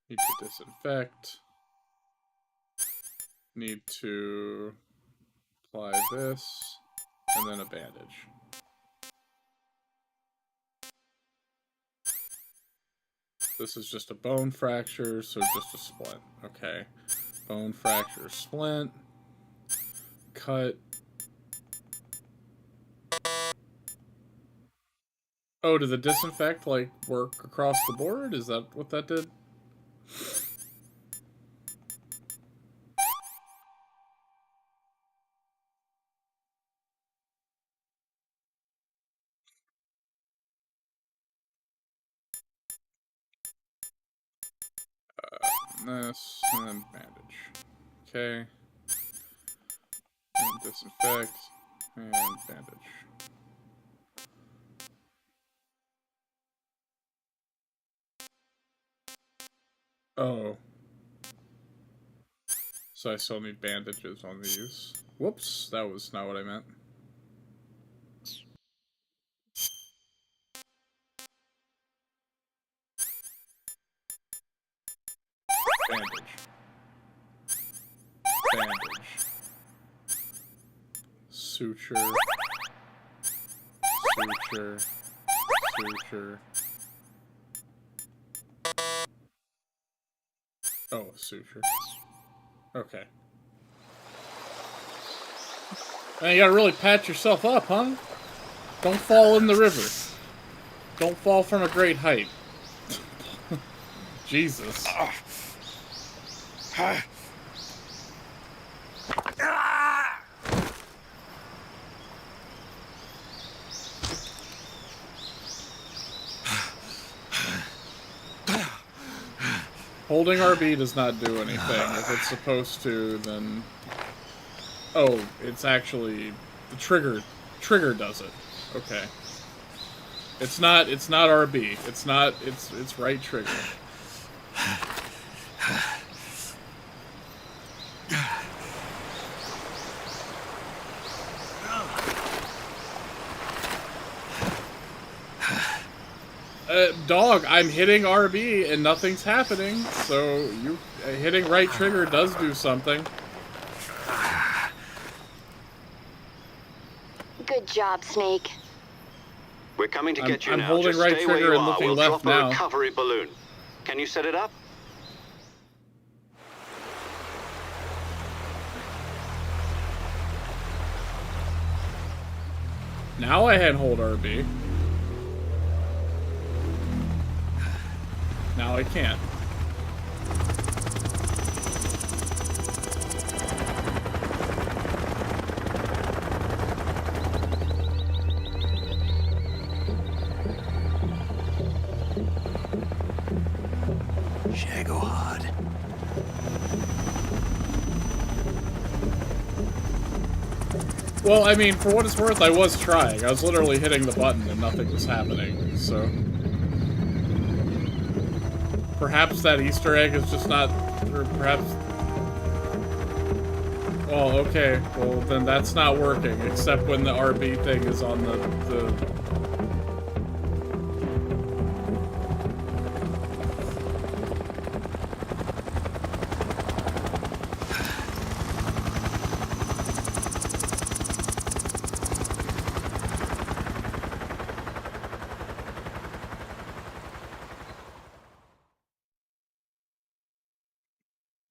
Need to disinfect. Need to apply this, and then a bandage. This is just a bone fracture, so just a splint. Okay. Bone fracture, splint. Cut. Oh, did the disinfect, like, work across the board? Is that what that did? This, and then bandage. Okay. And disinfect, and bandage. Oh. So I still need bandages on these. Whoops, that was not what I meant. Bandage. Bandage. Suture. Suture. Suture. Oh, suture. Okay. Man, you gotta really patch yourself up, huh? Don't fall in the river. Don't fall from a great height. Jesus. Holding RB does not do anything. If it's supposed to, then... Oh, it's actually... The trigger does it. Okay. It's not RB. It's right trigger. Dog, I'm hitting RB and nothing's happening, so you hitting right trigger does do something. Good job, Snake. We're coming to get you I'm now. holding Just right stay where trigger you and are. looking We'll left drop a now. recovery balloon. Can you set it up? Now I handhold RB. Now I can't. Shagohod. Well, I mean, for what it's worth, I was trying. I was literally hitting the button and nothing was happening, so... Perhaps that Easter egg is just not... Or perhaps... Well, okay. Well, then that's not working, except when the RB thing is on the...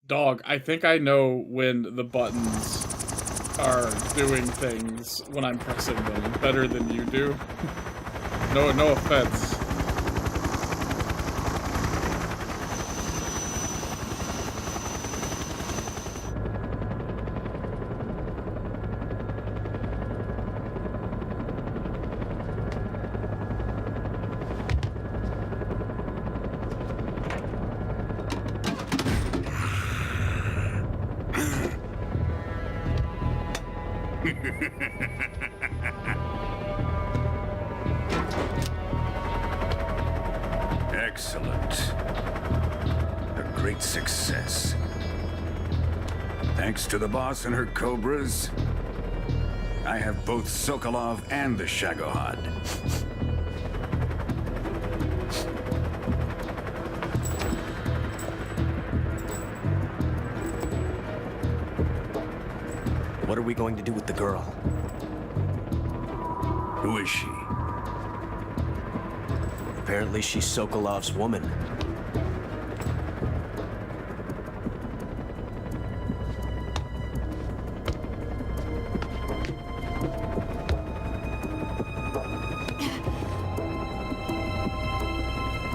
Dog, I think I know when the buttons are doing things when I'm pressing them better than you do. No offense. Excellent. A great success. Thanks to the boss and her cobras, I have both Sokolov and the Shagohod. What are we going to do with the girl? Who is she? Apparently she's Sokolov's woman.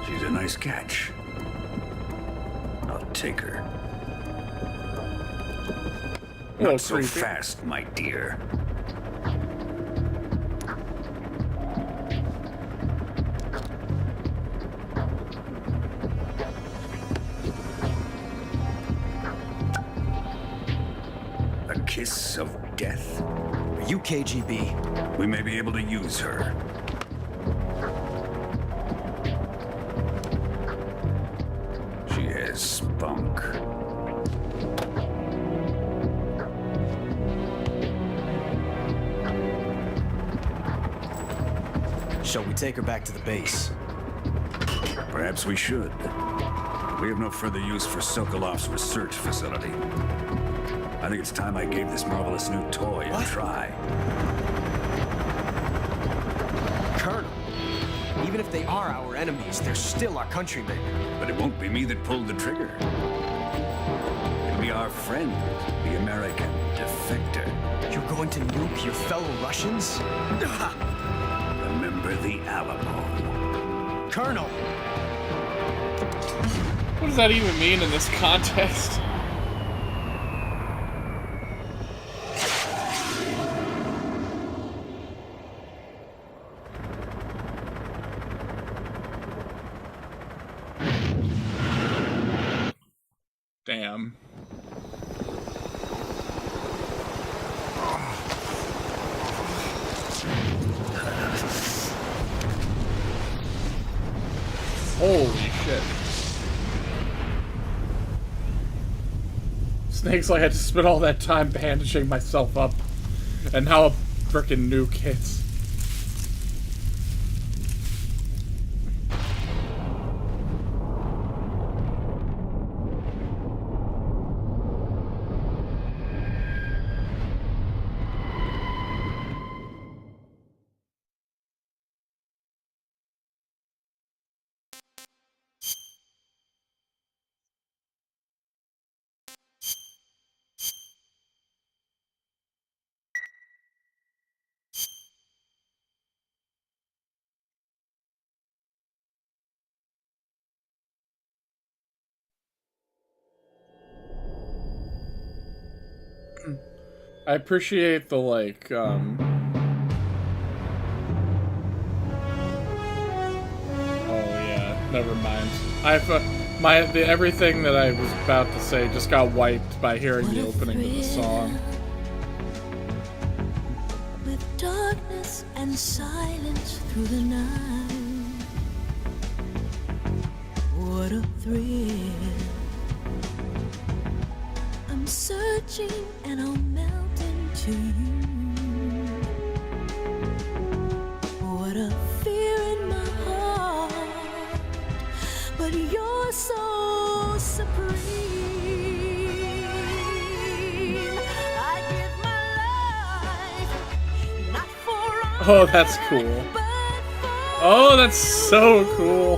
She's a nice catch. I'll take her. Not so fast, my dear. A kiss of death. Are you KGB? We may be able to use her. She has spunk. Shall we take her back to the base? Perhaps we should. We have no further use for Sokolov's research facility. I think it's time I gave this marvelous new toy a try. Colonel, even if they are our enemies, they're still our countrymen. But it won't be me that pulled the trigger. It'll be our friend, the American defector. You're going to nuke your fellow Russians? Remember the Alamo. Colonel! What does that even mean in this context? Damn. Holy shit. Snake's like I had to spend all that time bandaging myself up, and now a frickin' nuke hits. I appreciate the, like, oh yeah, never mind. Everything that I was about to say just got wiped by hearing the opening to the song. With darkness and silence through the night. What a thrill. I'm searching and I'll melt into you. What a fear in my heart, but you're so supreme. I give my life, not for Oh, that's cool. Oh, that's so cool.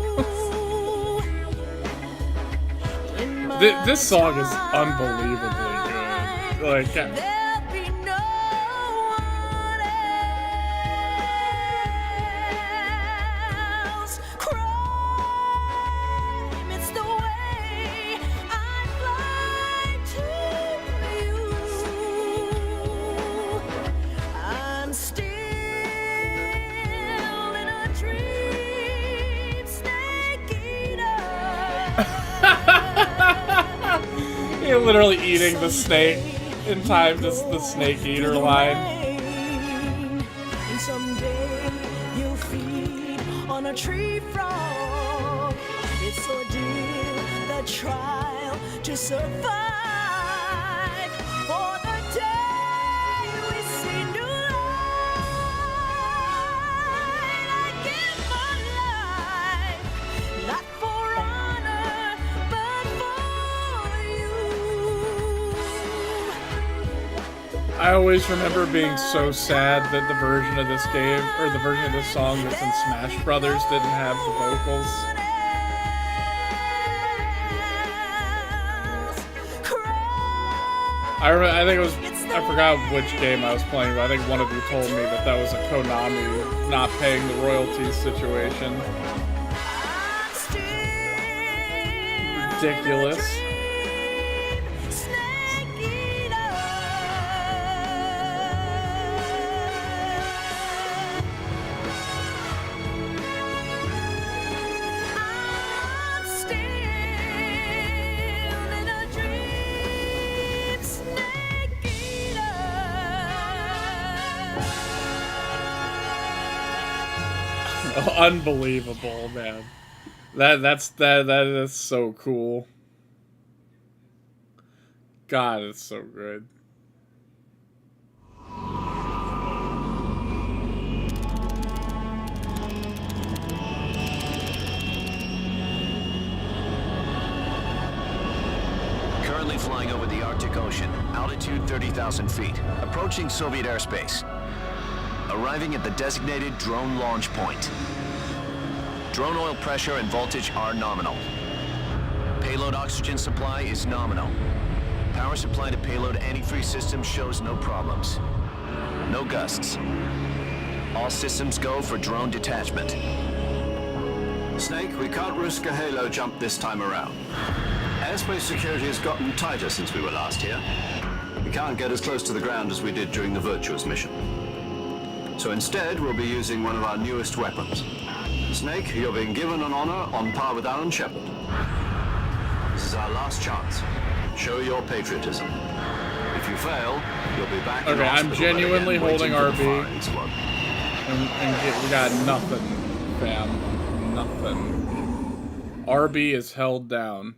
This song is unbelievably good. Like, there'll be no one else. Crime, it's the way I fly to you. I'm still in a dream, snake eater. You're literally eating the snake in time to the snake eater line. And someday you'll feed on a tree frog. It's ordeal, the trial to survive. For the day we see new light, I give my life, not for honor, but for you. I always remember being so sad that the version of this game, or the version of this song that's in Smash Brothers, didn't have the vocals. I think it was, I forgot which game I was playing, but I think one of you told me that that was a Konami not paying the royalties situation. Ridiculous. Unbelievable, man. That is so cool. God, it's so good. Currently flying over the Arctic Ocean, altitude 30,000 feet, approaching Soviet airspace. Arriving at the designated drone launch point. Drone oil pressure and voltage are nominal. Payload oxygen supply is nominal. Power supply to payload antifreeze system shows no problems. No gusts. All systems go for drone detachment. Snake, we can't risk a halo jump this time around. Airspace security has gotten tighter since we were last here. We can't get as close to the ground as we did during the Virtuous mission. So instead, we'll be using one of our newest weapons. Snake, you're being given an honor on par with Alan Shepard. This is our last chance. Show your patriotism. If you fail, you'll be back in Okay, I'm genuinely holding RB. And we got nothing, fam. Nothing. RB is held down.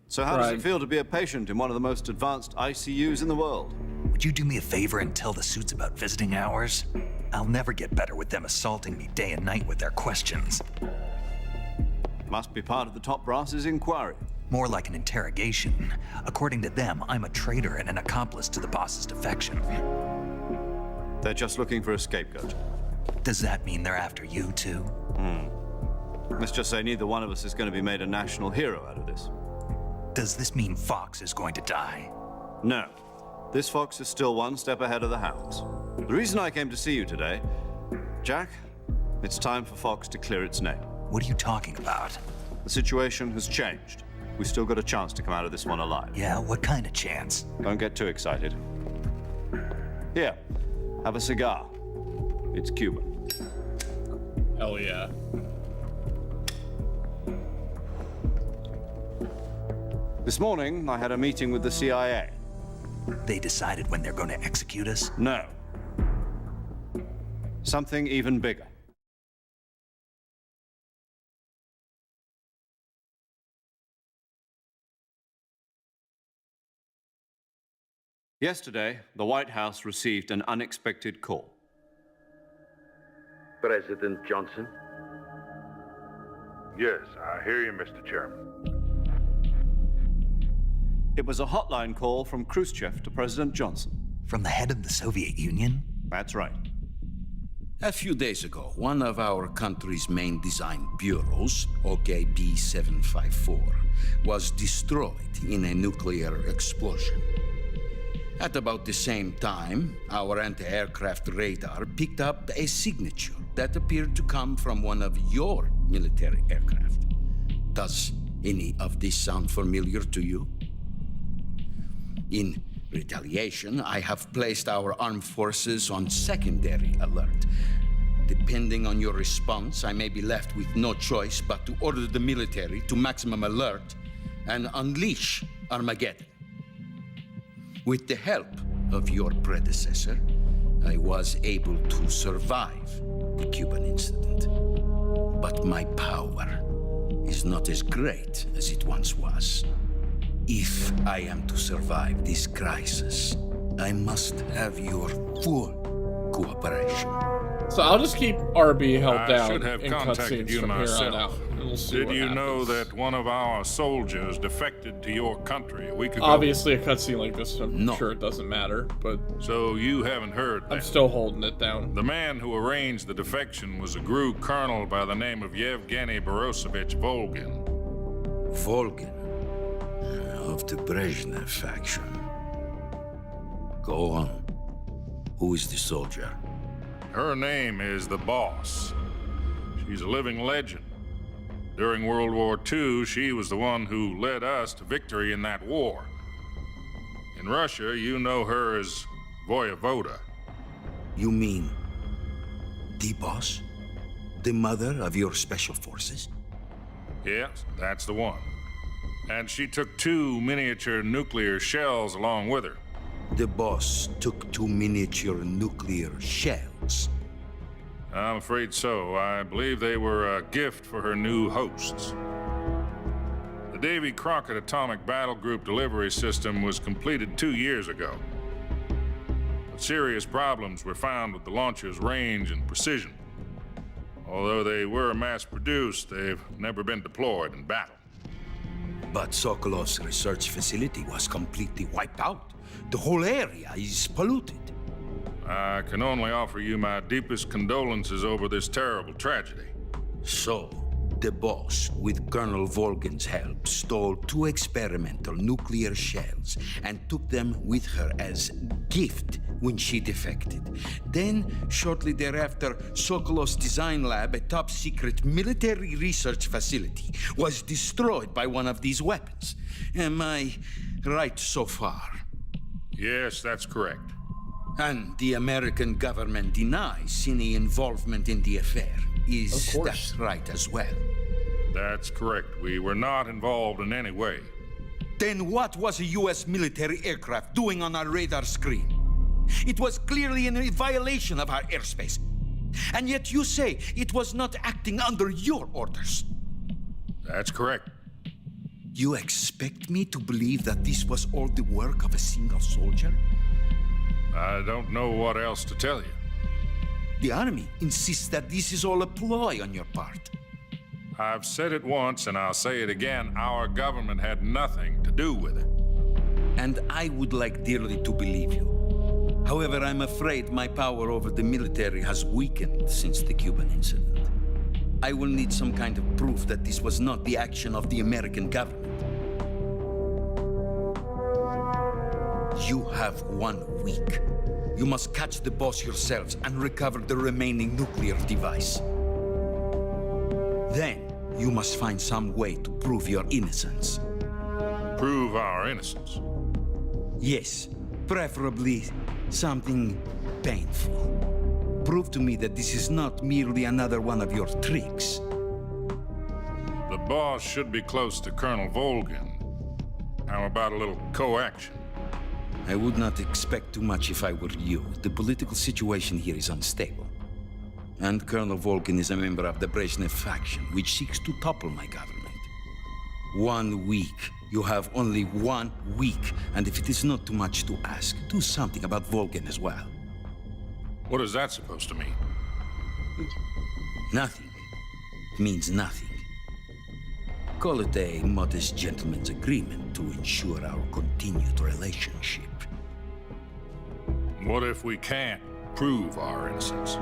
So how does it feel to be a patient in one of the most advanced ICUs in the world? Would you do me a favor and tell the suits about visiting hours? I'll never get better with them assaulting me day and night with their questions. Must be part of the top brass's inquiry. More like an interrogation. According to them, I'm a traitor and an accomplice to the boss's defection. They're just looking for a scapegoat. Does that mean they're after you, too? Let's just say neither one of us is going to be made a national hero out of this. Does this mean Fox is going to die? No. This fox is still one step ahead of the hounds. The reason I came to see you today, Jack, it's time for Fox to clear its name. What are you talking about? The situation has changed. We've still got a chance to come out of this one alive. Yeah, what kind of chance? Don't get too excited. Here, have a cigar. It's Cuban. Hell yeah. This morning, I had a meeting with the CIA. They decided when they're going to execute us? No. Something even bigger. Yesterday, the White House received an unexpected call. President Johnson? Yes, I hear you, Mr. Chairman. It was a hotline call from Khrushchev to President Johnson. From the head of the Soviet Union? That's right. A few days ago, one of our country's main design bureaus, OKB 754, was destroyed in a nuclear explosion. At about the same time, our anti-aircraft radar picked up a signature that appeared to come from one of your military aircraft. Does any of this sound familiar to you? In retaliation, I have placed our armed forces on secondary alert. Depending on your response, I may be left with no choice but to order the military to maximum alert and unleash Armageddon. With the help of your predecessor, I was able to survive the Cuban incident. But my power is not as great as it once was. If I am to survive this crisis, I must have your full cooperation. So I'll just keep RB held I down should have in contacted cutscenes you from here on myself. out. And we'll see Did what you know happens. that one of our soldiers defected to your country a week ago? Obviously, a cutscene like this, I'm sure it doesn't matter, but... So you haven't heard that? I'm still holding it down. The man who arranged the defection was a GRU colonel by the name of Yevgeny Borosovich Volgin. Volgin? Of the Brezhnev faction. Go on. Who is the soldier? Her name is the Boss. She's a living legend. During World War II, she was the one who led us to victory in that war. In Russia, you know her as Voyevoda. You mean the Boss? The mother of your special forces? Yes, that's the one. And she took 2 miniature nuclear shells along with her. The Boss took 2 miniature nuclear shells. I'm afraid so. I believe they were a gift for her new hosts. The Davy Crockett Atomic Battle Group delivery system was completed 2 years ago. But serious problems were found with the launcher's range and precision. Although they were mass-produced, they've never been deployed in battle. But Sokolov's research facility was completely wiped out. The whole area is polluted. I can only offer you my deepest condolences over this terrible tragedy. So, the Boss, with Colonel Volgin's help, stole 2 experimental nuclear shells and took them with her as gift when she defected. Then, shortly thereafter, Sokolov's design lab, a top-secret military research facility, was destroyed by one of these weapons. Am I right so far? Yes, that's correct. And the American government denies any involvement in the affair. Is that right as well? That's correct. We were not involved in any way. Then what was a U.S. military aircraft doing on our radar screen? It was clearly in a violation of our airspace. And yet you say it was not acting under your orders. That's correct. You expect me to believe that this was all the work of a single soldier? I don't know what else to tell you. The Army insists that this is all a ploy on your part. I've said it once and I'll say it again. Our government had nothing to do with it. And I would like dearly to believe you. However, I'm afraid my power over the military has weakened since the Cuban incident. I will need some kind of proof that this was not the action of the American government. You have 1 week. You must catch the Boss yourselves and recover the remaining nuclear device. Then, you must find some way to prove your innocence. Prove our innocence? Yes, preferably Something painful. Prove to me that this is not merely another one of your tricks. The boss should be close to Colonel Volgin. How about a little co-action? I would not expect too much if I were you. The political situation here is unstable. And Colonel Volgin is a member of the Brezhnev faction, which seeks to topple my government. 1 week. You have only 1 week. And if it is not too much to ask, do something about Volgin as well. What is that supposed to mean? Nothing. It means nothing. Call it a modest gentleman's agreement to ensure our continued relationship. What if we can't prove our innocence?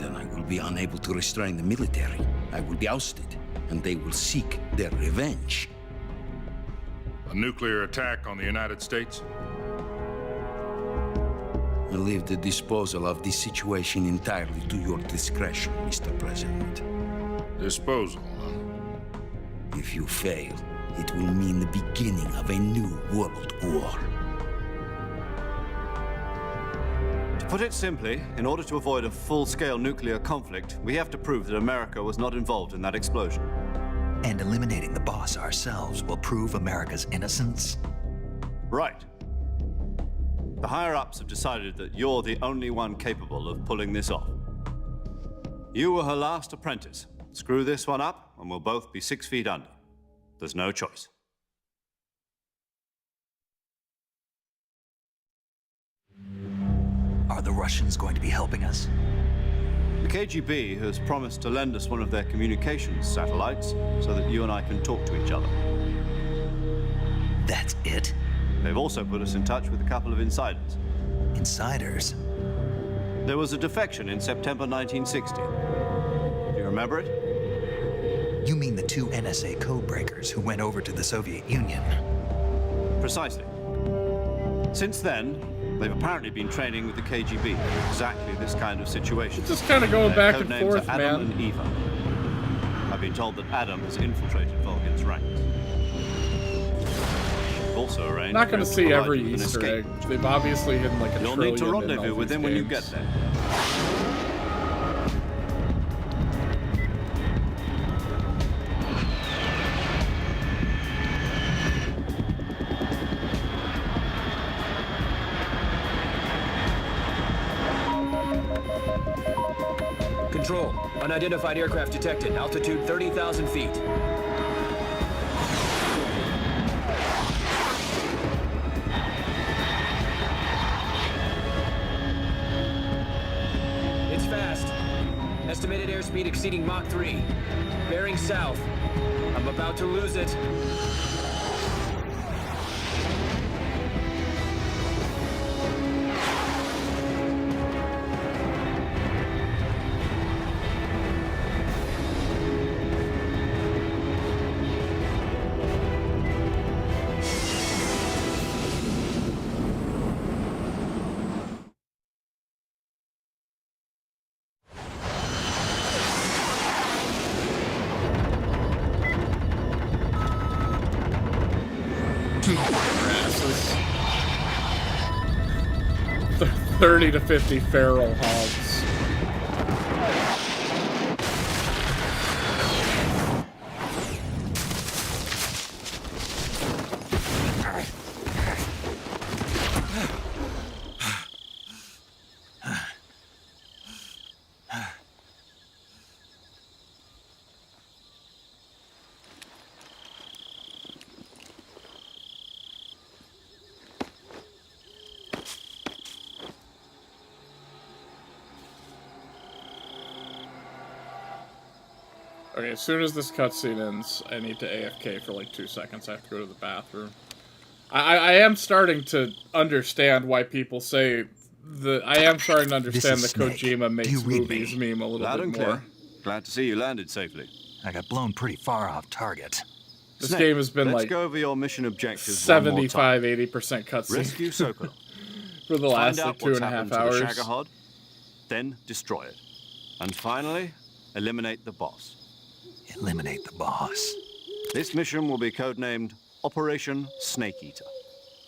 Then I will be unable to restrain the military. I will be ousted, and they will seek their revenge. A nuclear attack on the United States? I leave the disposal of this situation entirely to your discretion, Mr. President. Disposal, huh? If you fail, it will mean the beginning of a new world war. To put it simply, in order to avoid a full-scale nuclear conflict, we have to prove that America was not involved in that explosion. And eliminating the boss ourselves will prove America's innocence? Right. The higher-ups have decided that you're the only one capable of pulling this off. You were her last apprentice. Screw this one up, and we'll both be 6 feet under. There's no choice. Are the Russians going to be helping us? The KGB has promised to lend us one of their communications satellites so that you and I can talk to each other. That's it? They've also put us in touch with a couple of insiders. Insiders? There was a defection in September 1960. Do you remember it? You mean the 2 NSA codebreakers who went over to the Soviet Union? Precisely. Since then, they've apparently been training with the KGB in exactly this kind of situation. Just kind of going back and codenames forth, are Adam man. and Eva. I've been told that Adam has infiltrated Volgin's ranks. They've also arranged. Not going to for him see provide every you with an Easter egg. escape. They've obviously hidden like a You'll trillion need to in all rendezvous with these him when you games. get there. Control. Unidentified aircraft detected. Altitude 30,000 feet. It's fast. Estimated airspeed exceeding Mach 3. Bearing south. I'm about to lose it. Asses. 30 to 50 feral hogs. Okay, as soon as this cutscene ends, I need to AFK for like 2 seconds. I have to go to the bathroom. I am starting to understand why people say I am starting to understand the Snake. Kojima Do you makes read movies me? meme a little Loud bit and more. clear. Glad to see you landed safely. I got blown pretty far off target. This Snake, game has been let's like go over your mission objectives one more time. 75-80% cutscene Rescue Sokolov. for the last Find like out what's 2.5 happened to hours. the Shagohod, then destroy it. And finally, eliminate the boss. Eliminate the boss. This mission will be codenamed Operation Snake Eater.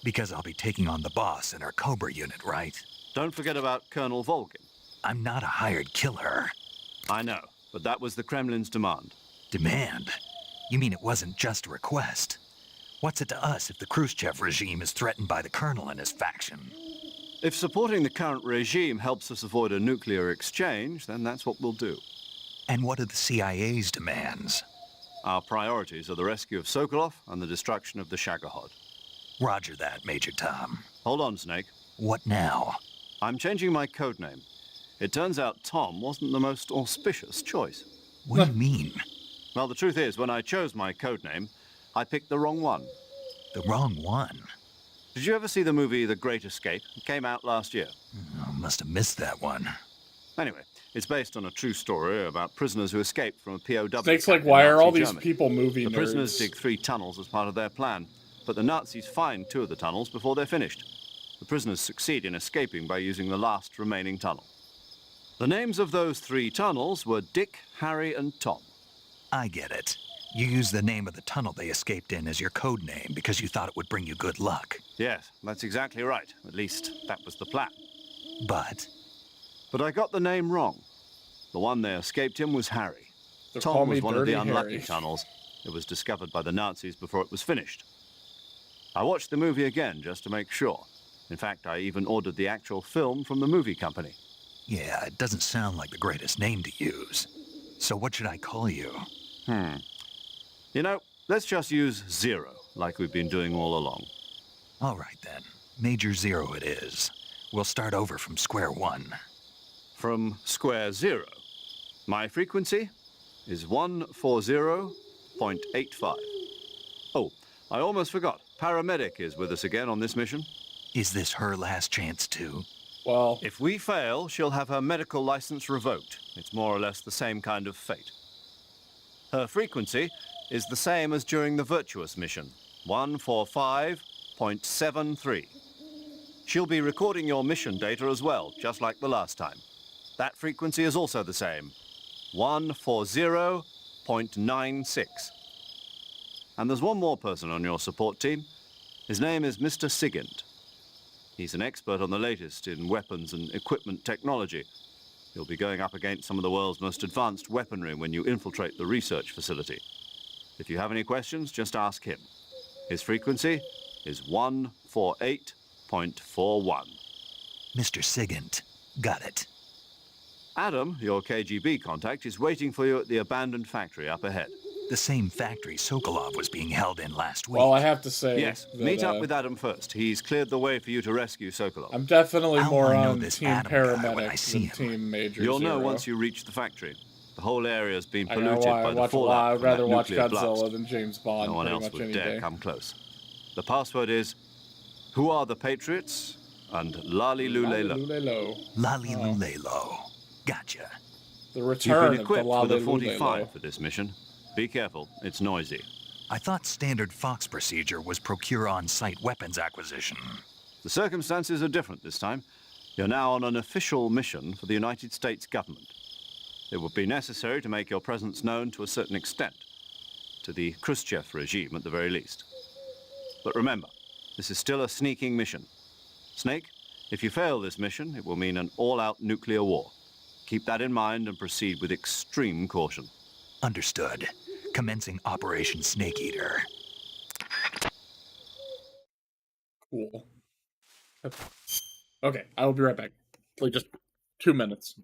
Because I'll be taking on the boss in our Cobra unit, right? Don't forget about Colonel Volgin. I'm not a hired killer. I know, but that was the Kremlin's demand. Demand? You mean it wasn't just a request? What's it to us if the Khrushchev regime is threatened by the Colonel and his faction? If supporting the current regime helps us avoid a nuclear exchange, then that's what we'll do. And what are the CIA's demands? Our priorities are the rescue of Sokolov and the destruction of the Shagohod. Roger that, Major Tom. Hold on, Snake. What now? I'm changing my codename. It turns out Tom wasn't the most auspicious choice. What do you mean? Well, the truth is, when I chose my codename, I picked the wrong one. The wrong one? Did you ever see the movie The Great Escape? It came out last year. Oh, must have missed that one. Anyway, it's based on a true story about prisoners who escaped from a POW. Snake's like, camp in why are Nazi all these Germany. people movie The nerds? prisoners dig 3 tunnels as part of their plan, but the Nazis find 2 of the tunnels before they're finished. The prisoners succeed in escaping by using the last remaining tunnel. The names of those 3 tunnels were Dick, Harry, and Tom. I get it. You used the name of the tunnel they escaped in as your code name because you thought it would bring you good luck. Yes, that's exactly right. At least, that was the plan. But I got the name wrong. The one they escaped in was Harry. So call Tom me was one of the Dirty unlucky Harry. tunnels. It was discovered by the Nazis before it was finished. I watched the movie again just to make sure. In fact, I even ordered the actual film from the movie company. yeah, it doesn't sound like the greatest name to use. So what should I call you? You know, let's just use Zero, like we've been doing all along. All right then. Major Zero it is. We'll start over from square one. From square 0. My frequency is 140.85. Oh, I almost forgot. Paramedic is with us again on this mission. Is this her last chance too? Well, If we fail, she'll have her medical license revoked. It's more or less the same kind of fate. Her frequency is the same as during the Virtuous mission, 145.73. She'll be recording your mission data as well, just like the last time. That frequency is also the same, 140.96. And there's one more person on your support team. His name is Mr. Sigint. He's an expert on the latest in weapons and equipment technology. You'll be going up against some of the world's most advanced weaponry when you infiltrate the research facility. If you have any questions, just ask him. His frequency is 148.41. Mr. Sigint. Got it. Adam, your KGB contact, is waiting for you at the abandoned factory up ahead. The same factory Sokolov was being held in last week. well, I have to say, Yes, that, meet up with Adam first. He's cleared the way for you to rescue Sokolov. I'm definitely How more will I know on this Team Adam guy when I Paramedic see than him? Team Major You'll know Zero. once you reach the factory. The whole area's been I know polluted why. by I the watch a lot. fallout I'd from rather that watch nuclear Godzilla blast. than James Bond. No one pretty else much would any dare day. come close. The password is, who are the Patriots? And Lali Lulelo. Lulelo. Lali Lulelo. Gotcha. The You've return been of the equipped with a Lale 45 for this mission. Be careful, it's noisy. I thought standard Fox procedure was procure on-site weapons acquisition. The circumstances are different this time. You're now on an official mission for the United States government. It would be necessary to make your presence known to a certain extent, to the Khrushchev regime at the very least. But remember, this is still a sneaking mission. Snake, if you fail this mission, it will mean an all-out nuclear war. Keep that in mind and proceed with extreme caution. Understood. Commencing Operation Snake Eater. Cool. Okay, I will be right back. Like just 2 minutes.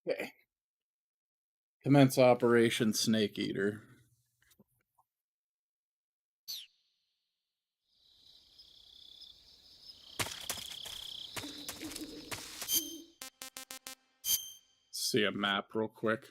Okay. Commence Operation Snake Eater. See a map real quick.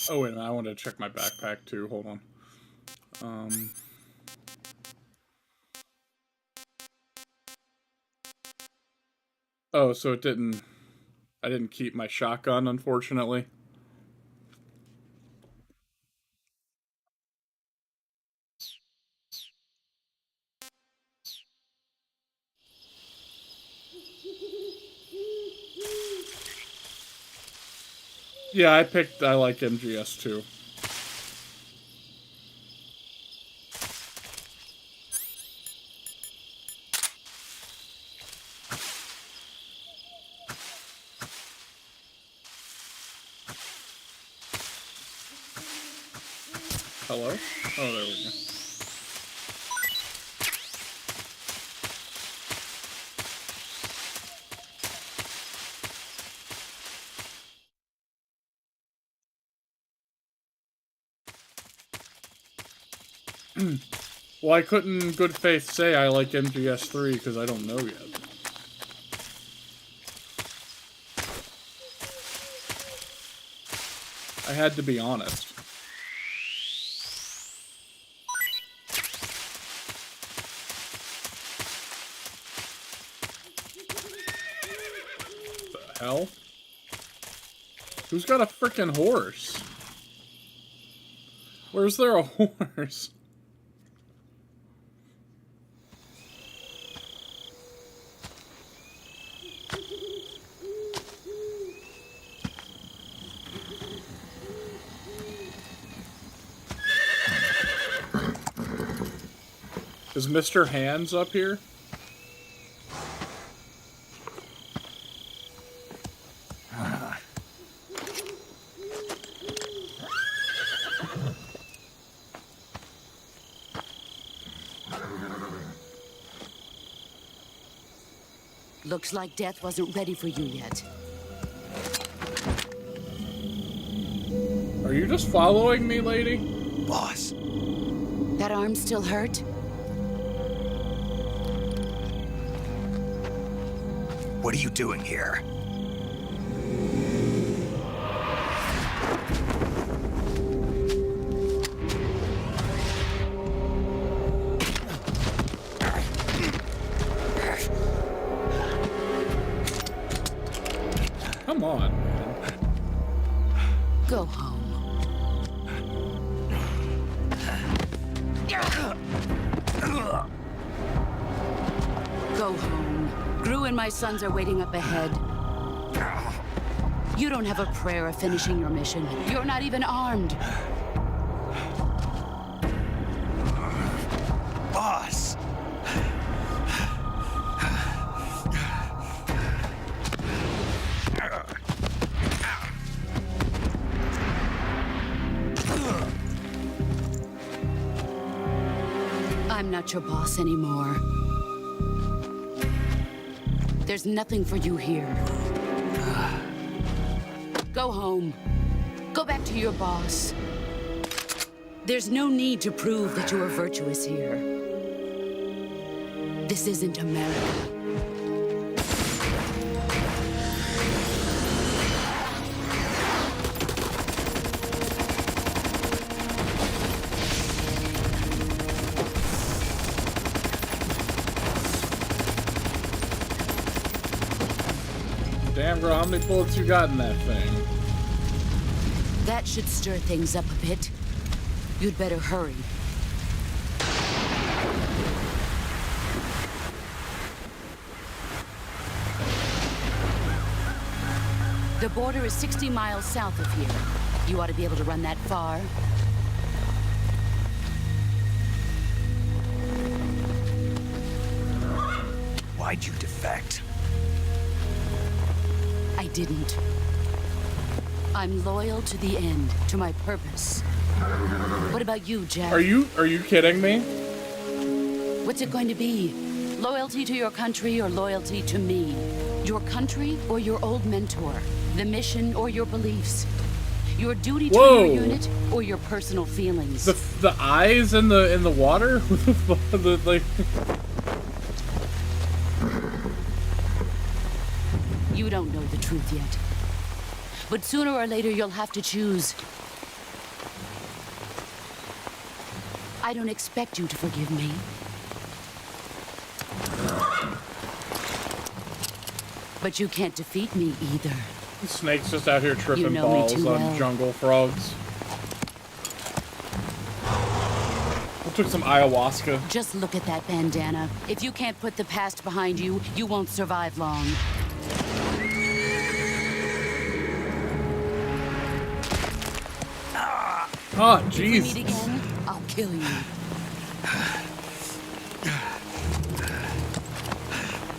Oh, wait a minute. I want to check my backpack too. Hold on. Oh, so it didn't... I didn't keep my shotgun, unfortunately. Yeah, I like MGS too. Hello? Oh, there we go. Well, I couldn't in good faith say I like MGS3 because I don't know yet. I had to be honest. The hell? Who's got a frickin' horse? Where's there a horse? Is Mr. Hands up here? Looks like death wasn't ready for you yet. Are you just following me, lady? Boss. That arm still hurt? What are you doing here? Come on, man. Go home. Go home. Gru and my sons are waiting up ahead. You don't have a prayer of finishing your mission. You're not even armed. Boss! I'm not your boss anymore. There's nothing for you here. Go home. Go back to your boss. There's no need to prove that you are virtuous here. This isn't America. Damn, girl, how many bullets you got in that thing? That should stir things up a bit. You'd better hurry. The border is 60 miles south of here. You ought to be able to run that far. Why'd you defect? I didn't. I'm loyal to the end, to my purpose. What about you, Jack? Are you kidding me? What's it going to be? Loyalty to your country or loyalty to me? Your country or your old mentor? The mission or your beliefs? Your duty to Whoa. your unit or your personal feelings? The eyes in the water? Like... You don't know the truth yet. But sooner or later you'll have to choose. I don't expect you to forgive me. But you can't defeat me either. Snake's just out here tripping You know me balls too on well. jungle frogs. I took some ayahuasca. Just look at that bandana. If you can't put the past behind you, you won't survive long. Oh, If we jeez. meet again, I'll kill you.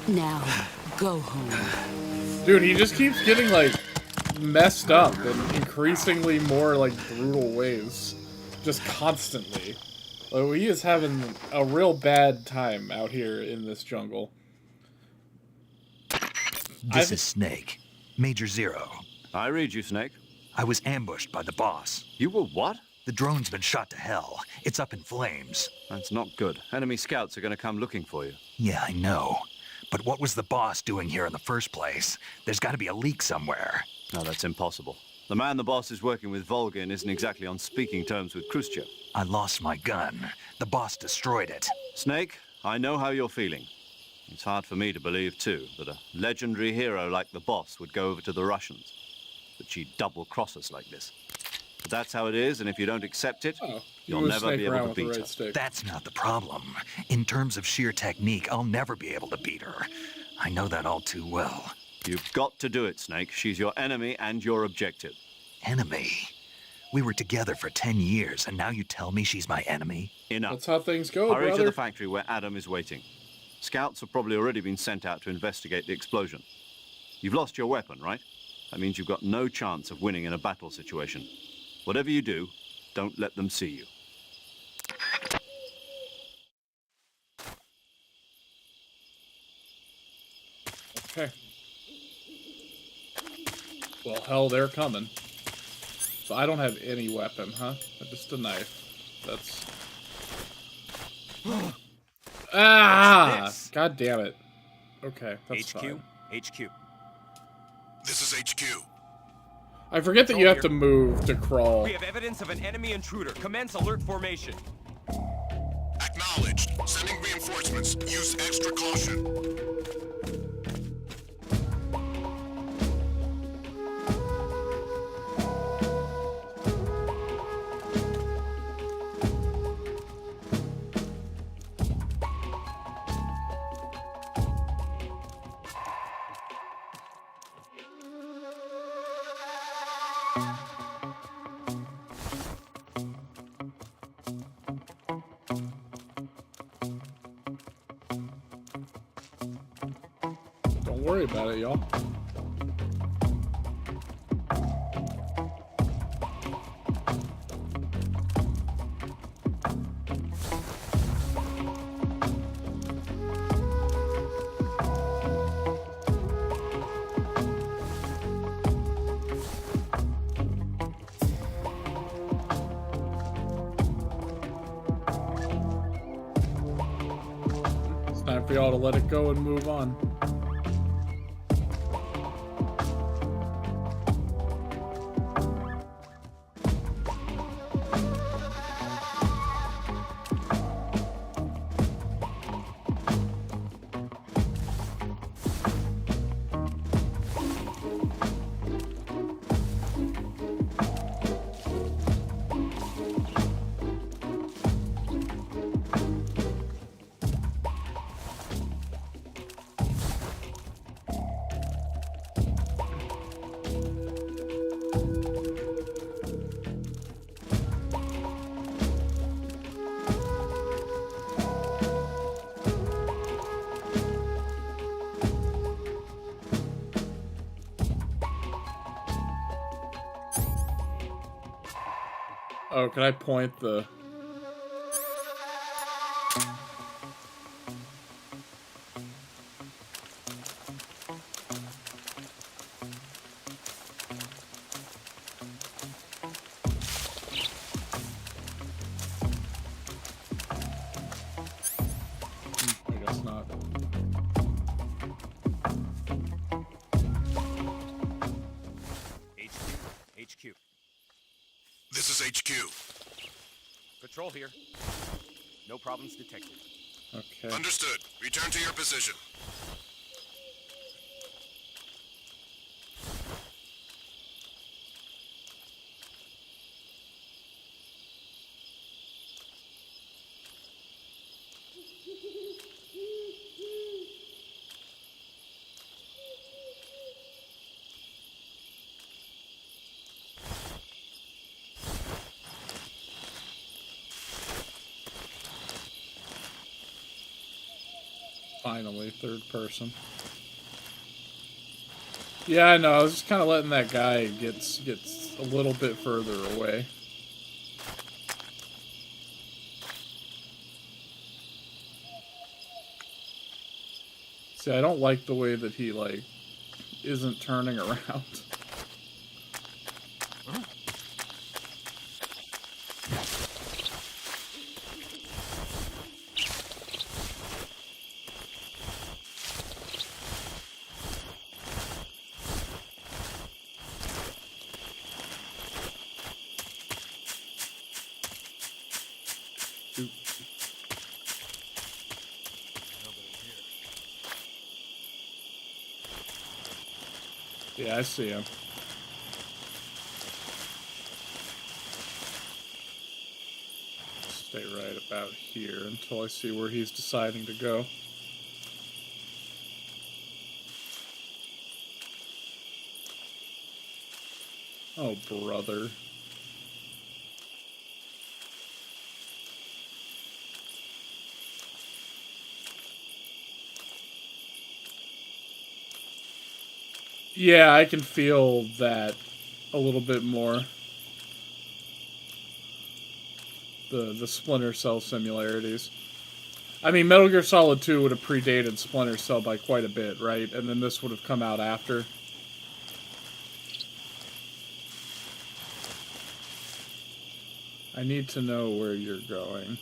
Now, go home. Dude, he just keeps getting, like, messed up in increasingly more, like, brutal ways. Just constantly. Like, he is having a real bad time out here in this jungle. This is Snake. Major Zero. I read you, Snake. I was ambushed by the boss. You were what? The drone's been shot to hell. It's up in flames. That's not good. Enemy scouts are going to come looking for you. Yeah, I know. But what was the boss doing here in the first place? There's got to be a leak somewhere. No, that's impossible. The man the boss is working with, Volgin, isn't exactly on speaking terms with Khrushchev. I lost my gun. The boss destroyed it. Snake, I know how you're feeling. It's hard for me to believe, too, that a legendary hero like the boss would go over to the Russians. That she'd double-cross us like this. But that's how it is, and if you don't accept it, you'll never be able to beat her. That's not the problem. In terms of sheer technique, I'll never be able to beat her. I know that all too well. You've got to do it, Snake. She's your enemy and your objective. Enemy? We were together for 10 years, and now you tell me she's my enemy? Enough. That's how things go, Hurry to brother. the factory where Adam is waiting. Scouts have probably already been sent out to investigate the explosion. You've lost your weapon, right? That means you've got no chance of winning in a battle situation. Whatever you do, don't let them see you. Okay. Well, hell, they're coming. So I don't have any weapon, huh? Just a knife. That's... Ah! God damn it. Okay, that's HQ, fine. HQ. This is HQ. I forget that you have to move to crawl. We have evidence of an enemy intruder. Commence alert formation. Acknowledged. Sending reinforcements. Use extra caution. Don't worry about it, y'all. It's time for y'all to let it go and move on. Oh, can I point the... I guess not. HQ. This is HQ. Patrol here. No problems detected. Okay. Understood. Return to your position. Finally, third person. Yeah, I know. I was just kind of letting that guy get a little bit further away. See, I don't like the way that he, like, isn't turning around. Yeah, I see him. Stay right about here until I see where he's deciding to go. Oh, brother. Yeah, I can feel that a little bit more. The Splinter Cell similarities. I mean, Metal Gear Solid 2 would have predated Splinter Cell by quite a bit, right? And then this would have come out after. I need to know where you're going.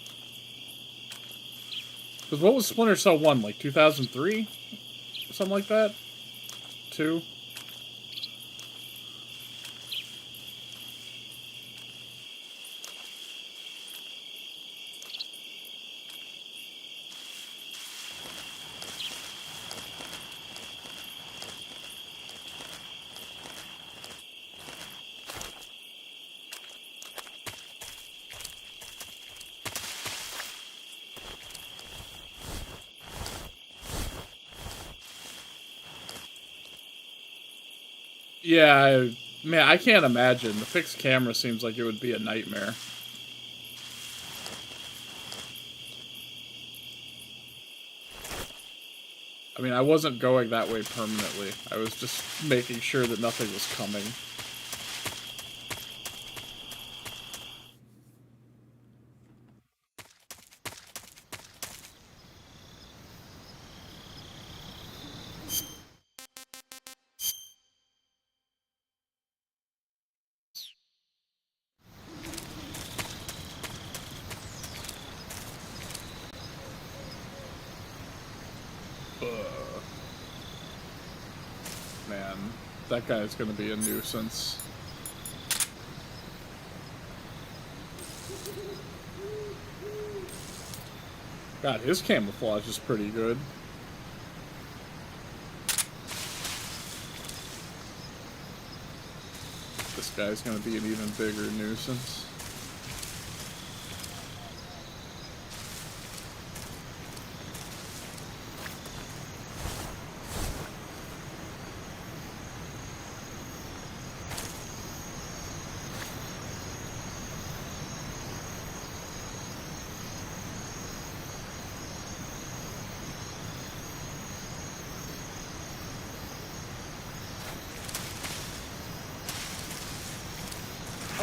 Because what was Splinter Cell 1, like 2003? Something like that? 2? Yeah, man, I can't imagine. The fixed camera seems like it would be a nightmare. I mean, I wasn't going that way permanently. I was just making sure that nothing was coming. Man, that guy's gonna be a nuisance. God, his camouflage is pretty good. This guy's gonna be an even bigger nuisance.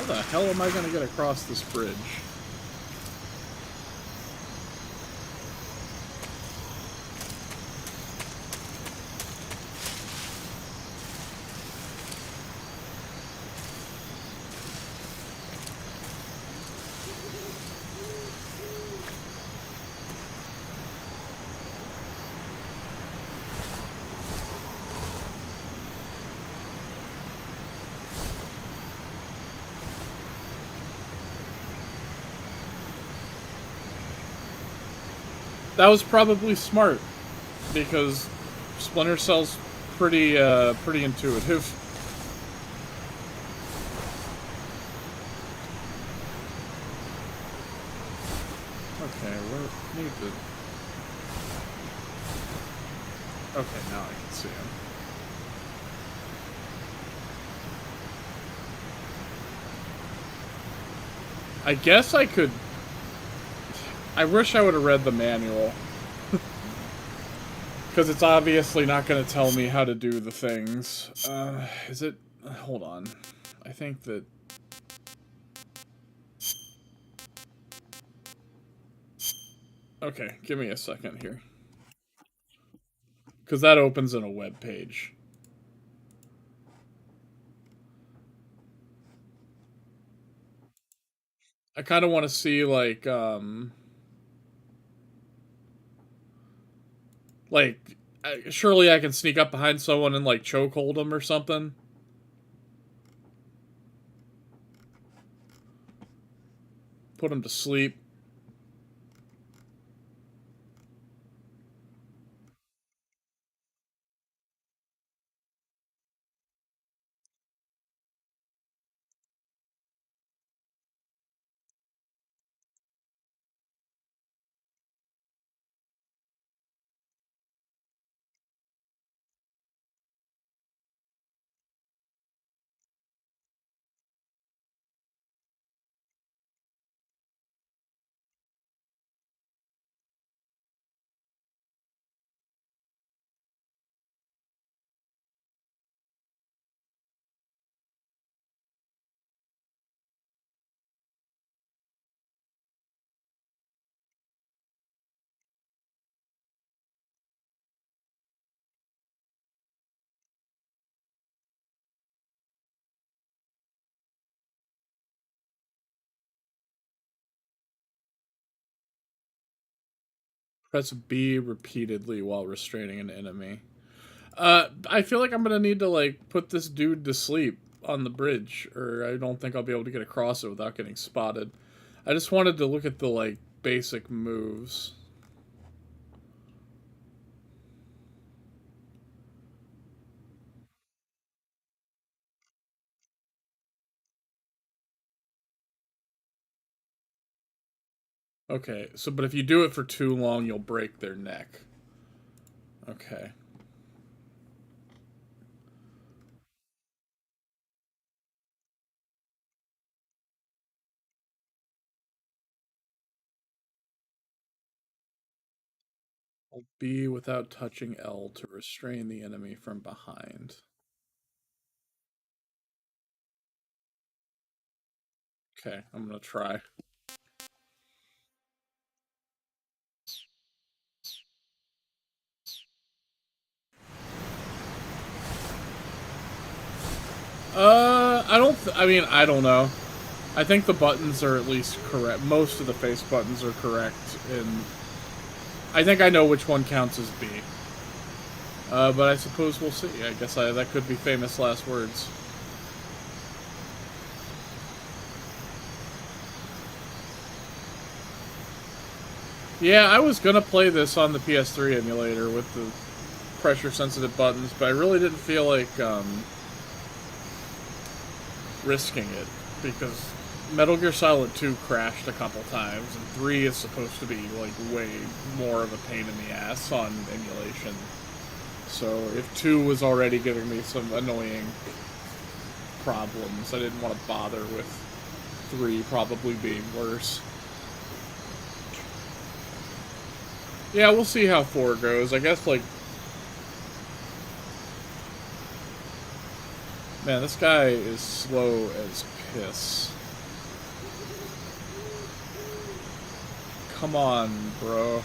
How the hell am I gonna get across this bridge? That was probably smart, because Splinter Cell's pretty intuitive. Okay, we need to... Okay, now I can see him. I guess I could... I wish I would have read the manual. Because it's obviously not going to tell me how to do the things. Is it... Hold on. I think that... Okay, give me a second here. Because that opens in a web page. I kind of want to see, like, surely I can sneak up behind someone and, like, chokehold them or something. Put them to sleep. Press B repeatedly while restraining an enemy. I feel like I'm gonna need to, like, put this dude to sleep on the bridge, or I don't think I'll be able to get across it without getting spotted. I just wanted to look at the, like, basic moves. Okay, so, but if you do it for too long, you'll break their neck. Okay. Hold B without touching L to restrain the enemy from behind. Okay, I'm gonna try. I don't know. I think the buttons are at least correct. Most of the face buttons are correct, and I think I know which one counts as B. But I suppose we'll see. I guess that could be famous last words. Yeah, I was gonna play this on the PS3 emulator with the pressure-sensitive buttons, but I really didn't feel like, risking it, because Metal Gear Solid 2 crashed a couple times, and 3 is supposed to be, like, way more of a pain in the ass on emulation. So, if 2 was already giving me some annoying problems, I didn't want to bother with 3 probably being worse. Yeah, we'll see how 4 goes. I guess, like... Man, this guy is slow as piss. come on, bro.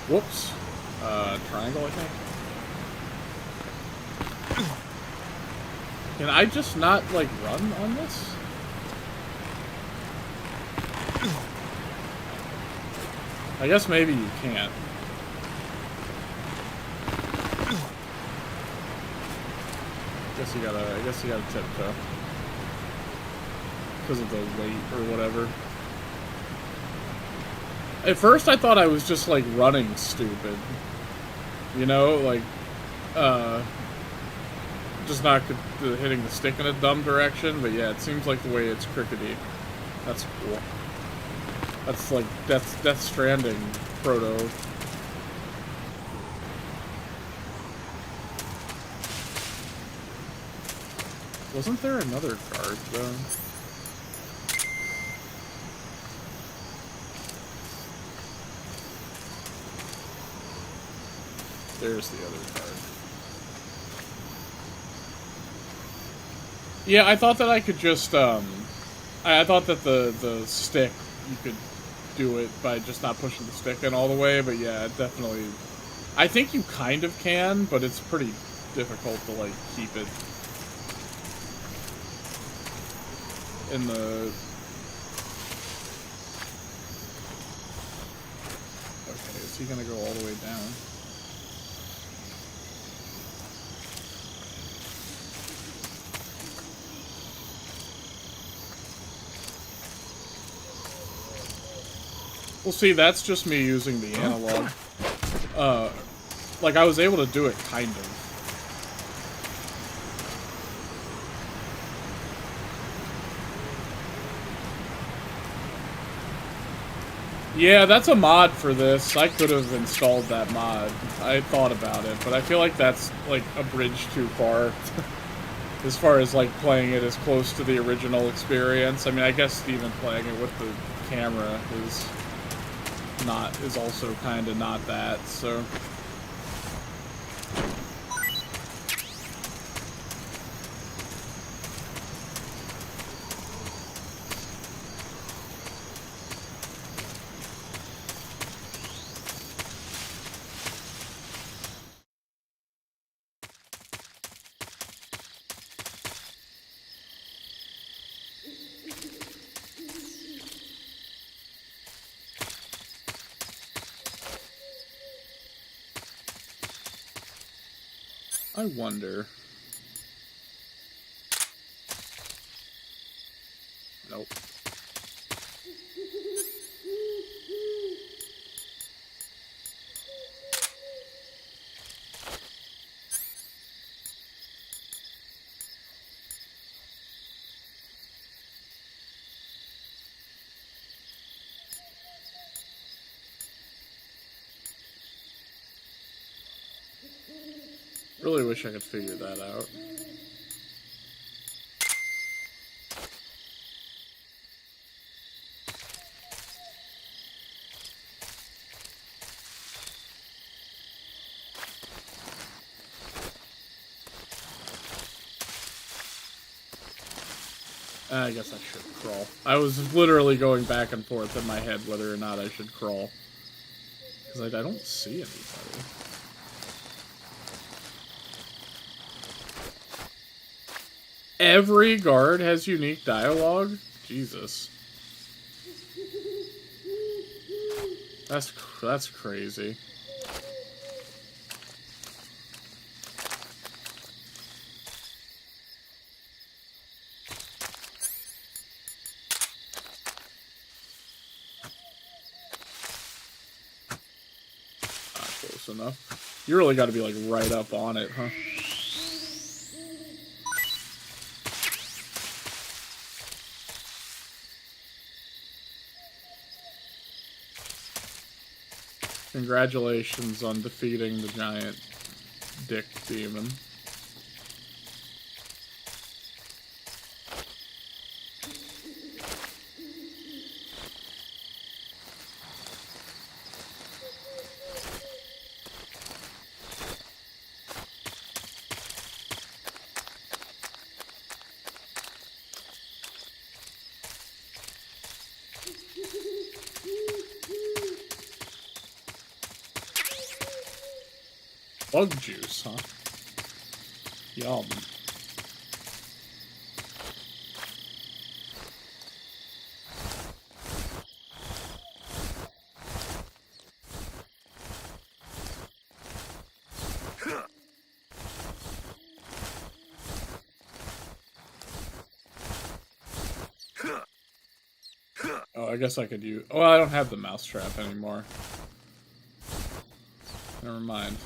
Whoops. Triangle, I think. Can I just not, like, run on this? I guess maybe you can't. I guess you gotta tiptoe. Because of the weight or whatever. At first I thought I was just, like, running stupid. You know, like, just not hitting the stick in a dumb direction, but yeah, it seems like the way it's crickety. That's cool. That's like Death Stranding proto. Wasn't there another guard, though? There's the other card. Yeah, I thought that I could just, I thought that the stick, you could do it by just not pushing the stick in all the way, but yeah, definitely. I think you kind of can, but it's pretty difficult to, like, keep it in the... Okay, is he gonna go all the way down? Well, see, that's just me using the analog. Like, I was able to do it, kind of. Yeah, that's a mod for this. I could have installed that mod. I thought about it, but I feel like that's, like, a bridge too far. As far as, like, playing it as close to the original experience. I mean, I guess even playing it with the camera is also kind of not that, so... I wonder. Nope. Really wish I could figure that out. I guess I should crawl. I was literally going back and forth in my head whether or not I should crawl. Because I don't see anybody. Every guard has unique dialogue? Jesus. That's crazy. Not close enough. You really got to be like right up on it, huh? Congratulations on defeating the giant dick demon. Bug juice, huh? Yum. Oh, I guess I could use... Oh, I don't have the mousetrap anymore. Never mind.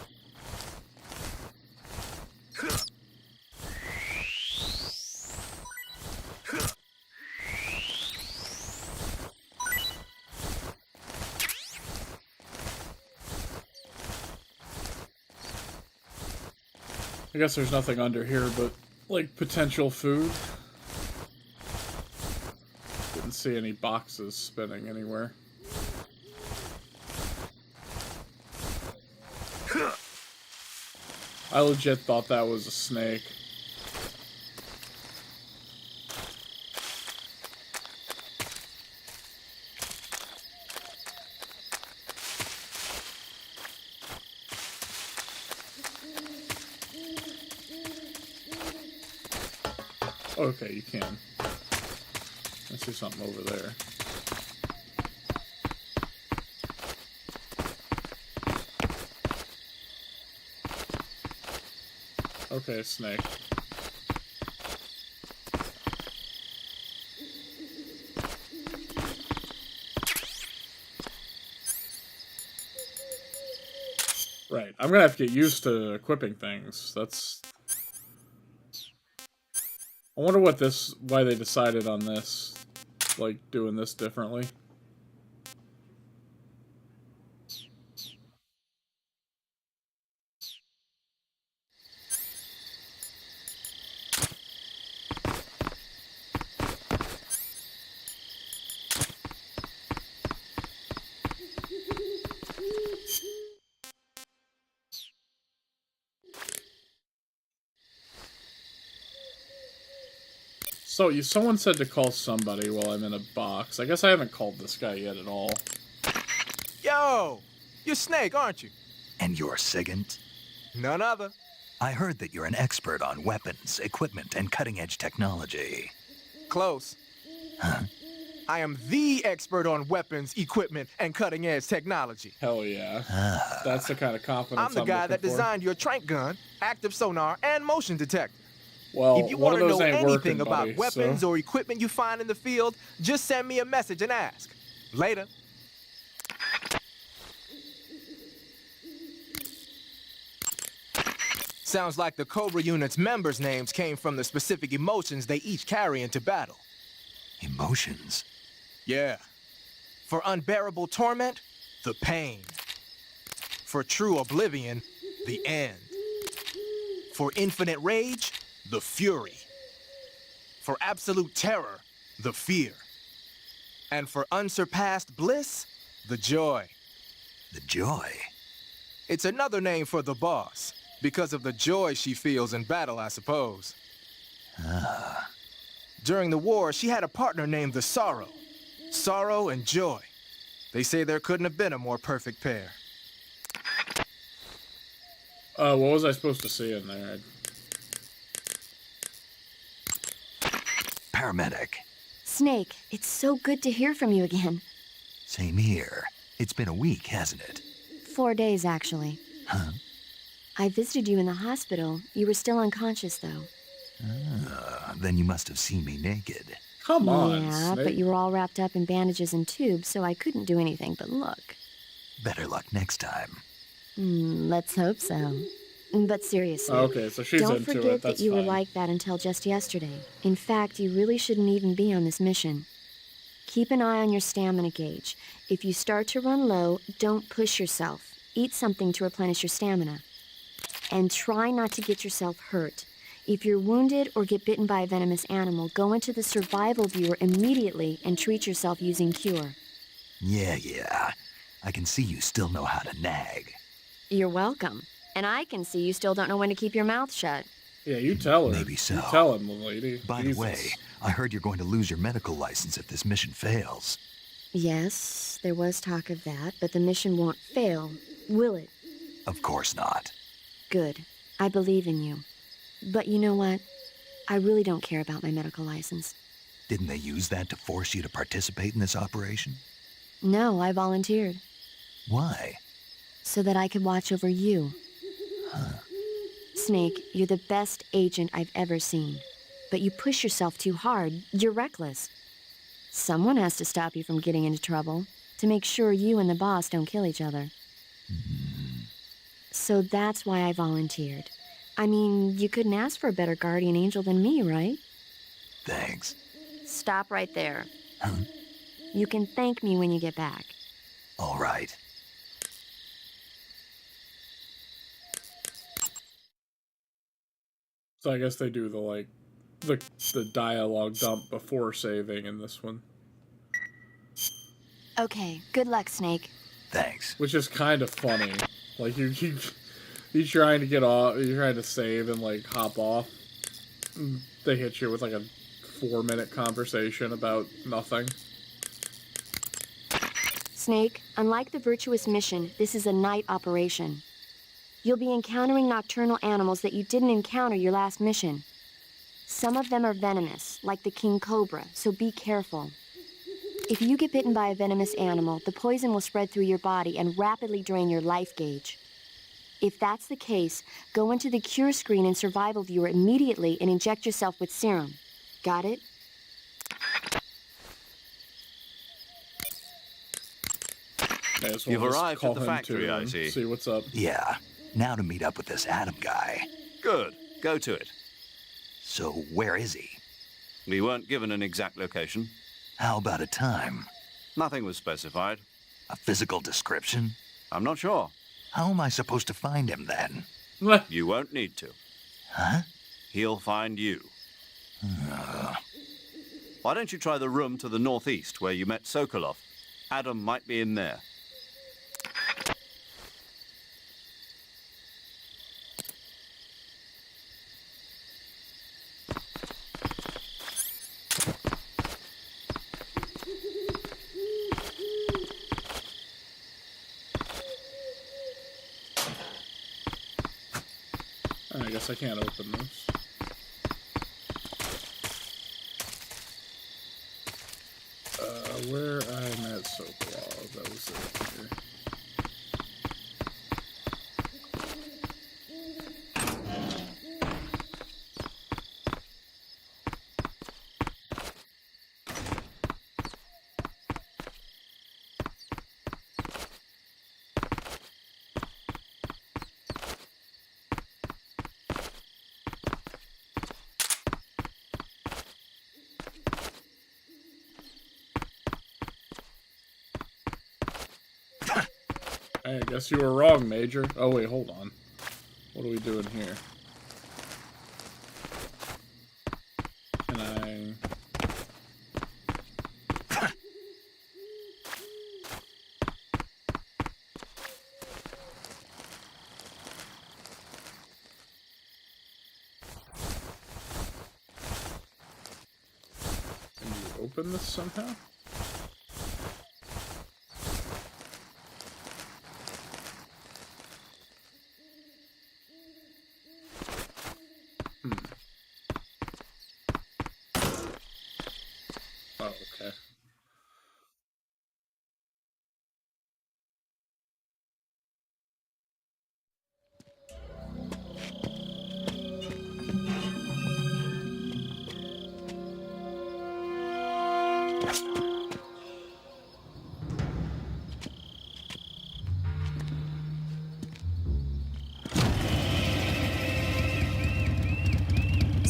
I guess there's nothing under here but, like, potential food. Didn't see any boxes spinning anywhere. I legit thought that was a snake. Okay, you can. I see something over there. Okay, snake. Right, I'm gonna have to get used to equipping things. That's... I wonder what this, why they decided on this, like, doing this differently. So, someone said to call somebody while I'm in a box. I guess I haven't called this guy yet at all. Yo! You're Snake, aren't you? And you're Sigint? None other. I heard that you're an expert on weapons, equipment, and cutting-edge technology. Close. Huh? I am the expert on weapons, equipment, and cutting-edge technology. Hell yeah. That's the kind of confidence I'm the guy that looking for. designed your trank gun, active sonar, and motion detector. Well, if you one want of to those know ain't anything working, about buddy, weapons so. or equipment you find in the field, just send me a message and ask. Later. Sounds like the Cobra unit's members' names came from the specific emotions they each carry into battle. Emotions? Yeah. For unbearable torment, the pain. For true oblivion, the end. For infinite rage, the fury. For absolute terror, the fear. And for unsurpassed bliss, the joy. The joy? It's another name for the boss, because of the joy she feels in battle, I suppose. Ah. During the war, she had a partner named the Sorrow. Sorrow and joy. They say there couldn't have been a more perfect pair. What was I supposed to see in there? Paramedic. Snake, it's so good to hear from you again. Same here. It's been a week, hasn't it? 4 days, actually. Huh? I visited you in the hospital. You were still unconscious, though. Then you must have seen me naked. Come on, Yeah, Snake. but you were all wrapped up in bandages and tubes, so I couldn't do anything but look. Better luck next time. Let's hope so. But seriously, Okay, so she's don't into forget it. that That's you were fine. like that until just yesterday. In fact, you really shouldn't even be on this mission. Keep an eye on your stamina gauge. If you start to run low, don't push yourself. Eat something to replenish your stamina. And try not to get yourself hurt. If you're wounded or get bitten by a venomous animal, go into the survival viewer immediately and treat yourself using Cure. Yeah. I can see you still know how to nag. You're welcome. And I can see you still don't know when to keep your mouth shut. Yeah, you tell her. Maybe so. You tell him, lady. By Jesus. the way, I heard you're going to lose your medical license if this mission fails. Yes, there was talk of that, but the mission won't fail, will it? Of course not. Good. I believe in you. But you know what? I really don't care about my medical license. Didn't they use that to force you to participate in this operation? No, I volunteered. Why? So that I could watch over you. Snake, you're the best agent I've ever seen. But you push yourself too hard. You're reckless. Someone has to stop you from getting into trouble, to make sure you and the boss don't kill each other. So that's why I volunteered. I mean, you couldn't ask for a better guardian angel than me, right? Thanks. Stop right there. Huh? You can thank me when you get back. All right. So I guess they do the dialogue dump before saving in this one. Okay, good luck, Snake. Thanks. Which is kind of funny. Like you trying to get off, you're trying to save and like hop off. They hit you with like a 4-minute conversation about nothing. Snake, unlike the Virtuous mission, this is a night operation. You'll be encountering nocturnal animals that you didn't encounter your last mission. Some of them are venomous, like the king cobra, so be careful. If you get bitten by a venomous animal, the poison will spread through your body and rapidly drain your life gauge. If that's the case, go into the cure screen and survival viewer immediately and inject yourself with serum. Got it? You've arrived at the factory, I see. See what's up. Yeah. Now to meet up with this Adam guy. Good. Go to it. So where is he? We weren't given an exact location. How about a time? Nothing was specified. A physical description? I'm not sure. How am I supposed to find him then? You won't need to. Huh? He'll find you. Why don't you try the room to the northeast where you met Sokolov? Adam might be in there. I guess I can't open this. Where I met Sokolov, that was it here. I guess you were wrong, Major. Oh, wait, hold on. What are we doing here? Can I... Can you open this somehow? Oh, okay.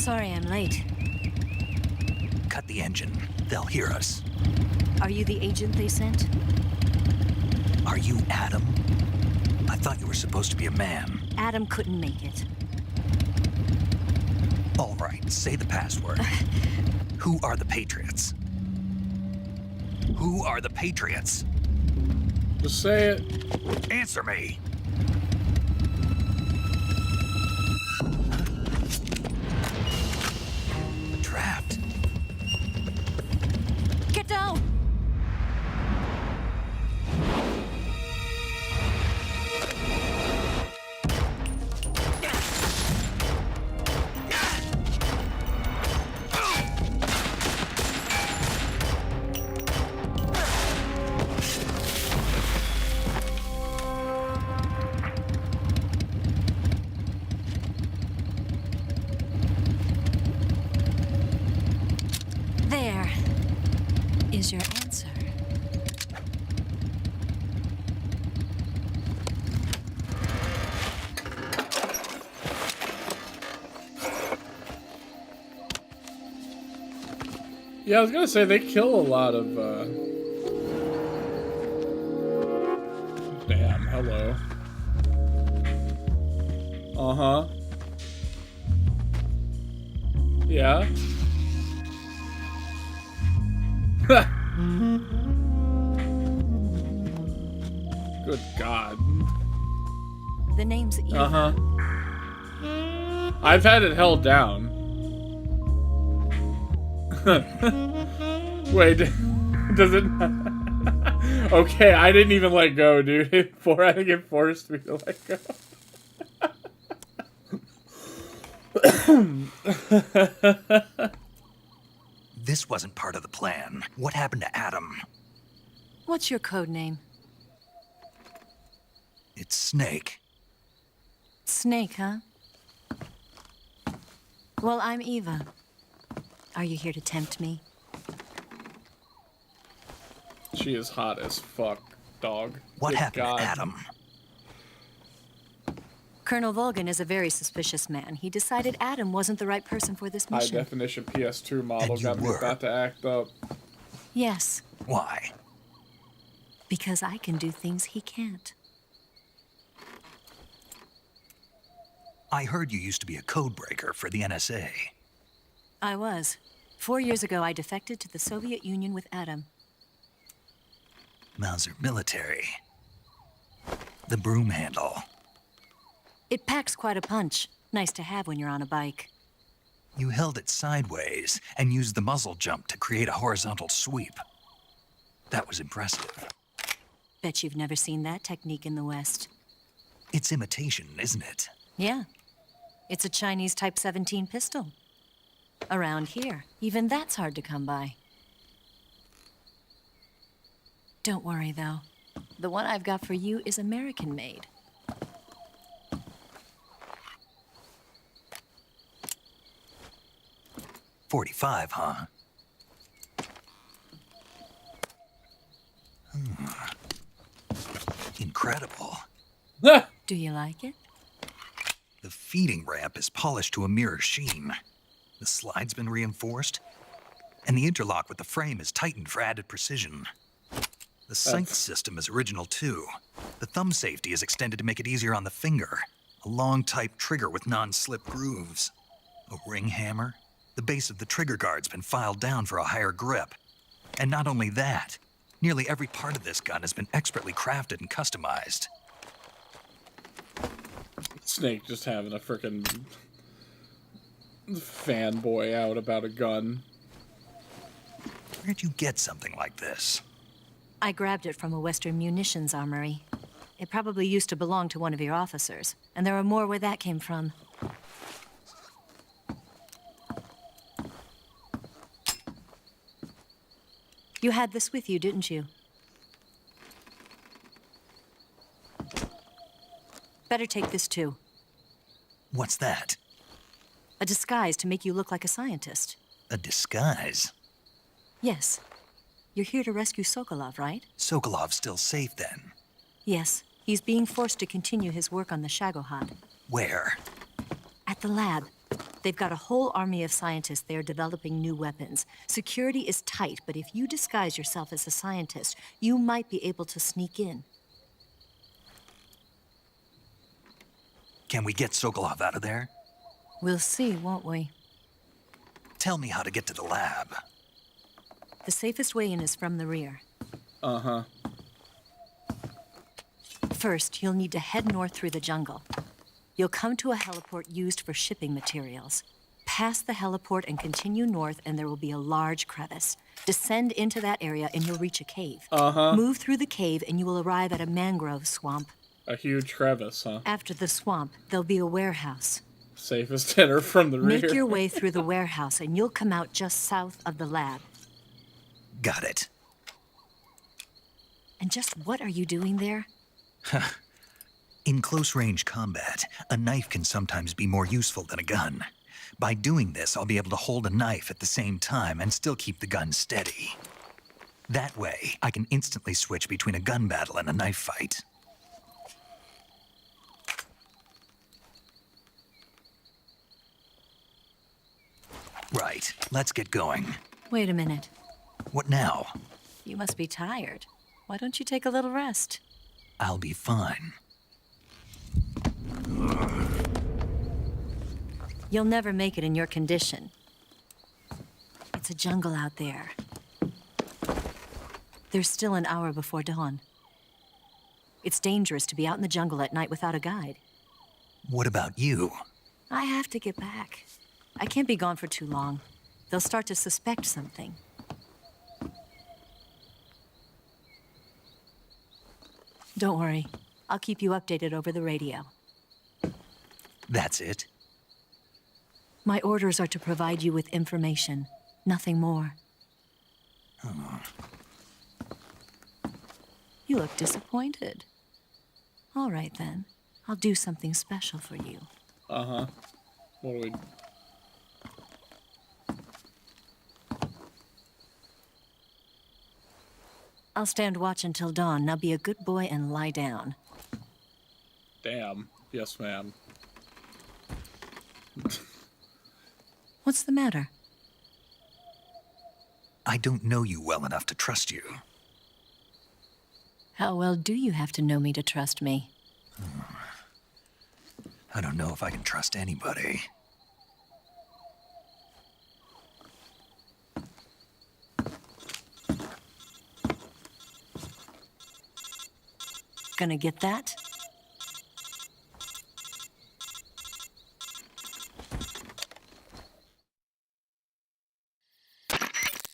Sorry I'm late. Cut the engine. They'll hear us. Are you the agent they sent? Are you Adam? I thought you were supposed to be a man. Adam couldn't make it. All right, say the password. Who are the Patriots? Who are the Patriots? Just say it. Answer me. Trapped. Get down! There is your answer. Yeah, I was gonna say they kill a lot of. Damn. Hello. Uh huh. Yeah. Good God. The name's Eva. Uh huh. I've had it held down. Wait, does it? Okay, I didn't even let go, dude. I think it forced me to let go. This wasn't part of the plan. What happened to Adam? What's your code name? It's Snake. Snake, huh? Well, I'm Eva. Are you here to tempt me? She is hot as fuck, dog. What Good happened God. to Adam? Colonel Volgan is a very suspicious man. He decided Adam wasn't the right person for this High mission. definition PS2 model And you got me were. about to act up. Yes, Why? because I can do things he can't. I heard you used to be a code breaker for the NSA. I was. 4 years ago, I defected to the Soviet Union with Adam. Mauser military. The broom handle. It packs quite a punch. Nice to have when you're on a bike. You held it sideways and used the muzzle jump to create a horizontal sweep. That was impressive. Bet you've never seen that technique in the West. It's imitation, isn't it? Yeah. It's a Chinese Type 17 pistol. Around here, even that's hard to come by. Don't worry, though. The one I've got for you is American-made. .45, huh? Incredible. Do you like it? The feeding ramp is polished to a mirror sheen. The slide's been reinforced, and the interlock with the frame is tightened for added precision. The sight system is original too. The thumb safety is extended to make it easier on the finger. A long type trigger with non-slip grooves. A ring hammer. The base of the trigger guard's been filed down for a higher grip. And not only that, nearly every part of this gun has been expertly crafted and customized. Snake just having a frickin' fanboy out about a gun. Where'd you get something like this? I grabbed it from a Western munitions armory. It probably used to belong to one of your officers, and there are more where that came from. You had this with you, didn't you? Better take this too. What's that? A disguise to make you look like a scientist. A disguise? Yes. You're here to rescue Sokolov, right? Sokolov's still safe then. Yes. He's being forced to continue his work on the Shagohod. Where? At the lab. They've got a whole army of scientists there developing new weapons. Security is tight, but if you disguise yourself as a scientist, you might be able to sneak in. Can we get Sokolov out of there? We'll see, won't we? Tell me how to get to the lab. The safest way in is from the rear. Uh-huh. First, you'll need to head north through the jungle. You'll come to a heliport used for shipping materials. Pass the heliport and continue north, and there will be a large crevice. Descend into that area, and you'll reach a cave. Uh-huh. Move through the cave, and you will arrive at a mangrove swamp. A huge crevice, huh? After the swamp, there'll be a warehouse. Safest enter from the rear. Make your way through the warehouse, and you'll come out just south of the lab. Got it. And just what are you doing there? In close-range combat, a knife can sometimes be more useful than a gun. By doing this, I'll be able to hold a knife at the same time and still keep the gun steady. That way, I can instantly switch between a gun battle and a knife fight. Right, let's get going. Wait a minute. What now? You must be tired. Why don't you take a little rest? I'll be fine. You'll never make it in your condition. It's a jungle out there. There's still an hour before dawn. It's dangerous to be out in the jungle at night without a guide. What about you? I have to get back. I can't be gone for too long. They'll start to suspect something. Don't worry. I'll keep you updated over the radio. That's it? My orders are to provide you with information, nothing more. Oh. You look disappointed. All right, then. I'll do something special for you. Uh-huh. What do we... I'll stand watch until dawn. Now be a good boy and lie down. Damn. Yes, ma'am. What's the matter? I don't know you well enough to trust you. How well do you have to know me to trust me? I don't know if I can trust anybody. Gonna get that?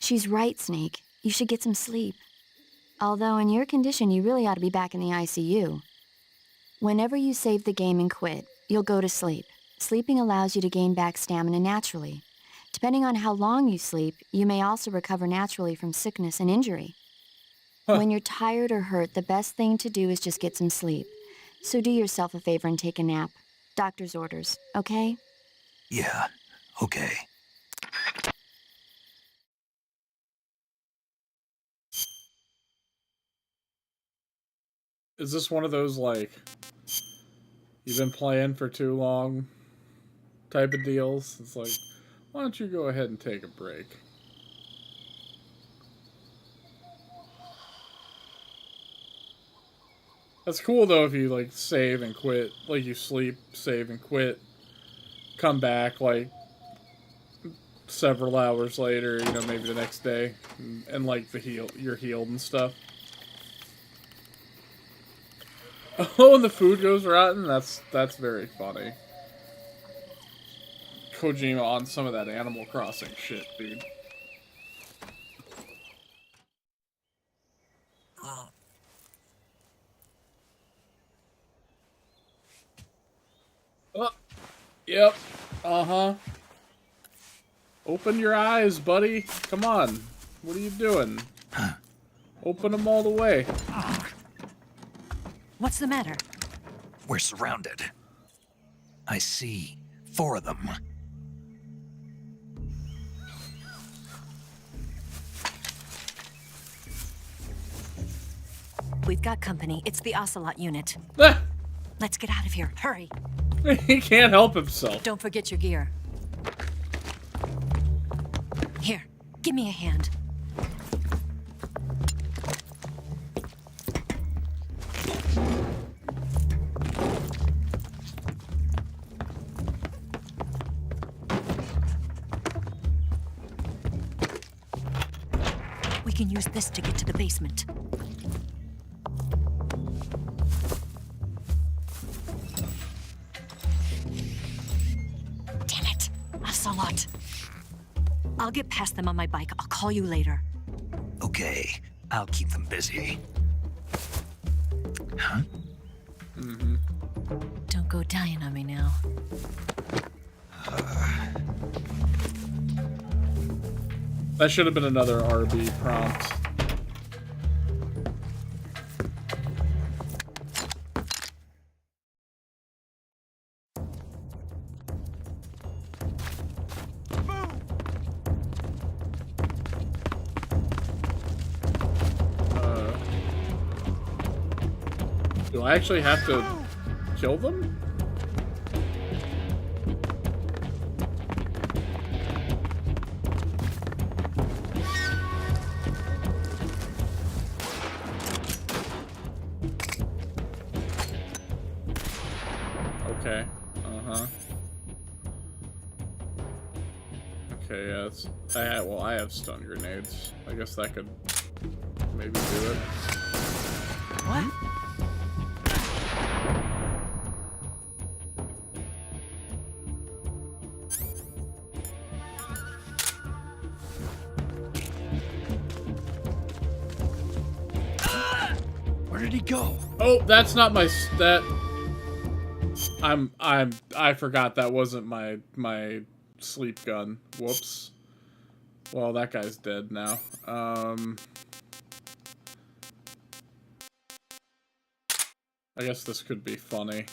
She's right, Snake. You should get some sleep. Although in your condition, you really ought to be back in the ICU. Whenever you save the game and quit, you'll go to sleep. Sleeping allows you to gain back stamina naturally. Depending on how long you sleep, you may also recover naturally from sickness and injury. When you're tired or hurt, the best thing to do is just get some sleep. So do yourself a favor and take a nap. Doctor's orders, okay? Yeah, okay. Is this one of those, like, you've been playing for too long type of deals? It's like, why don't you go ahead and take a break? That's cool, though, if you, like, save and quit. Like, you sleep, save and quit. Come back, like, several hours later, you know, maybe the next day. And like, you're healed and stuff. Oh, and the food goes rotten? That's very funny. Kojima on some of that Animal Crossing shit, dude. Oh, yep. Uh-huh. Open your eyes, buddy. Come on. What are you doing? Open them all the way. What's the matter? We're surrounded. I see 4 of them. We've got company. It's the Ocelot unit. Let's get out of here. Hurry. He can't help himself. Don't forget your gear. Give me a hand. We can use this to get to the basement. Damn it! Ocelot. I'll get past them on my bike. I'll call you later. Okay, I'll keep them busy. Huh? Mm-hmm. Don't go dying on me now. That should have been another RB prompt. Do I actually have to kill them? Okay. Uh-huh. Okay, yeah, it's... I have stun grenades. I guess that could maybe do it. What? Where did he go? Oh, that's not my... that... I forgot that wasn't my sleep gun. Whoops. Well, that guy's dead now. I guess this could be funny.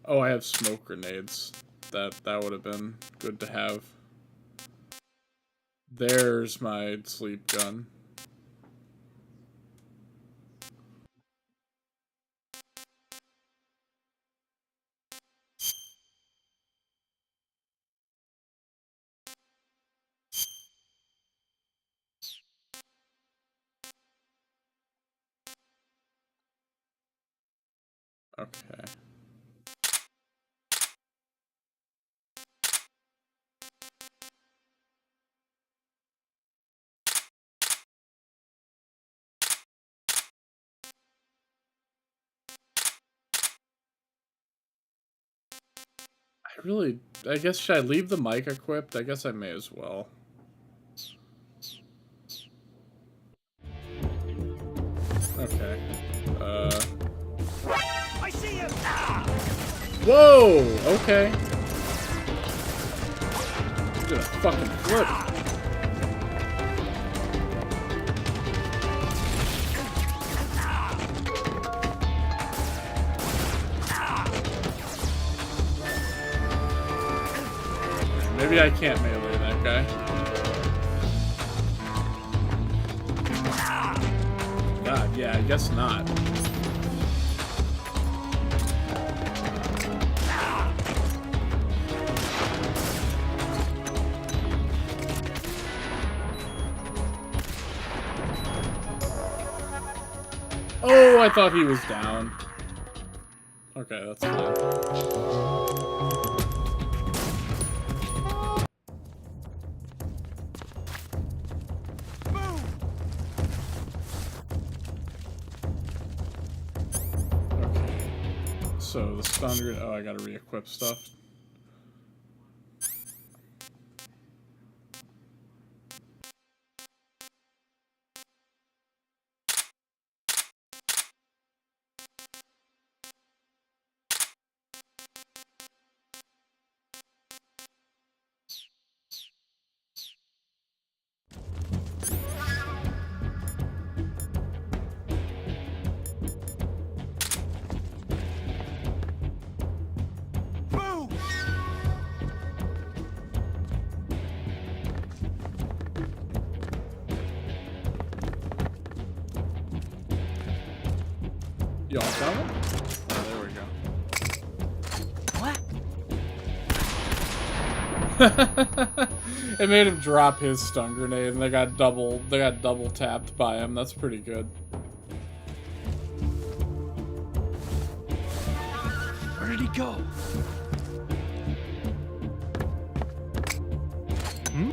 Oh, I have smoke grenades. That would have been good to have. There's my sleep gun. Okay. I guess, should I leave the mic equipped? I guess I may as well. Okay. I see him! Whoa! Okay. Did a fucking flip. Maybe I can't melee that guy. God, yeah, I guess not. Oh, I thought he was down. Okay, that's fine. So the stun grenade. Oh, I gotta re-equip stuff. Y'all coming? Oh, there we go. What? It made him drop his stun grenade, and they got double tapped by him. That's pretty good. Where did he go? Hmm?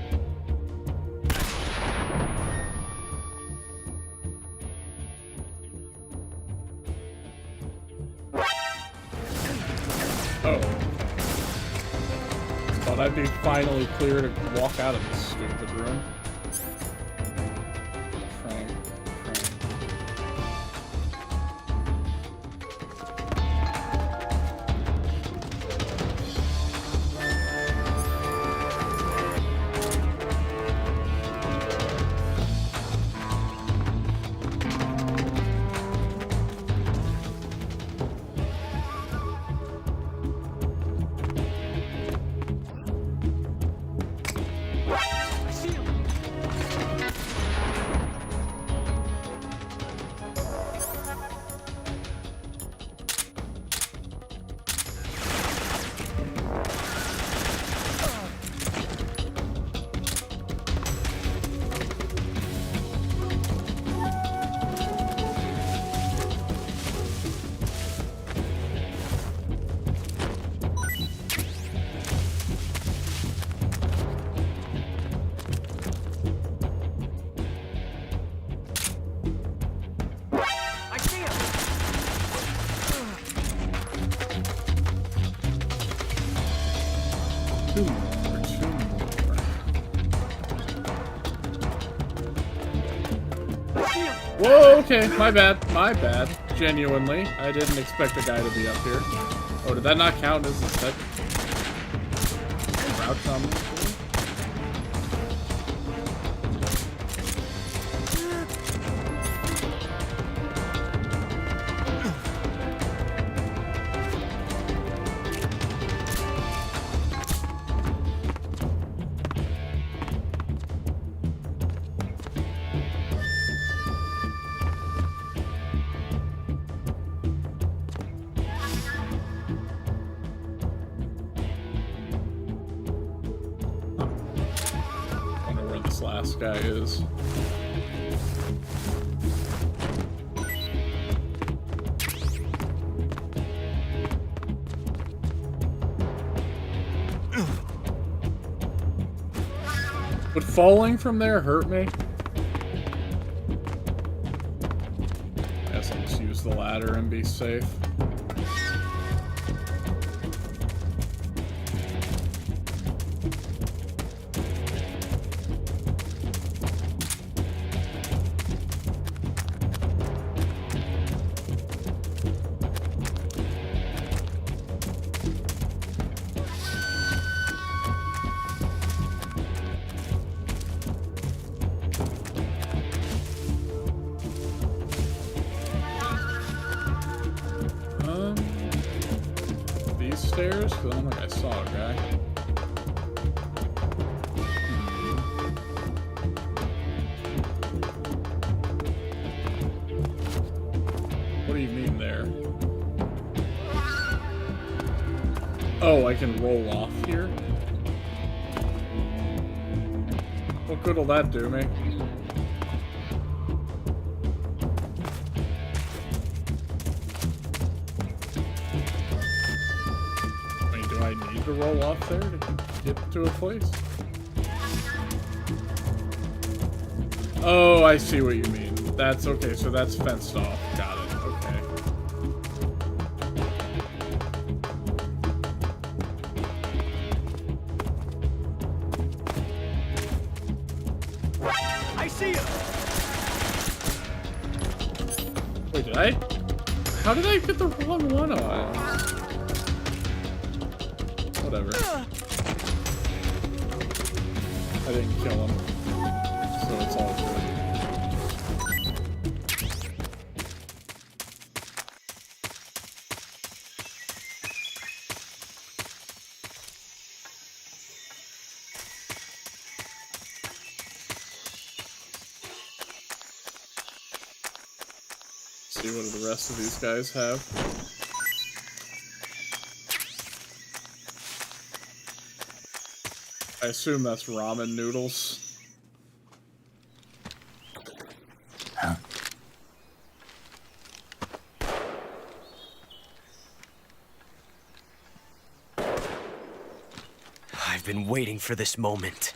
Oh. Thought I'd be finally clear to walk out of this stupid room. Frank. Whoa, okay, my bad, genuinely. I didn't expect a guy to be up here. Oh, did that not count as a sec? Crouch on me? Last guy is. Would falling from there hurt me? I guess I'll just use the ladder and be safe. Stairs? Because I don't think I saw a guy. What do you mean there? Oh, I can roll off here? What good will that do me? I need to roll off there to get to a place? Oh, I see what you mean. That's okay, so that's fenced off. Got it, okay. I see you! Wait, did I? How did I get the wrong one on? Whatever. I didn't kill him, so it's all good. See what the rest of these guys have. assume that's ramen noodles. Huh? I've been waiting for this moment.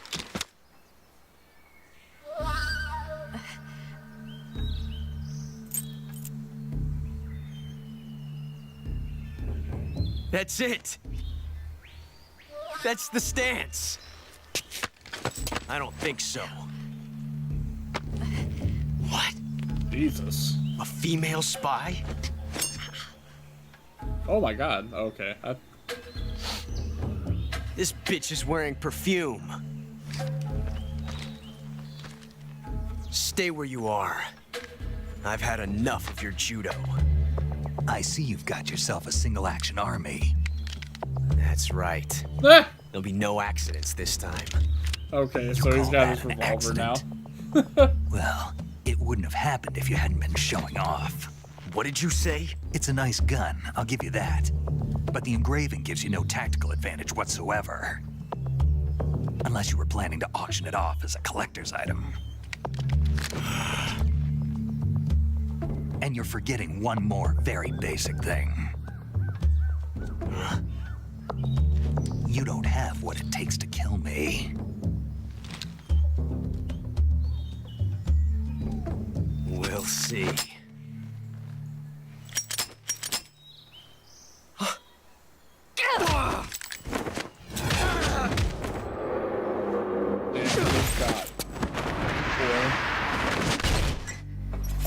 That's it. That's the stance. I don't think so. What? Jesus. A female spy? Oh my god. Okay. This bitch is wearing perfume. Stay where you are. I've had enough of your judo. I see you've got yourself a single-action army. That's right. Ah! There'll be no accidents this time. Okay, so he's got his revolver now. Well, it wouldn't have happened if you hadn't been showing off. What did you say? It's a nice gun, I'll give you that. But the engraving gives you no tactical advantage whatsoever. Unless you were planning to auction it off as a collector's item. And you're forgetting one more very basic thing. You don't have what it takes to kill me. We'll see.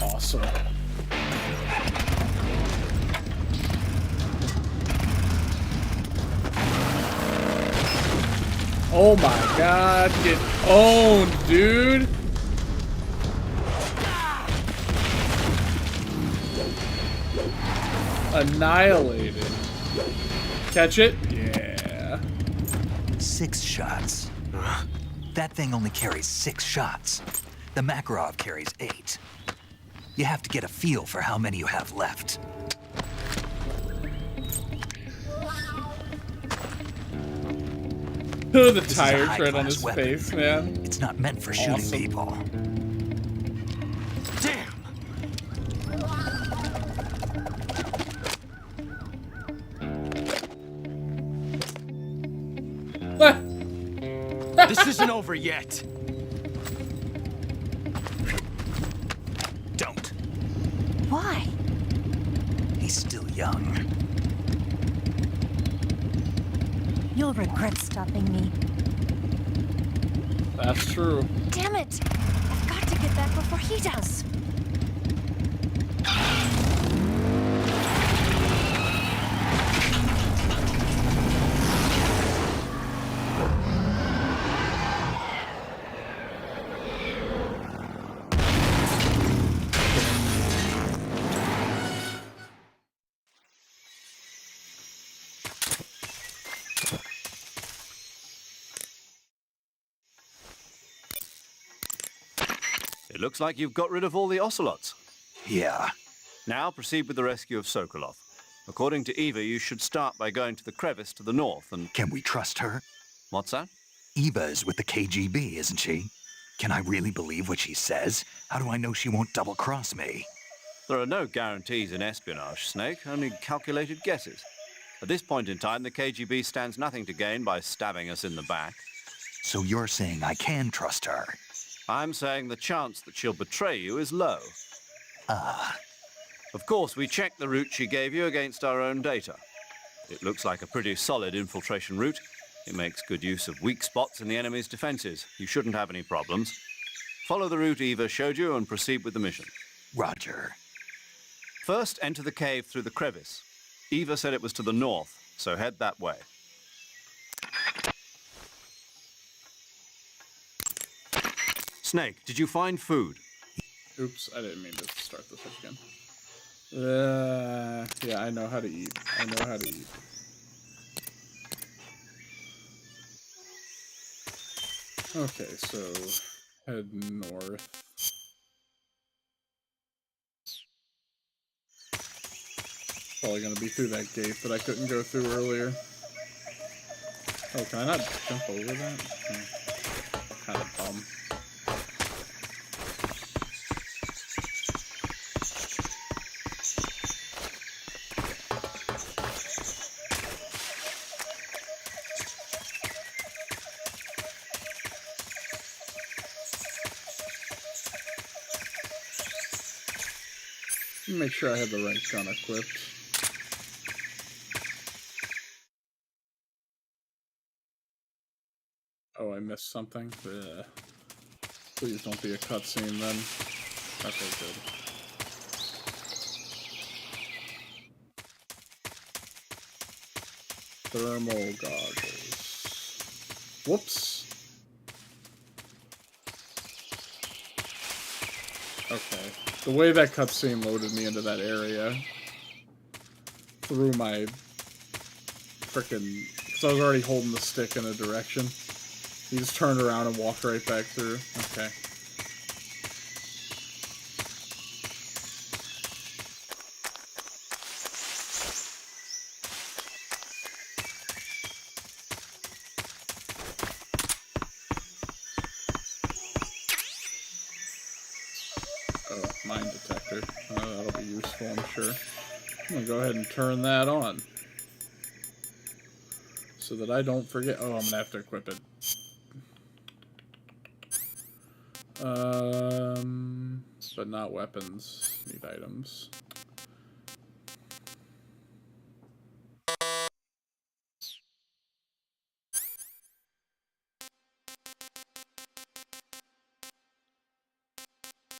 Awesome. Oh my god, get owned, dude! Annihilated. Catch it? Yeah. 6 shots. That thing only carries 6 shots. The Makarov carries 8. You have to get a feel for how many you have left. The tire tread on his face, man. It's not meant for shooting people. This isn't over yet. Don't. Why? He's still young. You'll regret stopping me. That's true. Damn it! I've got to get back before he does. It looks like you've got rid of all the ocelots. Yeah. Now proceed with the rescue of Sokolov. According to Eva, you should start by going to the crevice to the north and... Can we trust her? What's that? Eva is with the KGB, isn't she? Can I really believe what she says? How do I know she won't double-cross me? There are no guarantees in espionage, Snake, only calculated guesses. At this point in time, the KGB stands nothing to gain by stabbing us in the back. So you're saying I can trust her? I'm saying the chance that she'll betray you is low. Of course, we checked the route she gave you against our own data. It looks like a pretty solid infiltration route. It makes good use of weak spots in the enemy's defenses. You shouldn't have any problems. Follow the route Eva showed you and proceed with the mission. Roger. First, enter the cave through the crevice. Eva said it was to the north, so head that way. Snake, did you find food? Oops, I didn't mean to start this up again. Yeah, I know how to eat. I know how to eat. Okay, so head north. Probably gonna be through that gate that I couldn't go through earlier. Oh, can I not jump over that? Kind of dumb. Make sure I have the right gun equipped. Oh, I missed something? Ugh. Please don't be a cutscene then. Okay, good. Thermal goggles. Whoops. Okay. The way that cutscene loaded me into that area through my frickin'... because I was already holding the stick in a direction. He just turned around and walked right back through. Okay. Oh, mine detector. That'll be useful, I'm sure. I'm gonna go ahead and turn that on. So that I don't forget. Oh, I'm gonna have to equip it. But not weapons. Need items.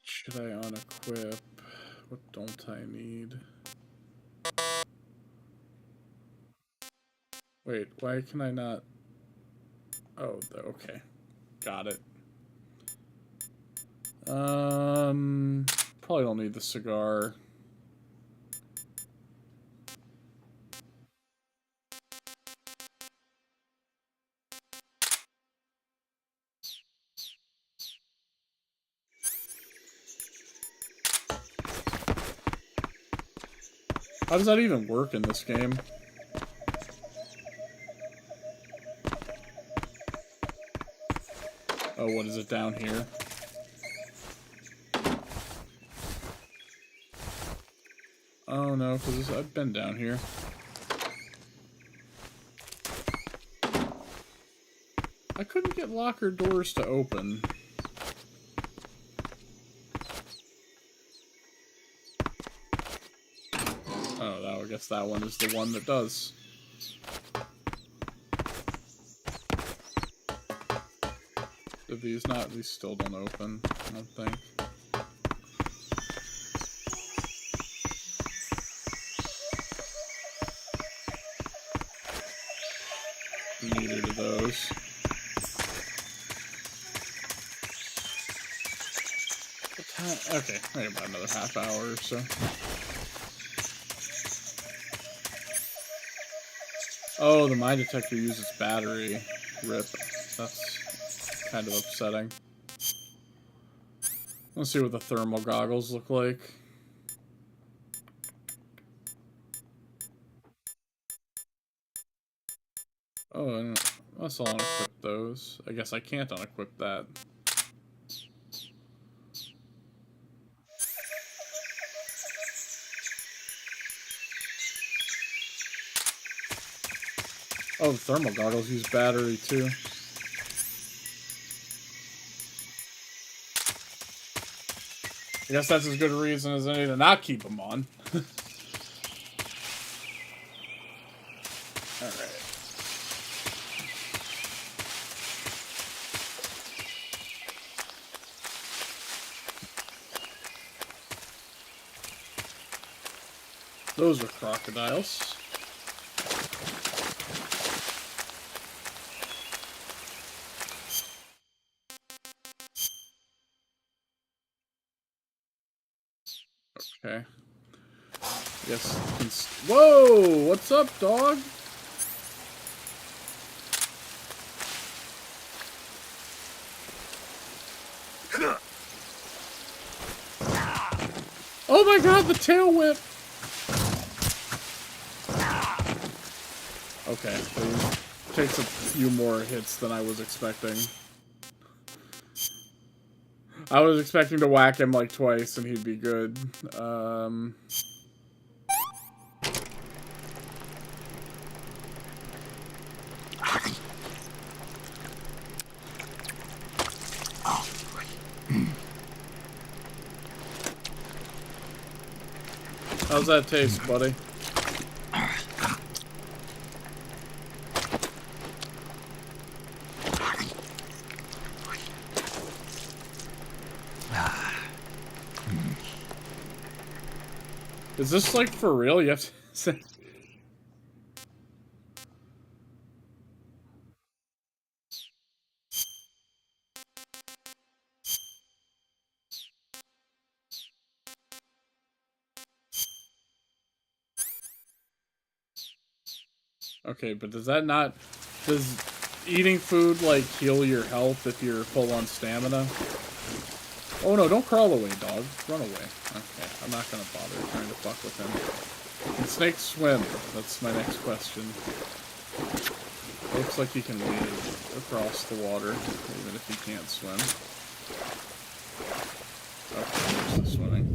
Should I unequip? What don't I need? Wait, why can I not? Oh, okay. Got it. Probably don't need the cigar. How does that even work in this game? Oh, what is it down here? Oh no, because I've been down here. I couldn't get locker doors to open. Oh, I guess that one is the one that does. Do these not? These still don't open, I don't think. Neither do those. Okay, maybe about another half hour or so. Oh, the mine detector uses battery. RIP. That's kind of upsetting. Let's see what the thermal goggles look like. Oh, and let's all unequip those. I guess I can't unequip that. Oh, the thermal goggles use battery too. I guess that's as good a reason as any to not keep them on. Alright. Those are crocodiles. Okay. I guess. Whoa! What's up, dog? Oh my god, the tail whip! Okay, please. takes a few more hits than I was expecting. I was expecting to whack him like twice and he'd be good. How's that taste, buddy? Is this like for real? You have to say. Okay, but does that not... Does eating food, like, heal your health if you're full on stamina? Oh no, don't crawl away, dog. Run away. Okay, I'm not gonna bother trying to fuck with him. Can snakes swim? That's my next question. Looks like he can wade across the water, even if he can't swim. Okay, there's the swimming.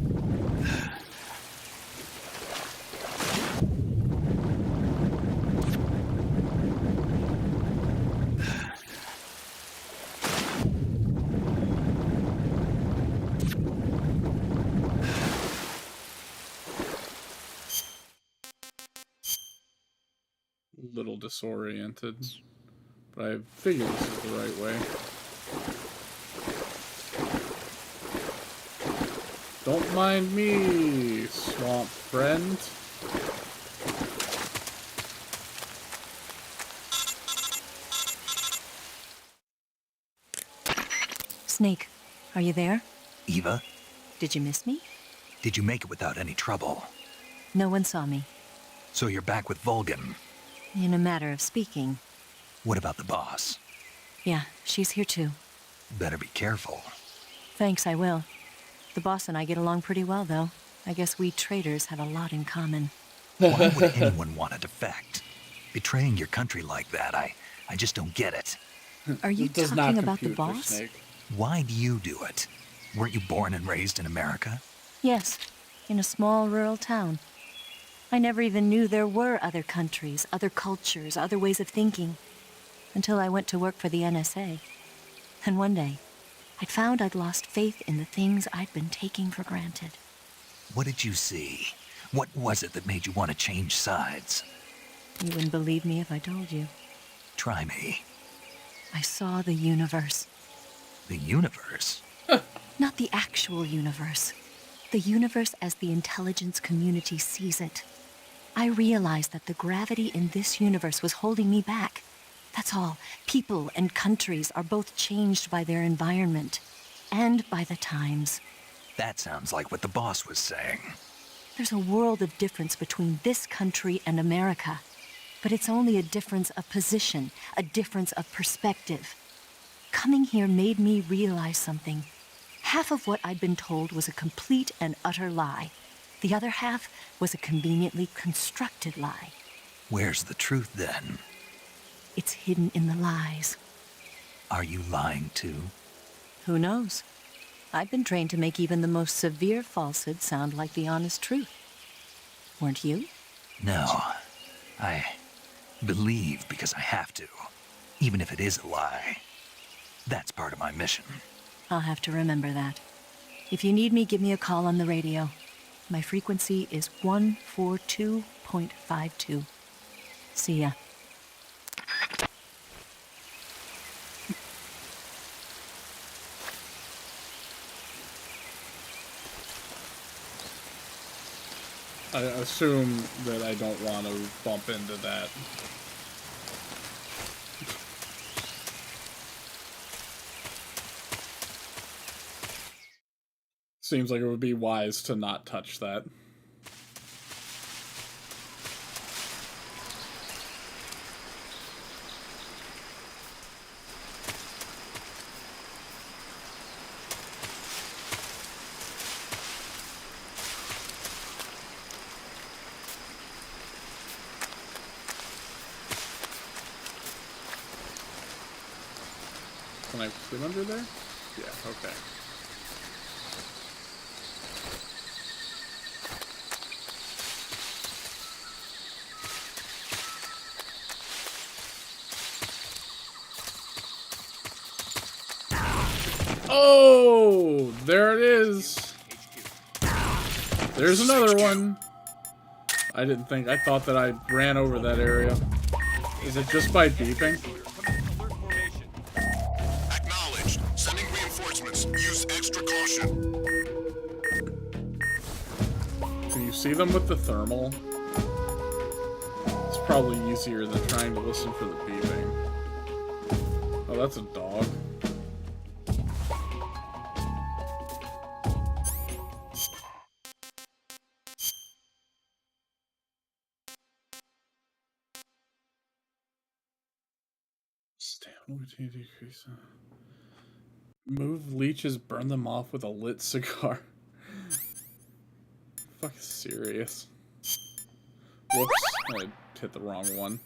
Little disoriented, but I figure this is the right way. Don't mind me, swamp friend. Snake, are you there? Eva, Did you miss me? did you make it without any trouble? No one saw me. So you're back with Vulcan. In a matter of speaking. What about the boss? Yeah, she's here too. Better be careful. Thanks, I will. The boss and I get along pretty well, though. I guess we traitors have a lot in common. Why would anyone want to defect? Betraying your country like that, I just don't get it. Are you Does talking not about the compute for boss? Snake. Why do you do it? Weren't you born and raised in America? Yes, in a small rural town. I never even knew there were other countries, other cultures, other ways of thinking, until I went to work for the NSA. And one day, I found I'd lost faith in the things I'd been taking for granted. What did you see? What was it that made you want to change sides? You wouldn't believe me if I told you. Try me. I saw the universe. The universe? Not the actual universe. The universe as the intelligence community sees it. I realized that the gravity in this universe was holding me back. That's all. People and countries are both changed by their environment and by the times. That sounds like what the boss was saying. There's a world of difference between this country and America. But it's only a difference of position, a difference of perspective. Coming here made me realize something. Half of what I'd been told was a complete and utter lie. The other half was a conveniently constructed lie. Where's the truth then? It's hidden in the lies. Are you lying too? Who knows? I've been trained to make even the most severe falsehood sound like the honest truth. Weren't you? No. I believe because I have to, even if it is a lie. That's part of my mission. I'll have to remember that. If you need me, give me a call on the radio. My frequency is 142.52. See ya. I assume that I don't want to bump into that. Seems like it would be wise to not touch that. Can I get under there? Yeah, okay. Oh, there it is. There's another one. I thought that I ran over that area. Is it just by beeping? Acknowledged. Sending reinforcements. Use extra caution. Can you see them with the thermal? It's probably easier than trying to listen for the beeping. Oh, that's a dog. Decrease. Move leeches, burn them off with a lit cigar. Fucking serious. Whoops, I hit the wrong one.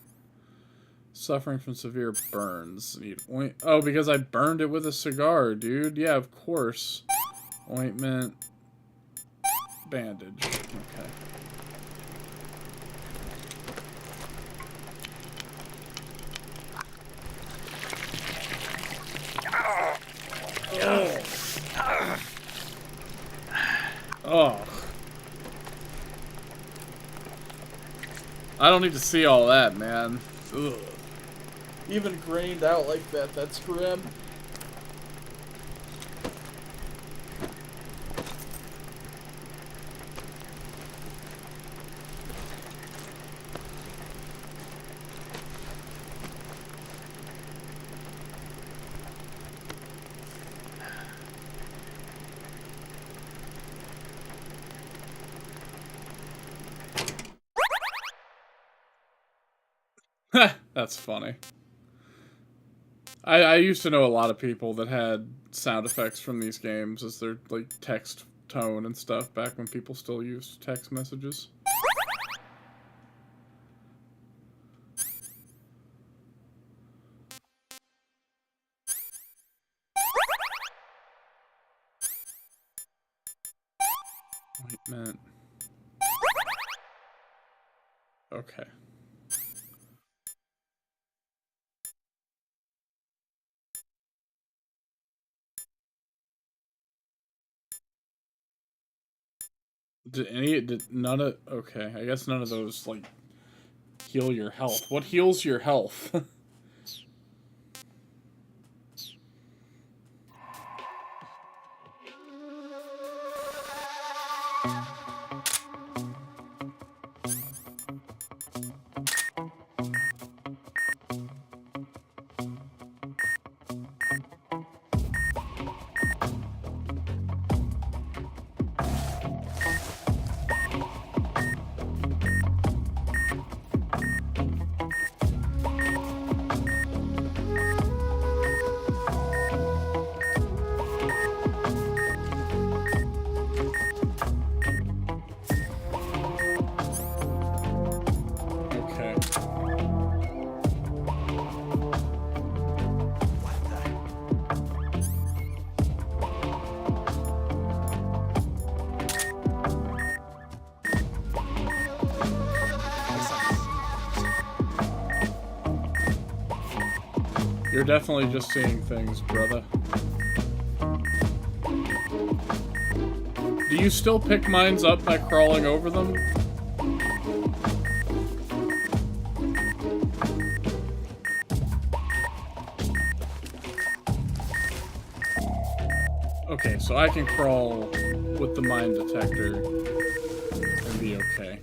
Suffering from severe burns. Need oint. Oh, because I burned it with a cigar, dude. Yeah, of course. Ointment. Bandage. Okay. Oh. I don't need to see all that, man. Ugh. Even grained out like that, that's grim. That's funny. I used to know a lot of people that had sound effects from these games as their like text tone and stuff back when people still used text messages. Ointment. Okay. None of, okay, I guess none of those, like, heal your health. What heals your health? You're definitely just seeing things, brother. Do you still pick mines up by crawling over them? Okay, so I can crawl with the mine detector and be okay.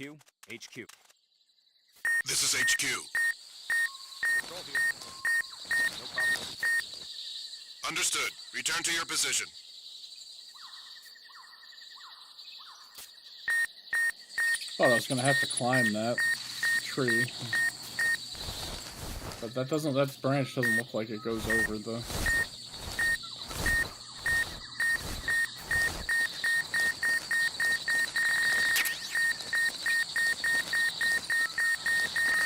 HQ. This is HQ. Control here. No problem. Understood. Return to your position. Thought I was gonna have to climb that tree. But that branch doesn't look like it goes over the...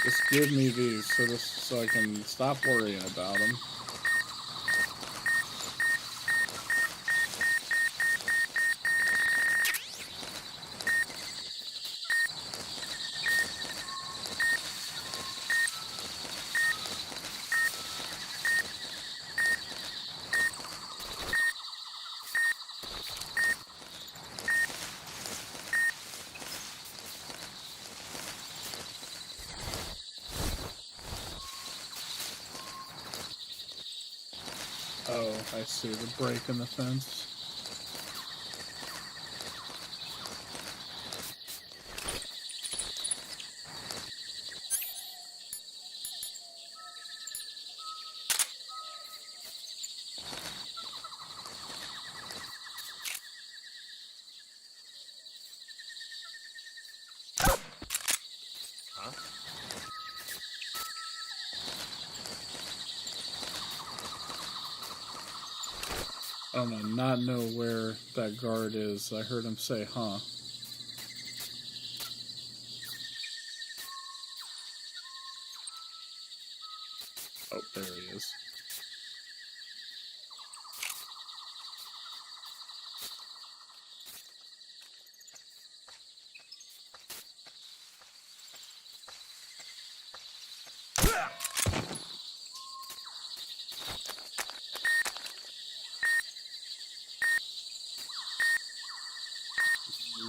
Just give me these so I can stop worrying about them. Oh, I see the break in the fence. Huh? I don't know where that guard is. I heard him say, huh. Oh, there he is.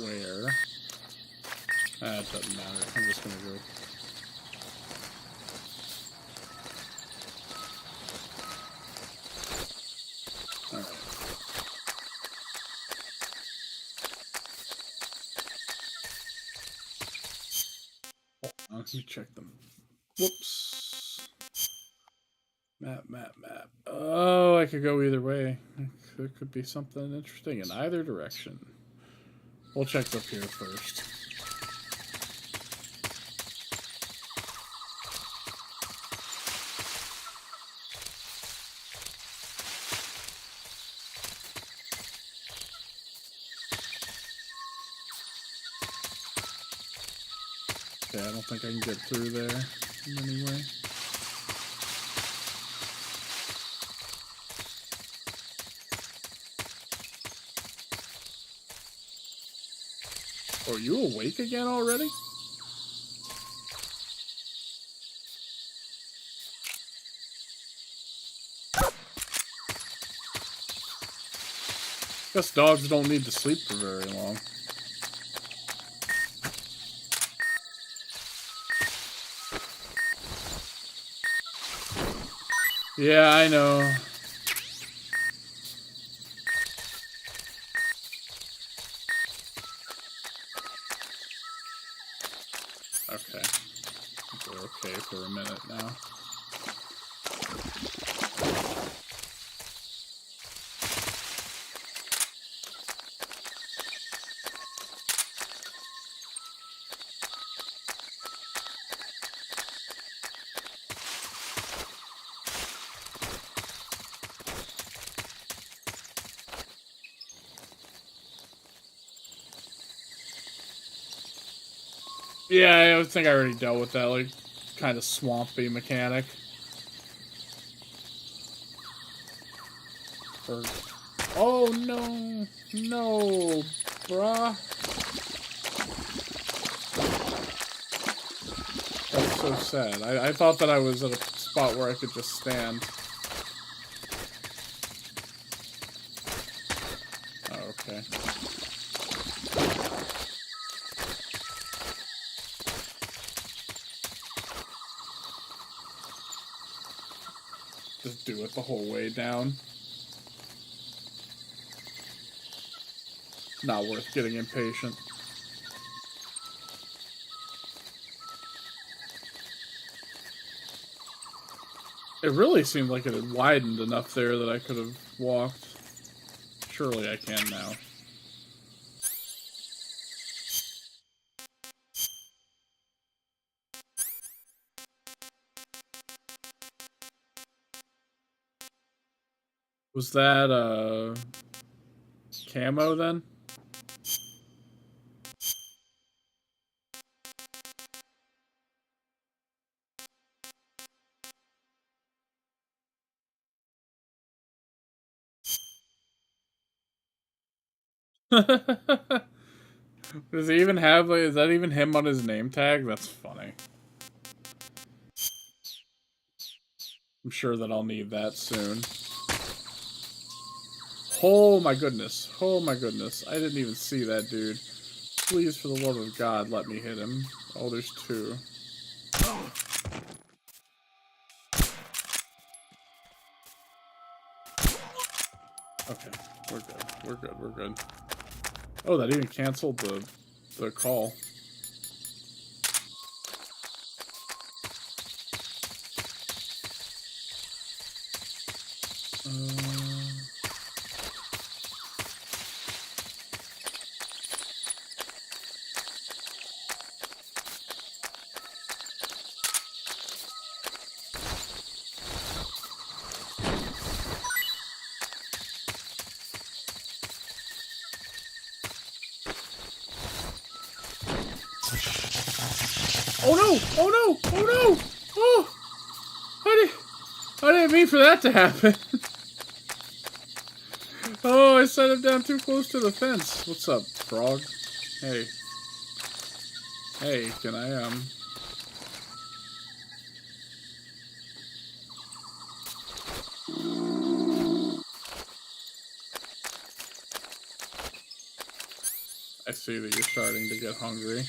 Where? It doesn't matter. I'm just gonna go. Alright. Oh, let me check them. Whoops. Map. Oh, I could go either way. There could be something interesting in either direction. We'll check up here first. Okay, I don't think I can get through there in any way. Are you awake again already? Guess dogs don't need to sleep for very long. Yeah, I know. Okay. We're okay for a minute now. Yeah, I think I already dealt with that, like, kind of swampy mechanic. Oh, no. No, bruh. That's so sad. I thought that I was at a spot where I could just stand. Oh, okay. Just do it the whole way down. Not worth getting impatient. It really seemed like it had widened enough there that I could have walked. Surely I can now. Was that, camo then? Does he even have, like, is that even him on his name tag? That's funny. I'm sure that I'll need that soon. Oh my goodness. Oh my goodness. I didn't even see that dude. Please, for the love of God, let me hit him. Oh, there's two. Okay, we're good. We're good. We're good. Oh, that even canceled the call. Oh no! Oh no! Oh no! Oh! I didn't mean for that to happen. Oh, I set him down too close to the fence. What's up, frog? Hey. Hey, can I, I see that you're starting to get hungry.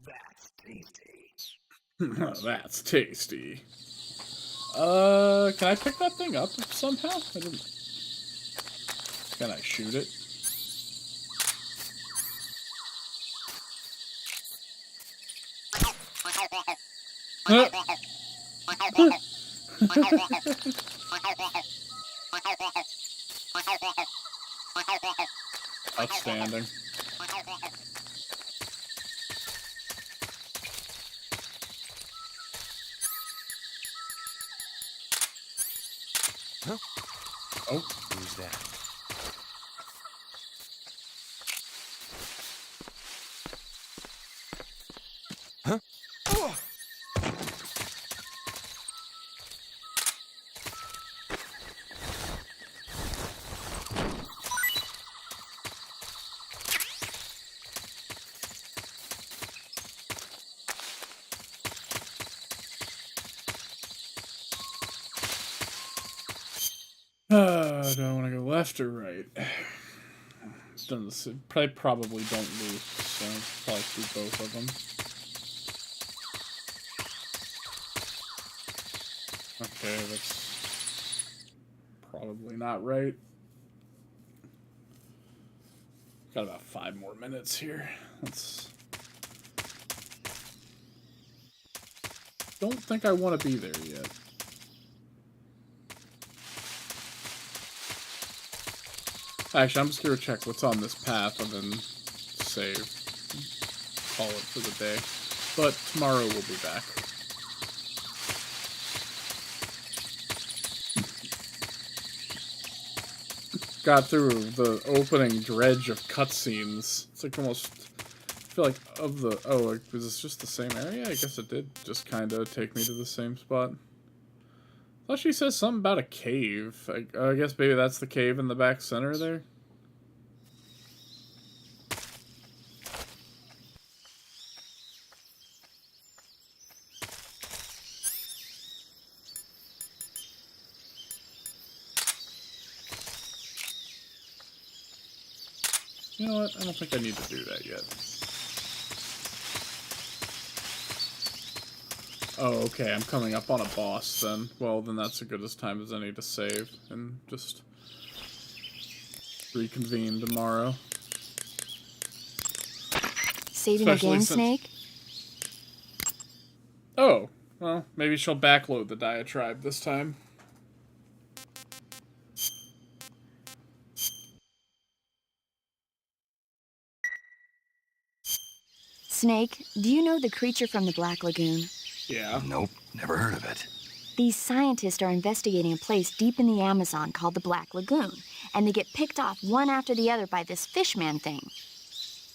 That's tasty. That's tasty. Can I pick that thing up somehow? I didn't. Can I shoot it? Outstanding. Huh? Oh. Who's that? Huh? Do I want to go left or right? Done this. Probably don't lose, so I'll probably do both of them. Okay, that's probably not right. Got about 5 more minutes here. Don't think I want to be there yet. Actually, I'm just gonna check what's on this path and then save. Call it for the day. But tomorrow we'll be back. Got through the opening dredge of cutscenes. It's like almost... I feel like of the... Oh, like, was this just the same area? I guess it did just kind of take me to the same spot. I thought she says something about a cave. I guess maybe that's the cave in the back center there. You know what? I don't think I need to do that yet. Oh, okay, I'm coming up on a boss then. Well, then that's as good as time as any to save and just reconvene tomorrow. saving the Especially game, since- Snake? Oh, well, maybe she'll backload the diatribe this time. Snake, do you know the creature from the Black Lagoon? Yeah. Nope, never heard of it. These scientists are investigating a place deep in the Amazon called the Black Lagoon, and they get picked off one after the other by this fishman thing.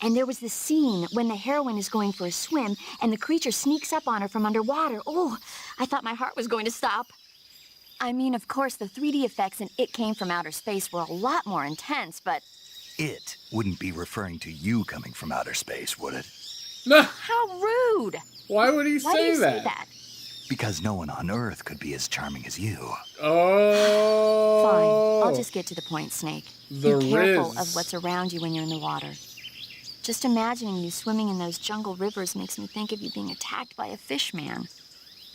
And there was this scene when the heroine is going for a swim, and the creature sneaks up on her from underwater. Oh, I thought my heart was going to stop. I mean, of course, the 3D effects in It Came from Outer Space were a lot more intense, but... It wouldn't be referring to you coming from outer space, would it? No. How rude! Why would he Why do say you that? say that? Because no one on Earth could be as charming as you. Oh. Fine, I'll just get to the point, Snake. The Be careful Riz. of what's around you when you're in the water. Just imagining you swimming in those jungle rivers makes me think of you being attacked by a fishman.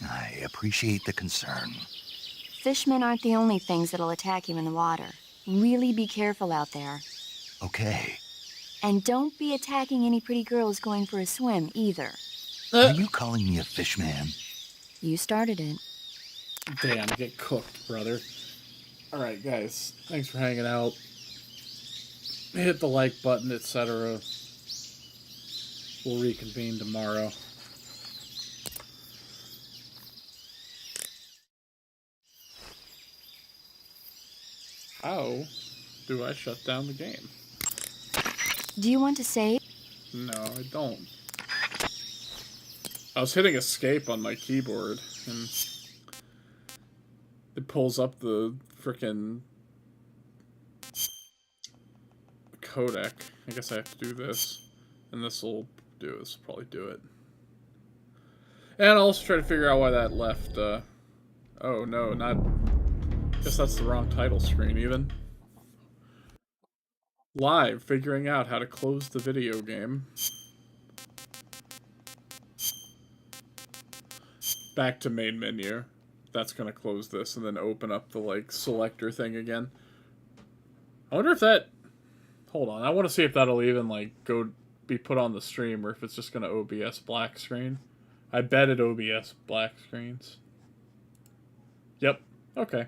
I appreciate the concern. Fishmen aren't the only things that'll attack you in the water. Really be careful out there. Okay. And don't be attacking any pretty girls going for a swim, either. Are you calling me a fish man? You started it. Damn, get cooked, brother. Alright, guys. Thanks for hanging out. Hit the like button, etc. We'll reconvene tomorrow. How do I shut down the game? Do you want to save? No, I don't. I was hitting escape on my keyboard, and it pulls up the frickin' codec. I guess I have to do this, and this will do. This will probably do it. And I'll also try to figure out why that left. Oh no, not. Guess that's the wrong title screen even. Live, figuring out how to close the video game. Back to main menu. That's gonna close this and then open up the, like, selector thing again. I wonder if that... Hold on, I want to see if that'll even, like, go be put on the stream or if it's just gonna OBS black screen. I bet it OBS black screens. Yep. Okay.